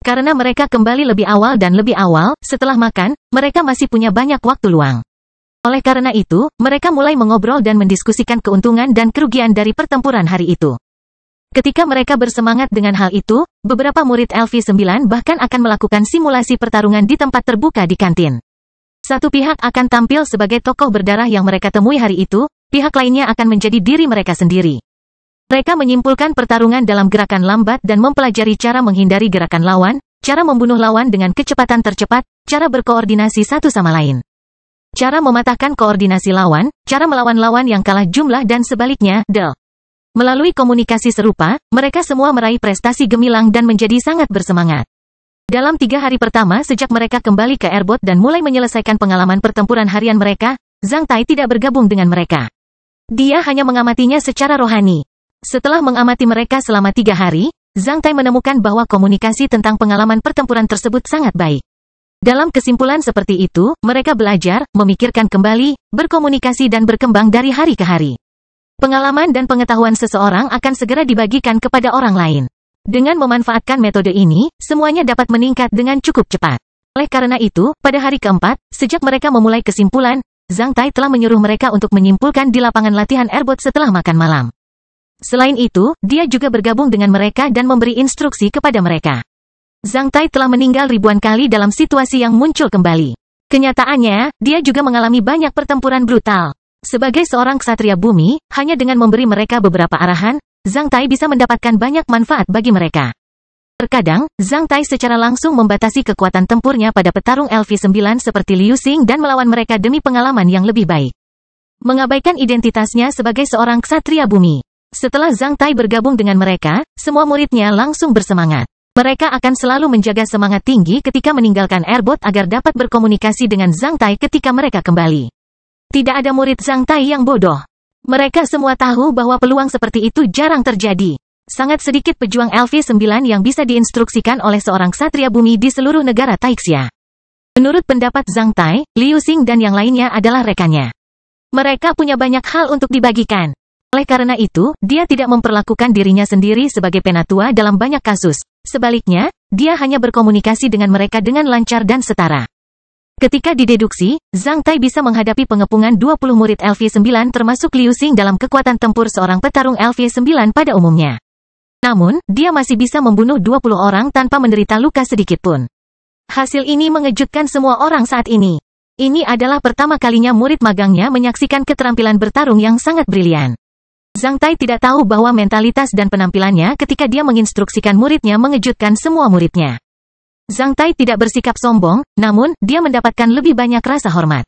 Karena mereka kembali lebih awal dan lebih awal, setelah makan, mereka masih punya banyak waktu luang. Oleh karena itu, mereka mulai mengobrol dan mendiskusikan keuntungan dan kerugian dari pertempuran hari itu. Ketika mereka bersemangat dengan hal itu, beberapa murid LV9 bahkan akan melakukan simulasi pertarungan di tempat terbuka di kantin. Satu pihak akan tampil sebagai tokoh berdarah yang mereka temui hari itu, pihak lainnya akan menjadi diri mereka sendiri. Mereka menyimpulkan pertarungan dalam gerakan lambat dan mempelajari cara menghindari gerakan lawan, cara membunuh lawan dengan kecepatan tercepat, cara berkoordinasi satu sama lain. Cara mematahkan koordinasi lawan, cara melawan lawan yang kalah jumlah dan sebaliknya, Melalui komunikasi serupa, mereka semua meraih prestasi gemilang dan menjadi sangat bersemangat. Dalam 3 hari pertama sejak mereka kembali ke airbot dan mulai menyelesaikan pengalaman pertempuran harian mereka, Zhang Tai tidak bergabung dengan mereka. Dia hanya mengamatinya secara rohani. Setelah mengamati mereka selama 3 hari, Zhang Tai menemukan bahwa komunikasi tentang pengalaman pertempuran tersebut sangat baik. Dalam kesimpulan seperti itu, mereka belajar, memikirkan kembali, berkomunikasi dan berkembang dari hari ke hari. Pengalaman dan pengetahuan seseorang akan segera dibagikan kepada orang lain. Dengan memanfaatkan metode ini, semuanya dapat meningkat dengan cukup cepat. Oleh karena itu, pada hari keempat, sejak mereka memulai kesimpulan, Zhang Tai telah menyuruh mereka untuk menyimpulkan di lapangan latihan airbot setelah makan malam. Selain itu, dia juga bergabung dengan mereka dan memberi instruksi kepada mereka. Zhang Tai telah meninggal ribuan kali dalam situasi yang muncul kembali. Kenyataannya, dia juga mengalami banyak pertempuran brutal. Sebagai seorang ksatria bumi, hanya dengan memberi mereka beberapa arahan, Zhang Tai bisa mendapatkan banyak manfaat bagi mereka. Terkadang, Zhang Tai secara langsung membatasi kekuatan tempurnya pada petarung LV9 seperti Liu Xing dan melawan mereka demi pengalaman yang lebih baik. Mengabaikan identitasnya sebagai seorang ksatria bumi. Setelah Zhang Tai bergabung dengan mereka, semua muridnya langsung bersemangat. Mereka akan selalu menjaga semangat tinggi ketika meninggalkan airbot agar dapat berkomunikasi dengan Zhang Tai ketika mereka kembali. Tidak ada murid Zhang Tai yang bodoh. Mereka semua tahu bahwa peluang seperti itu jarang terjadi. Sangat sedikit pejuang LV9 yang bisa diinstruksikan oleh seorang ksatria bumi di seluruh negara Taixia. Menurut pendapat Zhang Tai, Liu Xing dan yang lainnya adalah rekannya. Mereka punya banyak hal untuk dibagikan. Oleh karena itu, dia tidak memperlakukan dirinya sendiri sebagai penatua dalam banyak kasus. Sebaliknya, dia hanya berkomunikasi dengan mereka dengan lancar dan setara. Ketika dideduksi, Zhang Tai bisa menghadapi pengepungan 20 murid LV9 termasuk Liu Xing dalam kekuatan tempur seorang petarung LV9 pada umumnya. Namun, dia masih bisa membunuh 20 orang tanpa menderita luka sedikitpun. Hasil ini mengejutkan semua orang saat ini. Ini adalah pertama kalinya murid magangnya menyaksikan keterampilan bertarung yang sangat brilian. Zhang Tai tidak tahu bahwa mentalitas dan penampilannya ketika dia menginstruksikan muridnya mengejutkan semua muridnya. Zhang Tai tidak bersikap sombong, namun, dia mendapatkan lebih banyak rasa hormat.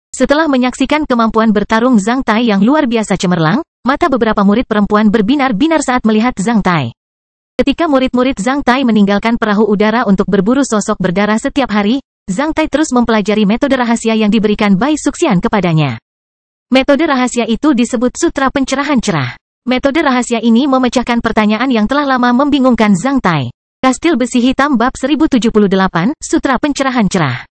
Setelah menyaksikan kemampuan bertarung Zhang Tai yang luar biasa cemerlang, mata beberapa murid perempuan berbinar-binar saat melihat Zhang Tai. Ketika murid-murid Zhang Tai meninggalkan perahu udara untuk berburu sosok berdarah setiap hari, Zhang Tai terus mempelajari metode rahasia yang diberikan Bai Suxian kepadanya. Metode rahasia itu disebut Sutra Pencerahan Cerah. Metode rahasia ini memecahkan pertanyaan yang telah lama membingungkan Zhang Tai. Kastil Besi Hitam Bab 1078, Sutra Pencerahan Cerah.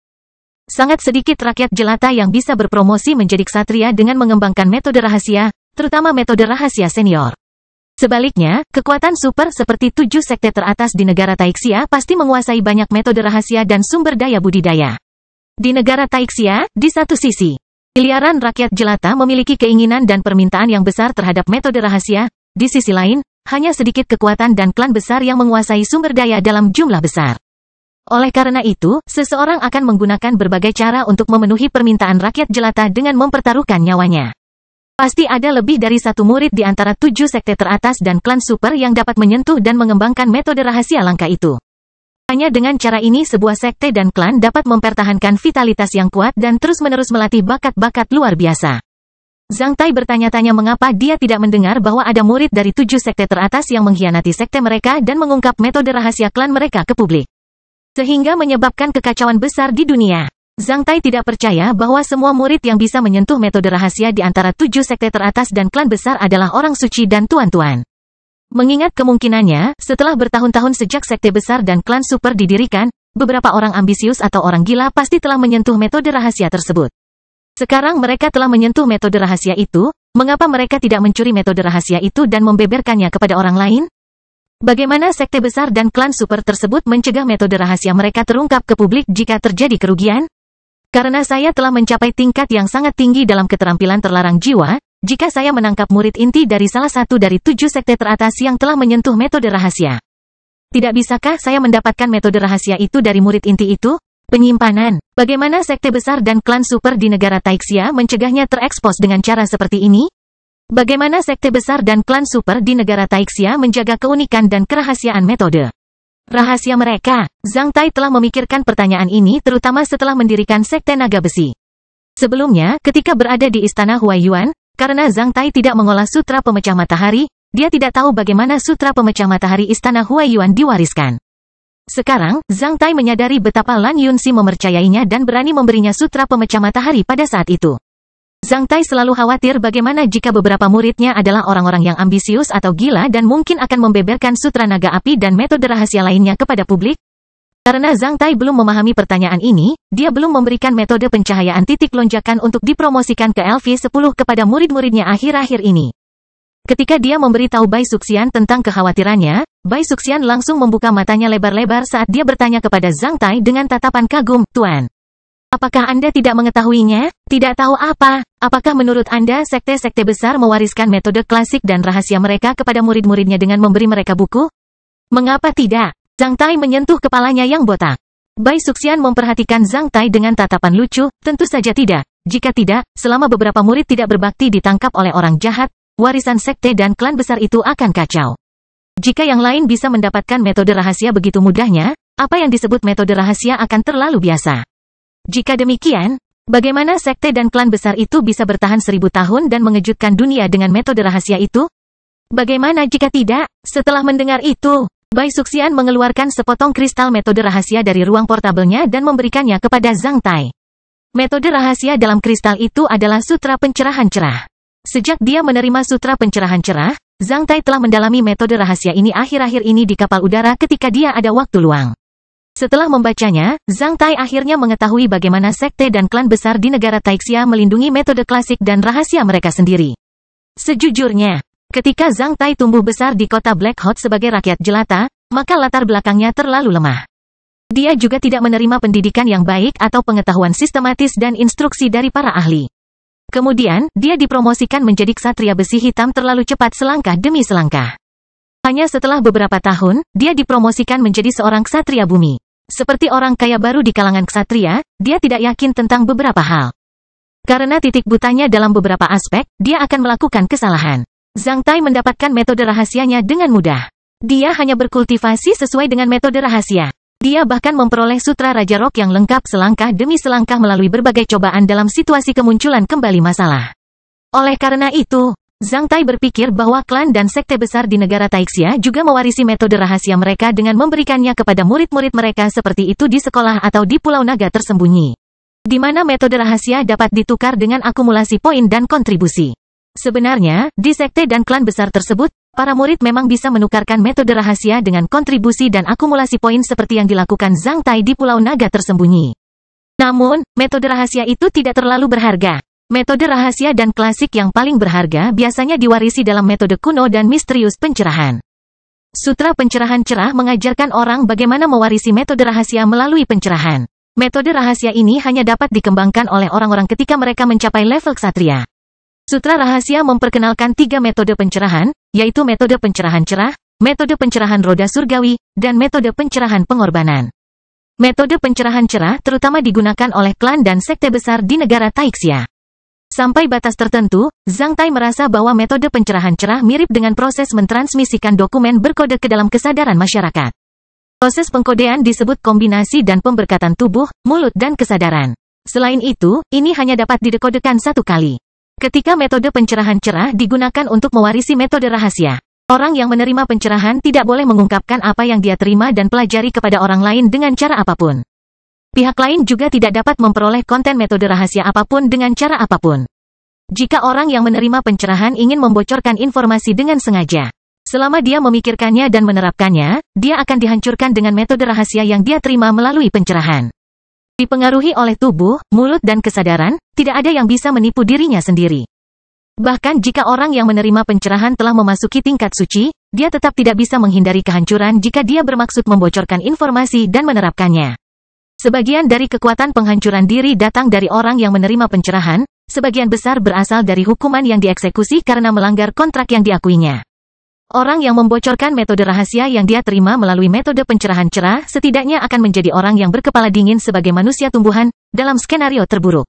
Sangat sedikit rakyat jelata yang bisa berpromosi menjadi ksatria dengan mengembangkan metode rahasia, terutama metode rahasia senior. Sebaliknya, kekuatan super seperti 7 sekte teratas di negara Taixia pasti menguasai banyak metode rahasia dan sumber daya budidaya. Di negara Taixia, di satu sisi, miliaran rakyat jelata memiliki keinginan dan permintaan yang besar terhadap metode rahasia, di sisi lain, hanya sedikit kekuatan dan klan besar yang menguasai sumber daya dalam jumlah besar. Oleh karena itu, seseorang akan menggunakan berbagai cara untuk memenuhi permintaan rakyat jelata dengan mempertaruhkan nyawanya. Pasti ada lebih dari satu murid di antara 7 sekte teratas dan klan super yang dapat menyentuh dan mengembangkan metode rahasia langka itu. Hanya dengan cara ini sebuah sekte dan klan dapat mempertahankan vitalitas yang kuat dan terus-menerus melatih bakat-bakat luar biasa. Zhang Tai bertanya-tanya mengapa dia tidak mendengar bahwa ada murid dari 7 sekte teratas yang mengkhianati sekte mereka dan mengungkap metode rahasia klan mereka ke publik. Sehingga menyebabkan kekacauan besar di dunia. Zhang Tai tidak percaya bahwa semua murid yang bisa menyentuh metode rahasia di antara 7 sekte teratas dan klan besar adalah orang suci dan tuan-tuan. Mengingat kemungkinannya, setelah bertahun-tahun sejak sekte besar dan klan super didirikan, beberapa orang ambisius atau orang gila pasti telah menyentuh metode rahasia tersebut. Sekarang mereka telah menyentuh metode rahasia itu, mengapa mereka tidak mencuri metode rahasia itu dan membeberkannya kepada orang lain? Bagaimana sekte besar dan klan super tersebut mencegah metode rahasia mereka terungkap ke publik jika terjadi kerugian? Karena saya telah mencapai tingkat yang sangat tinggi dalam keterampilan terlarang jiwa, jika saya menangkap murid inti dari salah satu dari 7 sekte teratas yang telah menyentuh metode rahasia. Tidak bisakah saya mendapatkan metode rahasia itu dari murid inti itu? Penyimpanan. Bagaimana sekte besar dan klan super di negara Taixia mencegahnya terekspos dengan cara seperti ini? Bagaimana sekte besar dan klan super di negara Taixia menjaga keunikan dan kerahasiaan metode rahasia mereka? Zhang Tai telah memikirkan pertanyaan ini terutama setelah mendirikan sekte naga besi. Sebelumnya, ketika berada di istana Huaiyuan, karena Zhang Tai tidak mengolah sutra pemecah matahari, dia tidak tahu bagaimana sutra pemecah matahari istana Huaiyuan diwariskan. Sekarang, Zhang Tai menyadari betapa Lan Yunxi mempercayainya dan berani memberinya sutra pemecah matahari pada saat itu. Zhang Tai selalu khawatir bagaimana jika beberapa muridnya adalah orang-orang yang ambisius atau gila dan mungkin akan membeberkan sutra naga api dan metode rahasia lainnya kepada publik. Karena Zhang Tai belum memahami pertanyaan ini, dia belum memberikan metode pencahayaan titik lonjakan untuk dipromosikan ke LV10 kepada murid-muridnya akhir-akhir ini. Ketika dia memberitahu Bai Suxian tentang kekhawatirannya, Bai Suxian langsung membuka matanya lebar-lebar saat dia bertanya kepada Zhang Tai dengan tatapan kagum, "Tuan, apakah Anda tidak mengetahuinya? Tidak tahu apa? Apakah menurut Anda sekte-sekte besar mewariskan metode klasik dan rahasia mereka kepada murid-muridnya dengan memberi mereka buku? Mengapa tidak?" Zhang Tai menyentuh kepalanya yang botak. Bai Suxian memperhatikan Zhang Tai dengan tatapan lucu, "Tentu saja tidak. Jika tidak, selama beberapa murid tidak berbakti ditangkap oleh orang jahat, warisan sekte dan klan besar itu akan kacau. Jika yang lain bisa mendapatkan metode rahasia begitu mudahnya, apa yang disebut metode rahasia akan terlalu biasa. Jika demikian, bagaimana sekte dan klan besar itu bisa bertahan 1000 tahun dan mengejutkan dunia dengan metode rahasia itu? Bagaimana jika tidak?" Setelah mendengar itu, Bai Suxian mengeluarkan sepotong kristal metode rahasia dari ruang portabelnya dan memberikannya kepada Zhang Tai. Metode rahasia dalam kristal itu adalah Sutra Pencerahan Cerah. Sejak dia menerima Sutra Pencerahan Cerah, Zhang Tai telah mendalami metode rahasia ini akhir-akhir ini di kapal udara ketika dia ada waktu luang. Setelah membacanya, Zhang Tai akhirnya mengetahui bagaimana sekte dan klan besar di negara Taixia melindungi metode klasik dan rahasia mereka sendiri. Sejujurnya, ketika Zhang Tai tumbuh besar di kota Black Hot sebagai rakyat jelata, maka latar belakangnya terlalu lemah. Dia juga tidak menerima pendidikan yang baik atau pengetahuan sistematis dan instruksi dari para ahli. Kemudian, dia dipromosikan menjadi ksatria besi hitam terlalu cepat selangkah demi selangkah. Hanya setelah beberapa tahun, dia dipromosikan menjadi seorang ksatria bumi. Seperti orang kaya baru di kalangan ksatria, dia tidak yakin tentang beberapa hal. Karena titik butanya dalam beberapa aspek, dia akan melakukan kesalahan. Zhang Tai mendapatkan metode rahasianya dengan mudah. Dia hanya berkultivasi sesuai dengan metode rahasia. Dia bahkan memperoleh sutra Raja Rock yang lengkap selangkah demi selangkah melalui berbagai cobaan dalam situasi kemunculan kembali masalah. Oleh karena itu, Zhang Tai berpikir bahwa klan dan sekte besar di negara Taixia juga mewarisi metode rahasia mereka dengan memberikannya kepada murid-murid mereka seperti itu di sekolah atau di Pulau Naga tersembunyi. Di mana metode rahasia dapat ditukar dengan akumulasi poin dan kontribusi. Sebenarnya, di sekte dan klan besar tersebut, para murid memang bisa menukarkan metode rahasia dengan kontribusi dan akumulasi poin seperti yang dilakukan Zhang Tai di Pulau Naga tersembunyi. Namun, metode rahasia itu tidak terlalu berharga. Metode rahasia dan klasik yang paling berharga biasanya diwarisi dalam metode kuno dan misterius pencerahan. Sutra Pencerahan Cerah mengajarkan orang bagaimana mewarisi metode rahasia melalui pencerahan. Metode rahasia ini hanya dapat dikembangkan oleh orang-orang ketika mereka mencapai level ksatria. Sutra Rahasia memperkenalkan 3 metode pencerahan, yaitu metode pencerahan cerah, metode pencerahan roda surgawi, dan metode pencerahan pengorbanan. Metode pencerahan cerah terutama digunakan oleh klan dan sekte besar di negara Taixia. Sampai batas tertentu, Zhang Tai merasa bahwa metode pencerahan cerah mirip dengan proses mentransmisikan dokumen berkode ke dalam kesadaran masyarakat. Proses pengkodean disebut kombinasi dan pemberkatan tubuh, mulut dan kesadaran. Selain itu, ini hanya dapat didekodekan satu kali. Ketika metode pencerahan cerah digunakan untuk mewarisi metode rahasia, orang yang menerima pencerahan tidak boleh mengungkapkan apa yang dia terima dan pelajari kepada orang lain dengan cara apapun. Pihak lain juga tidak dapat memperoleh konten metode rahasia apapun dengan cara apapun. Jika orang yang menerima pencerahan ingin membocorkan informasi dengan sengaja, selama dia memikirkannya dan menerapkannya, dia akan dihancurkan dengan metode rahasia yang dia terima melalui pencerahan. Dipengaruhi oleh tubuh, mulut dan kesadaran, tidak ada yang bisa menipu dirinya sendiri. Bahkan jika orang yang menerima pencerahan telah memasuki tingkat suci, dia tetap tidak bisa menghindari kehancuran jika dia bermaksud membocorkan informasi dan menerapkannya. Sebagian dari kekuatan penghancuran diri datang dari orang yang menerima pencerahan, sebagian besar berasal dari hukuman yang dieksekusi karena melanggar kontrak yang diakuinya. Orang yang membocorkan metode rahasia yang dia terima melalui metode pencerahan cerah setidaknya akan menjadi orang yang berkepala dingin sebagai manusia tumbuhan, dalam skenario terburuk.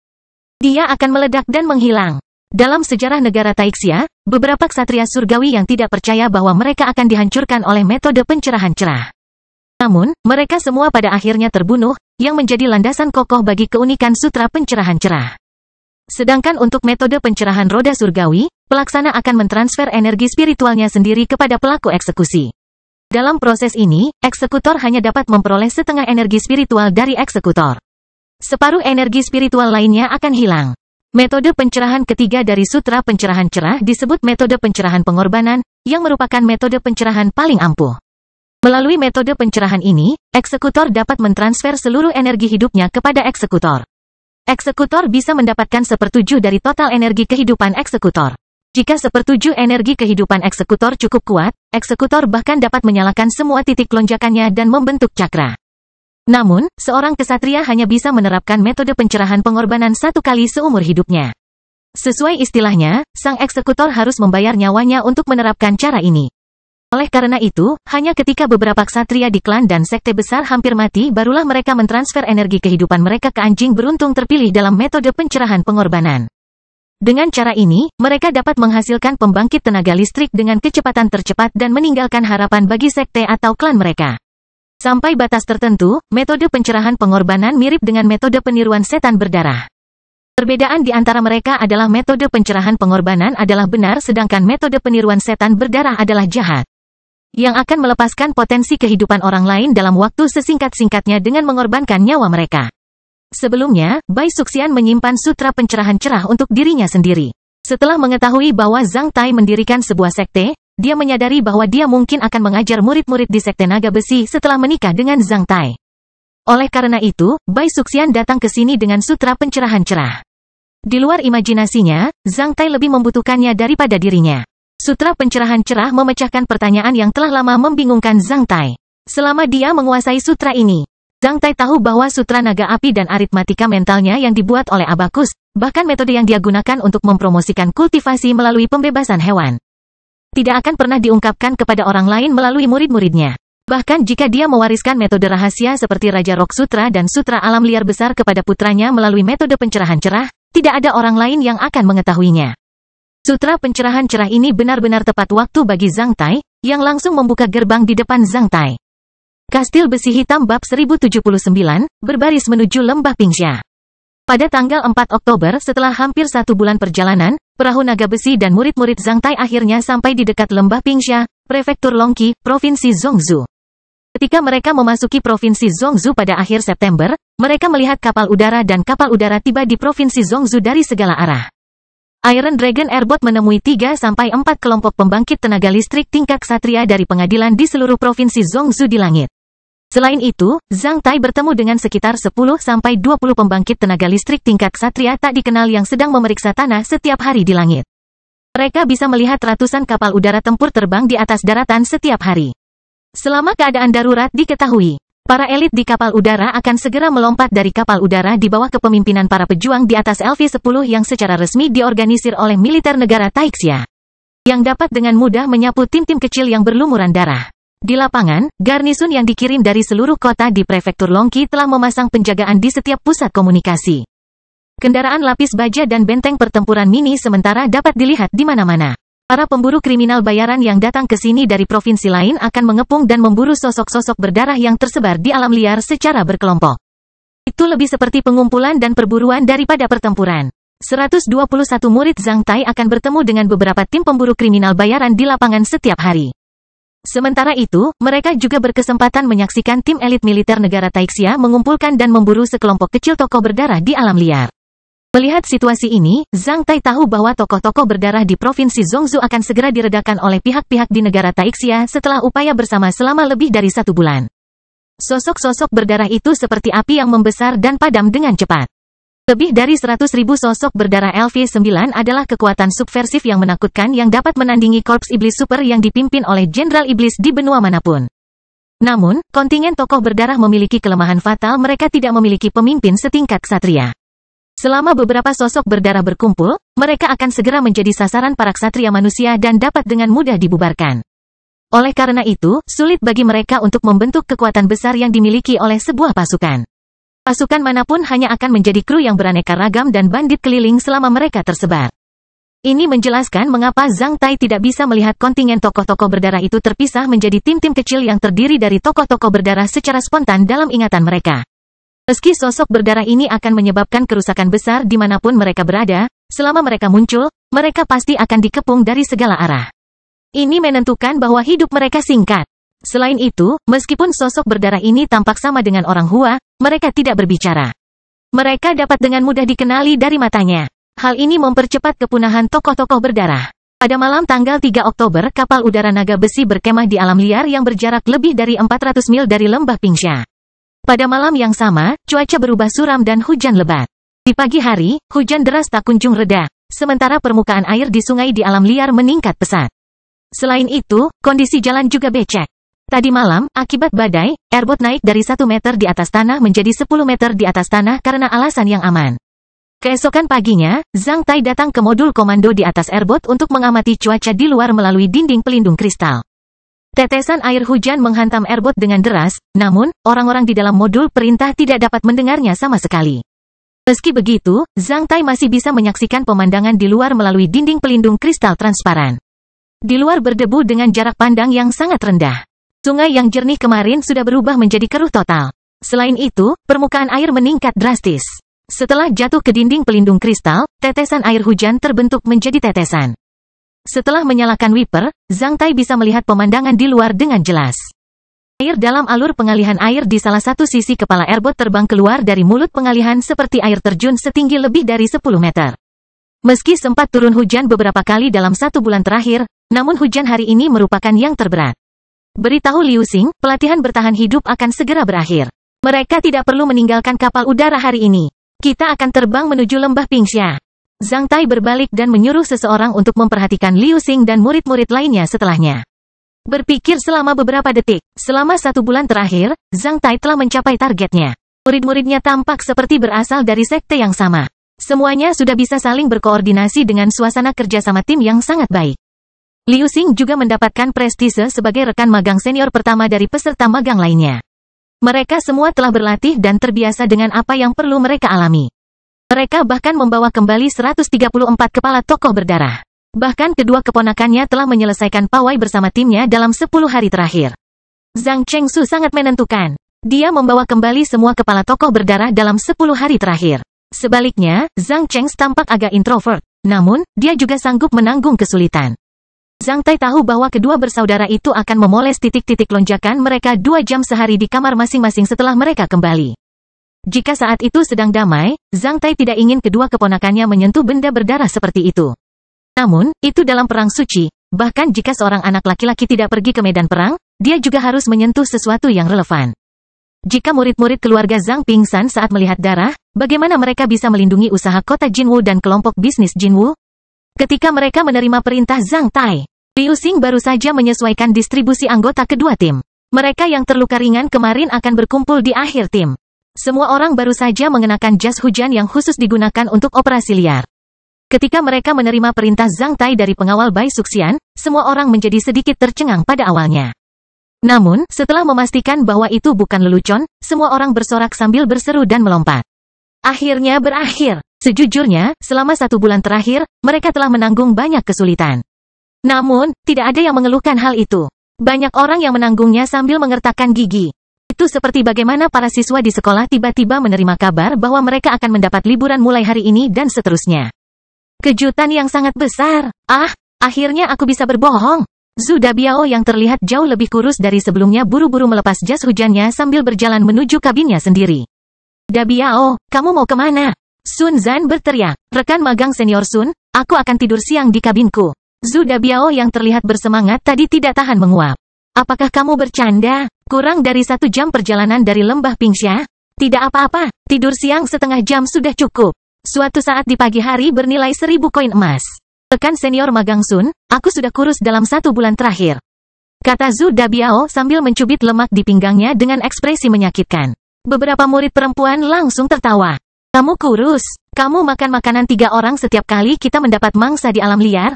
Dia akan meledak dan menghilang. Dalam sejarah negara Taixia, beberapa ksatria surgawi yang tidak percaya bahwa mereka akan dihancurkan oleh metode pencerahan cerah. Namun, mereka semua pada akhirnya terbunuh, yang menjadi landasan kokoh bagi keunikan sutra pencerahan cerah. Sedangkan untuk metode pencerahan roda surgawi, pelaksana akan mentransfer energi spiritualnya sendiri kepada pelaku eksekusi. Dalam proses ini, eksekutor hanya dapat memperoleh setengah energi spiritual dari eksekutor. Separuh energi spiritual lainnya akan hilang. Metode pencerahan ketiga dari sutra pencerahan cerah disebut metode pencerahan pengorbanan, yang merupakan metode pencerahan paling ampuh. Melalui metode pencerahan ini, eksekutor dapat mentransfer seluruh energi hidupnya kepada eksekutor. Eksekutor bisa mendapatkan 1/7 dari total energi kehidupan eksekutor. Jika 1/7 energi kehidupan eksekutor cukup kuat, eksekutor bahkan dapat menyalakan semua titik lonjakannya dan membentuk cakra. Namun, seorang ksatria hanya bisa menerapkan metode pencerahan pengorbanan 1 kali seumur hidupnya. Sesuai istilahnya, sang eksekutor harus membayar nyawanya untuk menerapkan cara ini. Oleh karena itu, hanya ketika beberapa ksatria di klan dan sekte besar hampir mati barulah mereka mentransfer energi kehidupan mereka ke anjing beruntung terpilih dalam metode pencerahan pengorbanan. Dengan cara ini, mereka dapat menghasilkan pembangkit tenaga listrik dengan kecepatan tercepat dan meninggalkan harapan bagi sekte atau klan mereka. Sampai batas tertentu, metode pencerahan pengorbanan mirip dengan metode peniruan setan berdarah. Perbedaan di antara mereka adalah metode pencerahan pengorbanan adalah benar sedangkan metode peniruan setan berdarah adalah jahat. Yang akan melepaskan potensi kehidupan orang lain dalam waktu sesingkat-singkatnya dengan mengorbankan nyawa mereka. Sebelumnya, Bai Suxian menyimpan sutra pencerahan cerah untuk dirinya sendiri. Setelah mengetahui bahwa Zhang Tai mendirikan sebuah sekte, dia menyadari bahwa dia mungkin akan mengajar murid-murid di sekte naga besi setelah menikah dengan Zhang Tai. Oleh karena itu, Bai Suxian datang ke sini dengan sutra pencerahan cerah. Di luar imajinasinya, Zhang Tai lebih membutuhkannya daripada dirinya. Sutra pencerahan cerah memecahkan pertanyaan yang telah lama membingungkan Zhang Tai. Selama dia menguasai sutra ini, Zhang Tai tahu bahwa sutra naga api dan aritmatika mentalnya yang dibuat oleh Abakus, bahkan metode yang dia gunakan untuk mempromosikan kultivasi melalui pembebasan hewan, tidak akan pernah diungkapkan kepada orang lain melalui murid-muridnya. Bahkan jika dia mewariskan metode rahasia seperti Raja Rock Sutra dan Sutra Alam Liar Besar kepada putranya melalui metode pencerahan cerah, tidak ada orang lain yang akan mengetahuinya. Sutra pencerahan cerah ini benar-benar tepat waktu bagi Zhang Tai, yang langsung membuka gerbang di depan Zhang Tai. Kastil Besi Hitam bab 1079, berbaris menuju Lembah Pingsha. Pada tanggal 4 Oktober setelah hampir 1 bulan perjalanan, perahu naga besi dan murid-murid Zhang Tai akhirnya sampai di dekat Lembah Pingsha, Prefektur Longqi, Provinsi Zhongzhou. Ketika mereka memasuki Provinsi Zhongzhou pada akhir September, mereka melihat kapal udara dan kapal udara tiba di Provinsi Zhongzhou dari segala arah. Iron Dragon Airboat menemui 3-4 kelompok pembangkit tenaga listrik tingkat ksatria dari pengadilan di seluruh Provinsi Zhongzhou di langit. Selain itu, Zhang Tai bertemu dengan sekitar 10-20 pembangkit tenaga listrik tingkat ksatria tak dikenal yang sedang memeriksa tanah setiap hari di langit. Mereka bisa melihat ratusan kapal udara tempur terbang di atas daratan setiap hari. Selama keadaan darurat diketahui, para elit di kapal udara akan segera melompat dari kapal udara di bawah kepemimpinan para pejuang di atas LV-10 yang secara resmi diorganisir oleh militer negara Taixia, yang dapat dengan mudah menyapu tim-tim kecil yang berlumuran darah. Di lapangan, garnisun yang dikirim dari seluruh kota di Prefektur Longqi telah memasang penjagaan di setiap pusat komunikasi. Kendaraan lapis baja dan benteng pertempuran mini sementara dapat dilihat di mana-mana. Para pemburu kriminal bayaran yang datang ke sini dari provinsi lain akan mengepung dan memburu sosok-sosok berdarah yang tersebar di alam liar secara berkelompok. Itu lebih seperti pengumpulan dan perburuan daripada pertempuran. 121 murid Zhang Tai akan bertemu dengan beberapa tim pemburu kriminal bayaran di lapangan setiap hari. Sementara itu, mereka juga berkesempatan menyaksikan tim elit militer negara Taixia mengumpulkan dan memburu sekelompok kecil tokoh berdarah di alam liar. Melihat situasi ini, Zhang Tai tahu bahwa tokoh-tokoh berdarah di Provinsi Zhongzhou akan segera diredakan oleh pihak-pihak di negara Taixia setelah upaya bersama selama lebih dari 1 bulan. Sosok-sosok berdarah itu seperti api yang membesar dan padam dengan cepat. Lebih dari 100.000 sosok berdarah LV-9 adalah kekuatan subversif yang menakutkan yang dapat menandingi Korps Iblis Super yang dipimpin oleh Jenderal Iblis di benua manapun. Namun, kontingen tokoh berdarah memiliki kelemahan fatal, mereka tidak memiliki pemimpin setingkat ksatria. Selama beberapa sosok berdarah berkumpul, mereka akan segera menjadi sasaran para ksatria manusia dan dapat dengan mudah dibubarkan. Oleh karena itu, sulit bagi mereka untuk membentuk kekuatan besar yang dimiliki oleh sebuah pasukan. Pasukan manapun hanya akan menjadi kru yang beraneka ragam dan bandit keliling selama mereka tersebar. Ini menjelaskan mengapa Zhang Tai tidak bisa melihat kontingen tokoh-tokoh berdarah itu terpisah menjadi tim-tim kecil yang terdiri dari tokoh-tokoh berdarah secara spontan dalam ingatan mereka. Meski sosok berdarah ini akan menyebabkan kerusakan besar dimanapun mereka berada, selama mereka muncul, mereka pasti akan dikepung dari segala arah. Ini menentukan bahwa hidup mereka singkat. Selain itu, meskipun sosok berdarah ini tampak sama dengan orang Hua, mereka tidak berbicara. Mereka dapat dengan mudah dikenali dari matanya. Hal ini mempercepat kepunahan tokoh-tokoh berdarah. Pada malam tanggal 3 Oktober, kapal udara naga besi berkemah di alam liar yang berjarak lebih dari 400 mil dari Lembah Pingsha. Pada malam yang sama, cuaca berubah suram dan hujan lebat. Di pagi hari, hujan deras tak kunjung reda, sementara permukaan air di sungai di alam liar meningkat pesat. Selain itu, kondisi jalan juga becek. Tadi malam, akibat badai, airboat naik dari 1 meter di atas tanah menjadi 10 meter di atas tanah karena alasan yang aman. Keesokan paginya, Zhang Tai datang ke modul komando di atas airboat untuk mengamati cuaca di luar melalui dinding pelindung kristal. Tetesan air hujan menghantam airboat dengan deras, namun, orang-orang di dalam modul perintah tidak dapat mendengarnya sama sekali. Meski begitu, Zhang Tai masih bisa menyaksikan pemandangan di luar melalui dinding pelindung kristal transparan. Di luar berdebu dengan jarak pandang yang sangat rendah. Sungai yang jernih kemarin sudah berubah menjadi keruh total. Selain itu, permukaan air meningkat drastis. Setelah jatuh ke dinding pelindung kristal, tetesan air hujan terbentuk menjadi tetesan. Setelah menyalakan wiper, Zhang Tai bisa melihat pemandangan di luar dengan jelas. Air dalam alur pengalihan air di salah satu sisi kepala airboat terbang keluar dari mulut pengalihan seperti air terjun setinggi lebih dari 10 meter. Meski sempat turun hujan beberapa kali dalam 1 bulan terakhir, namun hujan hari ini merupakan yang terberat. Beritahu Liu Xing, pelatihan bertahan hidup akan segera berakhir. Mereka tidak perlu meninggalkan kapal udara hari ini. Kita akan terbang menuju Lembah Pingsha. Zhang Tai berbalik dan menyuruh seseorang untuk memperhatikan Liu Xing dan murid-murid lainnya setelahnya. Berpikir selama beberapa detik, selama 1 bulan terakhir, Zhang Tai telah mencapai targetnya. Murid-muridnya tampak seperti berasal dari sekte yang sama. Semuanya sudah bisa saling berkoordinasi dengan suasana kerjasama tim yang sangat baik. Liu Xing juga mendapatkan prestise sebagai rekan magang senior pertama dari peserta magang lainnya. Mereka semua telah berlatih dan terbiasa dengan apa yang perlu mereka alami. Mereka bahkan membawa kembali 134 kepala tokoh berdarah. Bahkan kedua keponakannya telah menyelesaikan pawai bersama timnya dalam 10 hari terakhir. Zhang Chengsu sangat menentukan. Dia membawa kembali semua kepala tokoh berdarah dalam 10 hari terakhir. Sebaliknya, Zhang Cheng tampak agak introvert. Namun, dia juga sanggup menanggung kesulitan. Zhang Tai tahu bahwa kedua bersaudara itu akan memoles titik-titik lonjakan mereka 2 jam sehari di kamar masing-masing setelah mereka kembali. Jika saat itu sedang damai, Zhang Tai tidak ingin kedua keponakannya menyentuh benda berdarah seperti itu. Namun, itu dalam perang suci. Bahkan jika seorang anak laki-laki tidak pergi ke medan perang, dia juga harus menyentuh sesuatu yang relevan. Jika murid-murid keluarga Zhang pingsan saat melihat darah, bagaimana mereka bisa melindungi usaha kota Jinwu dan kelompok bisnis Jinwu? Ketika mereka menerima perintah Zhang Tai, Liu Xing baru saja menyesuaikan distribusi anggota kedua tim. Mereka yang terluka ringan kemarin akan berkumpul di akhir tim. Semua orang baru saja mengenakan jas hujan yang khusus digunakan untuk operasi liar. Ketika mereka menerima perintah Zhang Tai dari pengawal Bai Suxian, semua orang menjadi sedikit tercengang pada awalnya. Namun, setelah memastikan bahwa itu bukan lelucon, semua orang bersorak sambil berseru dan melompat. Akhirnya berakhir. Sejujurnya, selama 1 bulan terakhir, mereka telah menanggung banyak kesulitan. Namun, tidak ada yang mengeluhkan hal itu. Banyak orang yang menanggungnya sambil mengertakkan gigi. Itu seperti bagaimana para siswa di sekolah tiba-tiba menerima kabar bahwa mereka akan mendapat liburan mulai hari ini dan seterusnya. Kejutan yang sangat besar. Akhirnya aku bisa berbohong. Zhu Dabiao yang terlihat jauh lebih kurus dari sebelumnya buru-buru melepas jas hujannya sambil berjalan menuju kabinnya sendiri. Dabiao, kamu mau kemana? Sun Zan berteriak. Rekan magang senior Sun, aku akan tidur siang di kabinku. Zhu Dabiao yang terlihat bersemangat tadi tidak tahan menguap. Apakah kamu bercanda? Kurang dari 1 jam perjalanan dari lembah Pingsha? Tidak apa-apa, tidur siang setengah jam sudah cukup. Suatu saat di pagi hari bernilai 1000 koin emas. Rekan senior magang Sun, aku sudah kurus dalam 1 bulan terakhir. Kata Zhu Dabiao sambil mencubit lemak di pinggangnya dengan ekspresi menyakitkan. Beberapa murid perempuan langsung tertawa. Kamu kurus? Kamu makan makanan 3 orang setiap kali kita mendapat mangsa di alam liar?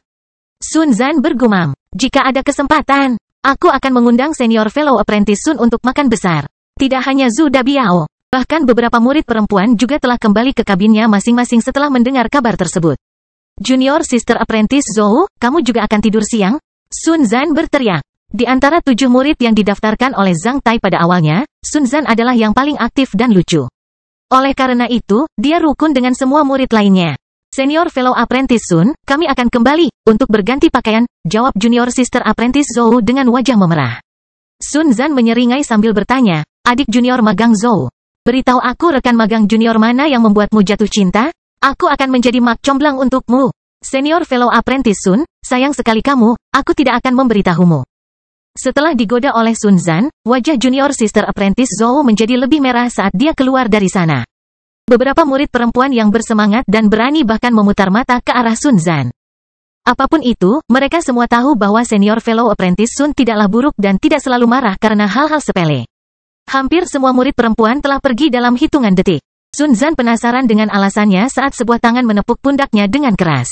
Sun Zan bergumam. Jika ada kesempatan, aku akan mengundang senior fellow apprentice Sun untuk makan besar. Tidak hanya Zhu Dabiao, bahkan beberapa murid perempuan juga telah kembali ke kabinnya masing-masing setelah mendengar kabar tersebut. Junior Sister Apprentice Zhou, kamu juga akan tidur siang? Sun Zan berteriak. Di antara 7 murid yang didaftarkan oleh Zhang Tai pada awalnya, Sun Zan adalah yang paling aktif dan lucu. Oleh karena itu, dia rukun dengan semua murid lainnya. Senior Fellow Apprentice Sun, kami akan kembali untuk berganti pakaian, jawab Junior Sister Apprentice Zhou dengan wajah memerah. Sun Zan menyeringai sambil bertanya, adik junior magang Zhou, beritahu aku rekan magang junior mana yang membuatmu jatuh cinta? Aku akan menjadi mak comblang untukmu. Senior Fellow Apprentice Sun, sayang sekali kamu, aku tidak akan memberitahumu. Setelah digoda oleh Sun Zan, wajah Junior Sister Apprentice Zhou menjadi lebih merah saat dia keluar dari sana. Beberapa murid perempuan yang bersemangat dan berani bahkan memutar mata ke arah Sun Zan. Apapun itu, mereka semua tahu bahwa senior fellow apprentice Sun tidaklah buruk dan tidak selalu marah karena hal-hal sepele. Hampir semua murid perempuan telah pergi dalam hitungan detik. Sun Zan penasaran dengan alasannya saat sebuah tangan menepuk pundaknya dengan keras.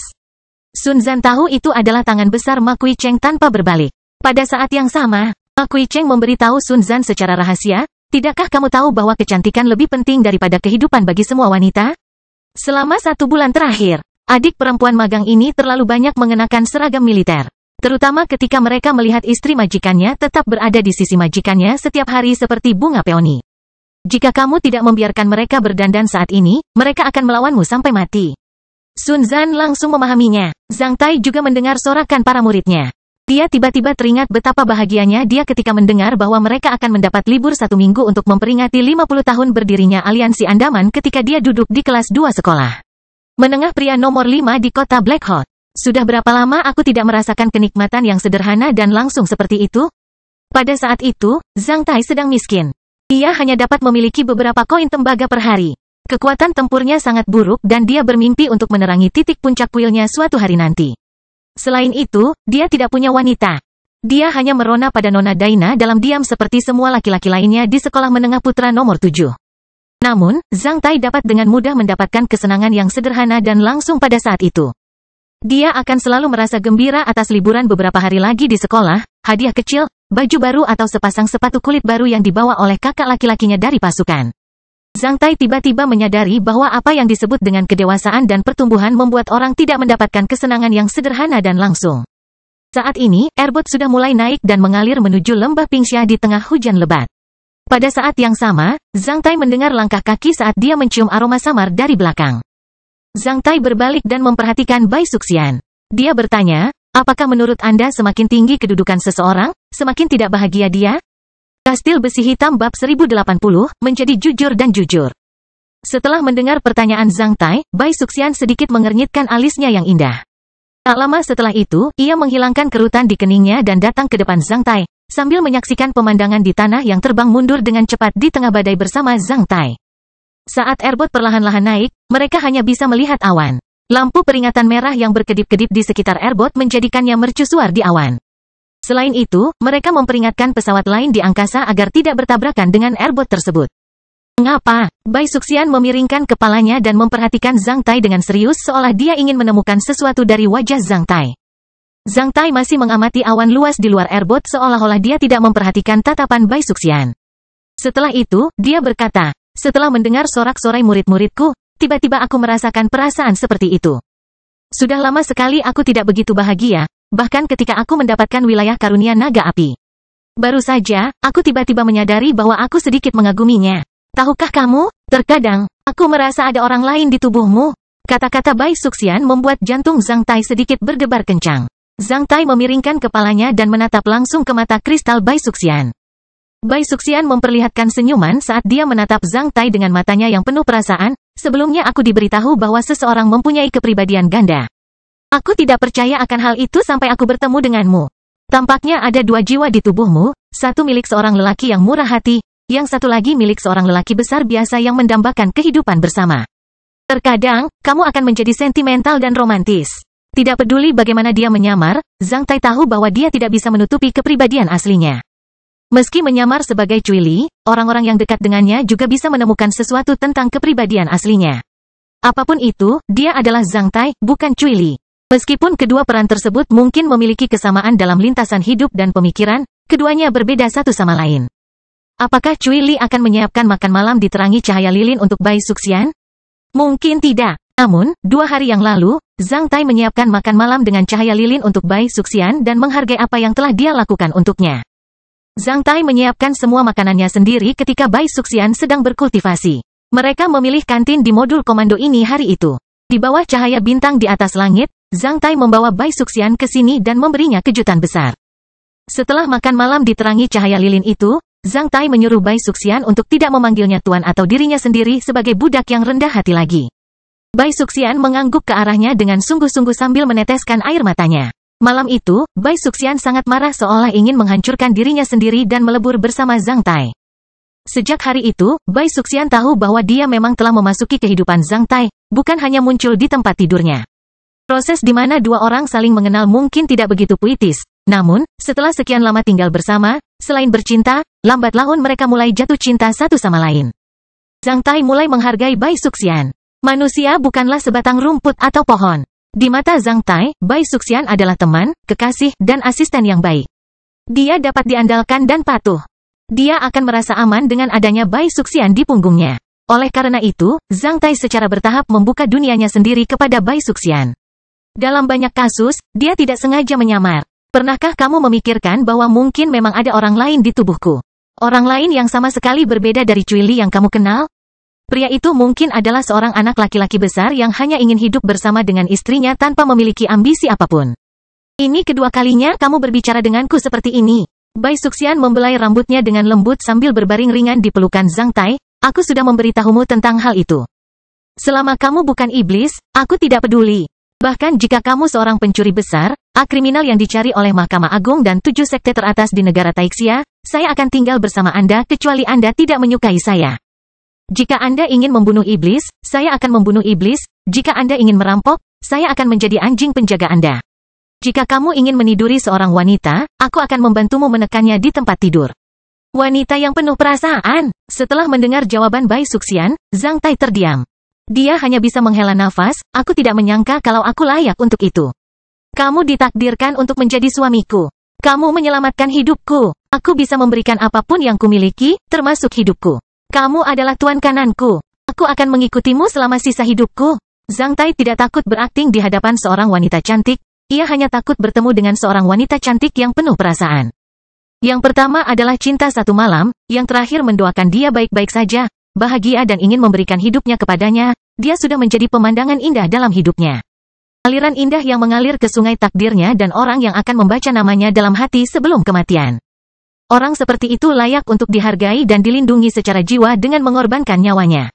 Sun Zan tahu itu adalah tangan besar Ma Kuicheng tanpa berbalik. Pada saat yang sama, Ma Kuicheng memberitahu Sun Zan secara rahasia, tidakkah kamu tahu bahwa kecantikan lebih penting daripada kehidupan bagi semua wanita? Selama 1 bulan terakhir, adik perempuan magang ini terlalu banyak mengenakan seragam militer. Terutama ketika mereka melihat istri majikannya tetap berada di sisi majikannya setiap hari seperti bunga peoni. Jika kamu tidak membiarkan mereka berdandan saat ini, mereka akan melawanmu sampai mati. Sun Zan langsung memahaminya. Zhang Tai juga mendengar sorakan para muridnya. Dia tiba-tiba teringat betapa bahagianya dia ketika mendengar bahwa mereka akan mendapat libur 1 minggu untuk memperingati 50 tahun berdirinya Aliansi Andaman ketika dia duduk di kelas 2 sekolah menengah pria nomor 5 di kota Black Hawk. Sudah berapa lama aku tidak merasakan kenikmatan yang sederhana dan langsung seperti itu? Pada saat itu, Zhang Tai sedang miskin. Ia hanya dapat memiliki beberapa koin tembaga per hari. Kekuatan tempurnya sangat buruk dan dia bermimpi untuk menerangi titik puncak kuilnya suatu hari nanti. Selain itu, dia tidak punya wanita. Dia hanya merona pada Nona Daina dalam diam seperti semua laki-laki lainnya di sekolah menengah putra nomor 7. Namun, Zhang Tai dapat dengan mudah mendapatkan kesenangan yang sederhana dan langsung pada saat itu. Dia akan selalu merasa gembira atas liburan beberapa hari lagi di sekolah, hadiah kecil, baju baru atau sepasang sepatu kulit baru yang dibawa oleh kakak laki-lakinya dari pasukan. Zhang Tai tiba-tiba menyadari bahwa apa yang disebut dengan kedewasaan dan pertumbuhan membuat orang tidak mendapatkan kesenangan yang sederhana dan langsung. Saat ini, airbot sudah mulai naik dan mengalir menuju lembah Pingxia di tengah hujan lebat. Pada saat yang sama, Zhang Tai mendengar langkah kaki saat dia mencium aroma samar dari belakang. Zhang Tai berbalik dan memperhatikan Bai Suxian. Dia bertanya, apakah menurut Anda semakin tinggi kedudukan seseorang, semakin tidak bahagia dia? Kastil Besi Hitam bab 1080, menjadi jujur dan jujur. Setelah mendengar pertanyaan Zhang Tai, Bai Suxian sedikit mengernyitkan alisnya yang indah. Tak lama setelah itu, ia menghilangkan kerutan di keningnya dan datang ke depan Zhang Tai, sambil menyaksikan pemandangan di tanah yang terbang mundur dengan cepat di tengah badai bersama Zhang Tai. Saat airbot perlahan-lahan naik, mereka hanya bisa melihat awan. Lampu peringatan merah yang berkedip-kedip di sekitar airbot menjadikannya mercusuar di awan. Selain itu, mereka memperingatkan pesawat lain di angkasa agar tidak bertabrakan dengan airbot tersebut. Mengapa? Bai Suxian memiringkan kepalanya dan memperhatikan Zhang Tai dengan serius seolah dia ingin menemukan sesuatu dari wajah Zhang Tai. Zhang Tai masih mengamati awan luas di luar airbot seolah-olah dia tidak memperhatikan tatapan Bai Suxian. Setelah itu, dia berkata, setelah mendengar sorak-sorai murid-muridku, tiba-tiba aku merasakan perasaan seperti itu. Sudah lama sekali aku tidak begitu bahagia, bahkan ketika aku mendapatkan wilayah karunia naga api. Baru saja, aku tiba-tiba menyadari bahwa aku sedikit mengaguminya. Tahukah kamu, terkadang, aku merasa ada orang lain di tubuhmu. Kata-kata Bai Suxian membuat jantung Zhang Tai sedikit berdebar kencang. Zhang Tai memiringkan kepalanya dan menatap langsung ke mata kristal Bai Suxian. Bai Suxian memperlihatkan senyuman saat dia menatap Zhang Tai dengan matanya yang penuh perasaan. Sebelumnya aku diberitahu bahwa seseorang mempunyai kepribadian ganda. Aku tidak percaya akan hal itu sampai aku bertemu denganmu. Tampaknya ada dua jiwa di tubuhmu, satu milik seorang lelaki yang murah hati, yang satu lagi milik seorang lelaki besar biasa yang mendambakan kehidupan bersama. Terkadang, kamu akan menjadi sentimental dan romantis. Tidak peduli bagaimana dia menyamar, Zhang Tai tahu bahwa dia tidak bisa menutupi kepribadian aslinya. Meski menyamar sebagai Cui Li, orang-orang yang dekat dengannya juga bisa menemukan sesuatu tentang kepribadian aslinya. Apapun itu, dia adalah Zhang Tai, bukan Cui Li. Meskipun kedua peran tersebut mungkin memiliki kesamaan dalam lintasan hidup dan pemikiran, keduanya berbeda satu sama lain. Apakah Cui Li akan menyiapkan makan malam diterangi cahaya lilin untuk Bai Suxian? Mungkin tidak. Namun, 2 hari yang lalu, Zhang Tai menyiapkan makan malam dengan cahaya lilin untuk Bai Suxian dan menghargai apa yang telah dia lakukan untuknya. Zhang Tai menyiapkan semua makanannya sendiri ketika Bai Suxian sedang berkultivasi. Mereka memilih kantin di modul komando ini hari itu. Di bawah cahaya bintang di atas langit, Zhang Tai membawa Bai Suxian ke sini dan memberinya kejutan besar. Setelah makan malam diterangi cahaya lilin itu, Zhang Tai menyuruh Bai Suxian untuk tidak memanggilnya tuan atau dirinya sendiri sebagai budak yang rendah hati lagi. Bai Suxian mengangguk ke arahnya dengan sungguh-sungguh sambil meneteskan air matanya. Malam itu, Bai Suxian sangat marah seolah ingin menghancurkan dirinya sendiri dan melebur bersama Zhang Tai. Sejak hari itu, Bai Suxian tahu bahwa dia memang telah memasuki kehidupan Zhang Tai, bukan hanya muncul di tempat tidurnya. Proses di mana dua orang saling mengenal mungkin tidak begitu puitis. Namun, setelah sekian lama tinggal bersama, selain bercinta, lambat laun mereka mulai jatuh cinta satu sama lain. Zhang Tai mulai menghargai Bai Suxian. Manusia bukanlah sebatang rumput atau pohon. Di mata Zhang Tai, Bai Suxian adalah teman, kekasih, dan asisten yang baik. Dia dapat diandalkan dan patuh. Dia akan merasa aman dengan adanya Bai Suxian di punggungnya. Oleh karena itu, Zhang Tai secara bertahap membuka dunianya sendiri kepada Bai Suxian. Dalam banyak kasus, dia tidak sengaja menyamar. Pernahkah kamu memikirkan bahwa mungkin memang ada orang lain di tubuhku? Orang lain yang sama sekali berbeda dari Cui Li yang kamu kenal? Pria itu mungkin adalah seorang anak laki-laki besar yang hanya ingin hidup bersama dengan istrinya tanpa memiliki ambisi apapun. Ini kedua kalinya kamu berbicara denganku seperti ini. Bai Suxian membelai rambutnya dengan lembut sambil berbaring ringan di pelukan Zhang Tai. Aku sudah memberitahumu tentang hal itu. Selama kamu bukan iblis, aku tidak peduli. Bahkan jika kamu seorang pencuri besar, kriminal yang dicari oleh Mahkamah Agung dan 7 sekte teratas di negara Taixia, saya akan tinggal bersama Anda kecuali Anda tidak menyukai saya. Jika Anda ingin membunuh iblis, saya akan membunuh iblis. Jika Anda ingin merampok, saya akan menjadi anjing penjaga Anda. Jika kamu ingin meniduri seorang wanita, aku akan membantumu menekannya di tempat tidur. Wanita yang penuh perasaan. Setelah mendengar jawaban Bai Suxian, Zhang Tai terdiam. Dia hanya bisa menghela nafas, aku tidak menyangka kalau aku layak untuk itu. Kamu ditakdirkan untuk menjadi suamiku. Kamu menyelamatkan hidupku. Aku bisa memberikan apapun yang kumiliki, termasuk hidupku. Kamu adalah tuan kananku. Aku akan mengikutimu selama sisa hidupku. Zhang Tai tidak takut berakting di hadapan seorang wanita cantik. Ia hanya takut bertemu dengan seorang wanita cantik yang penuh perasaan. Yang pertama adalah cinta satu malam, yang terakhir mendoakan dia baik-baik saja, bahagia dan ingin memberikan hidupnya kepadanya. Dia sudah menjadi pemandangan indah dalam hidupnya. Aliran indah yang mengalir ke sungai takdirnya dan orang yang akan membaca namanya dalam hati sebelum kematian. Orang seperti itu layak untuk dihargai dan dilindungi secara jiwa dengan mengorbankan nyawanya.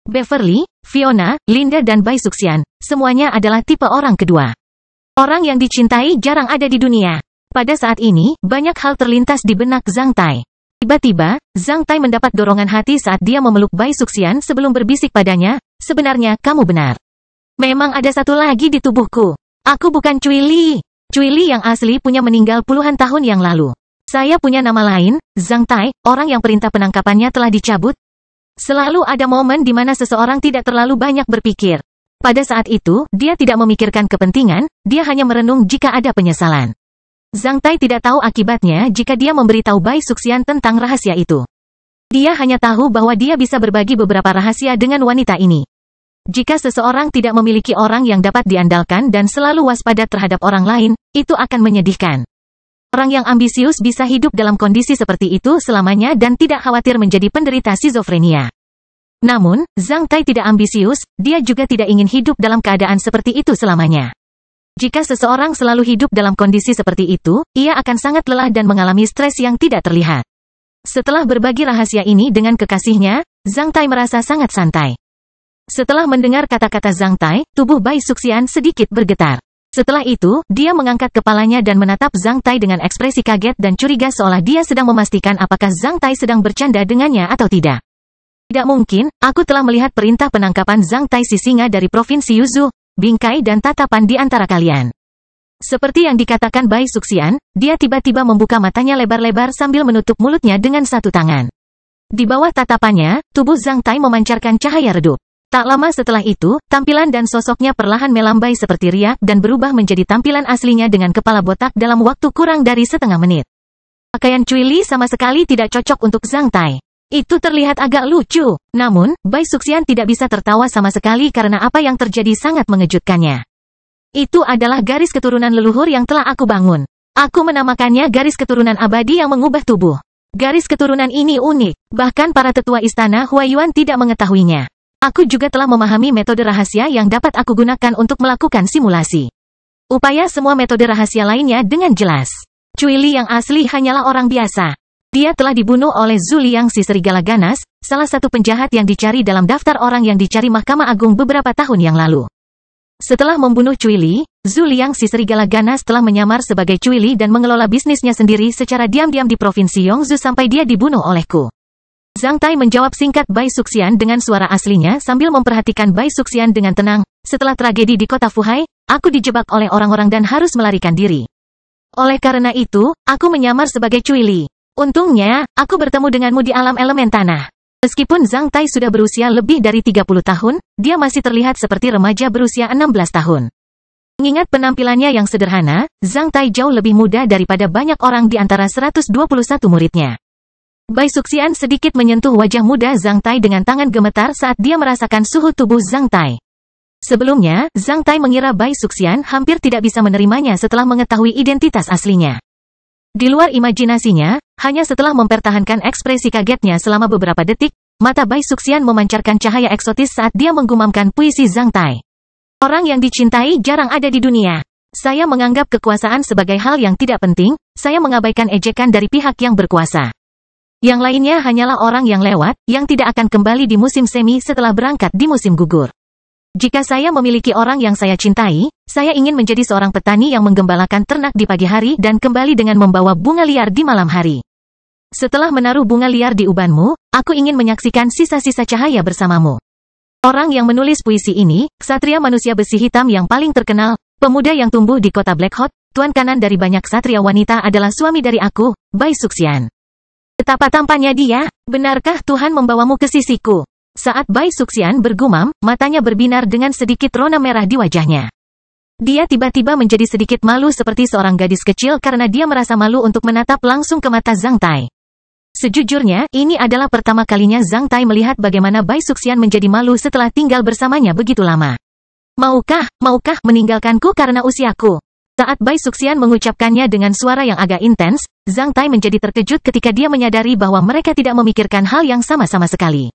Beverly, Fiona, Linda dan Bai Suxian, semuanya adalah tipe orang kedua. Orang yang dicintai jarang ada di dunia. Pada saat ini, banyak hal terlintas di benak Zhang Tai. Tiba-tiba, Zhang Tai mendapat dorongan hati saat dia memeluk Bai Suxian sebelum berbisik padanya, sebenarnya kamu benar. Memang ada satu lagi di tubuhku. Aku bukan Cui Li. Cui Li yang asli punya meninggal puluhan tahun yang lalu. Saya punya nama lain, Zhang Tai, orang yang perintah penangkapannya telah dicabut. Selalu ada momen di mana seseorang tidak terlalu banyak berpikir. Pada saat itu, dia tidak memikirkan kepentingan, dia hanya merenung jika ada penyesalan. Zhang Tai tidak tahu akibatnya jika dia memberitahu Bai Suxian tentang rahasia itu. Dia hanya tahu bahwa dia bisa berbagi beberapa rahasia dengan wanita ini. Jika seseorang tidak memiliki orang yang dapat diandalkan dan selalu waspada terhadap orang lain, itu akan menyedihkan. Orang yang ambisius bisa hidup dalam kondisi seperti itu selamanya dan tidak khawatir menjadi penderita skizofrenia. Namun, Zhang Tai tidak ambisius, dia juga tidak ingin hidup dalam keadaan seperti itu selamanya. Jika seseorang selalu hidup dalam kondisi seperti itu, ia akan sangat lelah dan mengalami stres yang tidak terlihat. Setelah berbagi rahasia ini dengan kekasihnya, Zhang Tai merasa sangat santai. Setelah mendengar kata-kata Zhang Tai, tubuh Bai Suxian sedikit bergetar. Setelah itu, dia mengangkat kepalanya dan menatap Zhang Tai dengan ekspresi kaget dan curiga seolah dia sedang memastikan apakah Zhang Tai sedang bercanda dengannya atau tidak. Tidak mungkin, aku telah melihat perintah penangkapan Zhang Tai si singa dari Provinsi Yuzhou, bingkai dan tatapan di antara kalian. Seperti yang dikatakan Bai Suxian, dia tiba-tiba membuka matanya lebar-lebar sambil menutup mulutnya dengan satu tangan. Di bawah tatapannya, tubuh Zhang Tai memancarkan cahaya redup. Tak lama setelah itu, tampilan dan sosoknya perlahan melambai seperti riak dan berubah menjadi tampilan aslinya dengan kepala botak dalam waktu kurang dari setengah menit. Pakaian Cui Li sama sekali tidak cocok untuk Zhang Tai. Itu terlihat agak lucu. Namun, Bai Suxian tidak bisa tertawa sama sekali karena apa yang terjadi sangat mengejutkannya. Itu adalah garis keturunan leluhur yang telah aku bangun. Aku menamakannya garis keturunan abadi yang mengubah tubuh. Garis keturunan ini unik. Bahkan para tetua istana Huayuan tidak mengetahuinya. Aku juga telah memahami metode rahasia yang dapat aku gunakan untuk melakukan simulasi. Upaya semua metode rahasia lainnya dengan jelas. Cui Li yang asli hanyalah orang biasa. Dia telah dibunuh oleh Zhu Liang si serigala ganas, salah satu penjahat yang dicari dalam daftar orang yang dicari Mahkamah Agung beberapa tahun yang lalu. Setelah membunuh Cui Li, Zhu Liang si serigala ganas telah menyamar sebagai Cui Li dan mengelola bisnisnya sendiri secara diam-diam di Provinsi Yongzhou sampai dia dibunuh olehku. Zhang Tai menjawab singkat Bai Suxian dengan suara aslinya sambil memperhatikan Bai Suxian dengan tenang. Setelah tragedi di kota Fuhai, aku dijebak oleh orang-orang dan harus melarikan diri. Oleh karena itu, aku menyamar sebagai Cui Li. Untungnya, aku bertemu denganmu di alam elemen tanah. Meskipun Zhang Tai sudah berusia lebih dari 30 tahun, dia masih terlihat seperti remaja berusia 16 tahun. Mengingat penampilannya yang sederhana, Zhang Tai jauh lebih muda daripada banyak orang di antara 121 muridnya. Bai Suxian sedikit menyentuh wajah muda Zhang Tai dengan tangan gemetar saat dia merasakan suhu tubuh Zhang Tai. Sebelumnya, Zhang Tai mengira Bai Suxian hampir tidak bisa menerimanya setelah mengetahui identitas aslinya. Di luar imajinasinya, hanya setelah mempertahankan ekspresi kagetnya selama beberapa detik, mata Bai Suxian memancarkan cahaya eksotis saat dia menggumamkan puisi Zhang Tai. Orang yang dicintai jarang ada di dunia. Saya menganggap kekuasaan sebagai hal yang tidak penting, saya mengabaikan ejekan dari pihak yang berkuasa. Yang lainnya hanyalah orang yang lewat, yang tidak akan kembali di musim semi setelah berangkat di musim gugur. Jika saya memiliki orang yang saya cintai, saya ingin menjadi seorang petani yang menggembalakan ternak di pagi hari dan kembali dengan membawa bunga liar di malam hari. Setelah menaruh bunga liar di ubanmu, aku ingin menyaksikan sisa-sisa cahaya bersamamu. Orang yang menulis puisi ini, ksatria manusia besi hitam yang paling terkenal, pemuda yang tumbuh di kota Black Hot, tuan kanan dari banyak satria wanita adalah suami dari aku, Bai Suxian. Betapa tampannya dia, benarkah Tuhan membawamu ke sisiku? Saat Bai Suxian bergumam, matanya berbinar dengan sedikit rona merah di wajahnya. Dia tiba-tiba menjadi sedikit malu seperti seorang gadis kecil karena dia merasa malu untuk menatap langsung ke mata Zhang Tai. Sejujurnya, ini adalah pertama kalinya Zhang Tai melihat bagaimana Bai Suxian menjadi malu setelah tinggal bersamanya begitu lama. Maukah meninggalkanku karena usiaku? Saat Bai Suxian mengucapkannya dengan suara yang agak intens, Zhang Tai menjadi terkejut ketika dia menyadari bahwa mereka tidak memikirkan hal yang sama-sama sekali.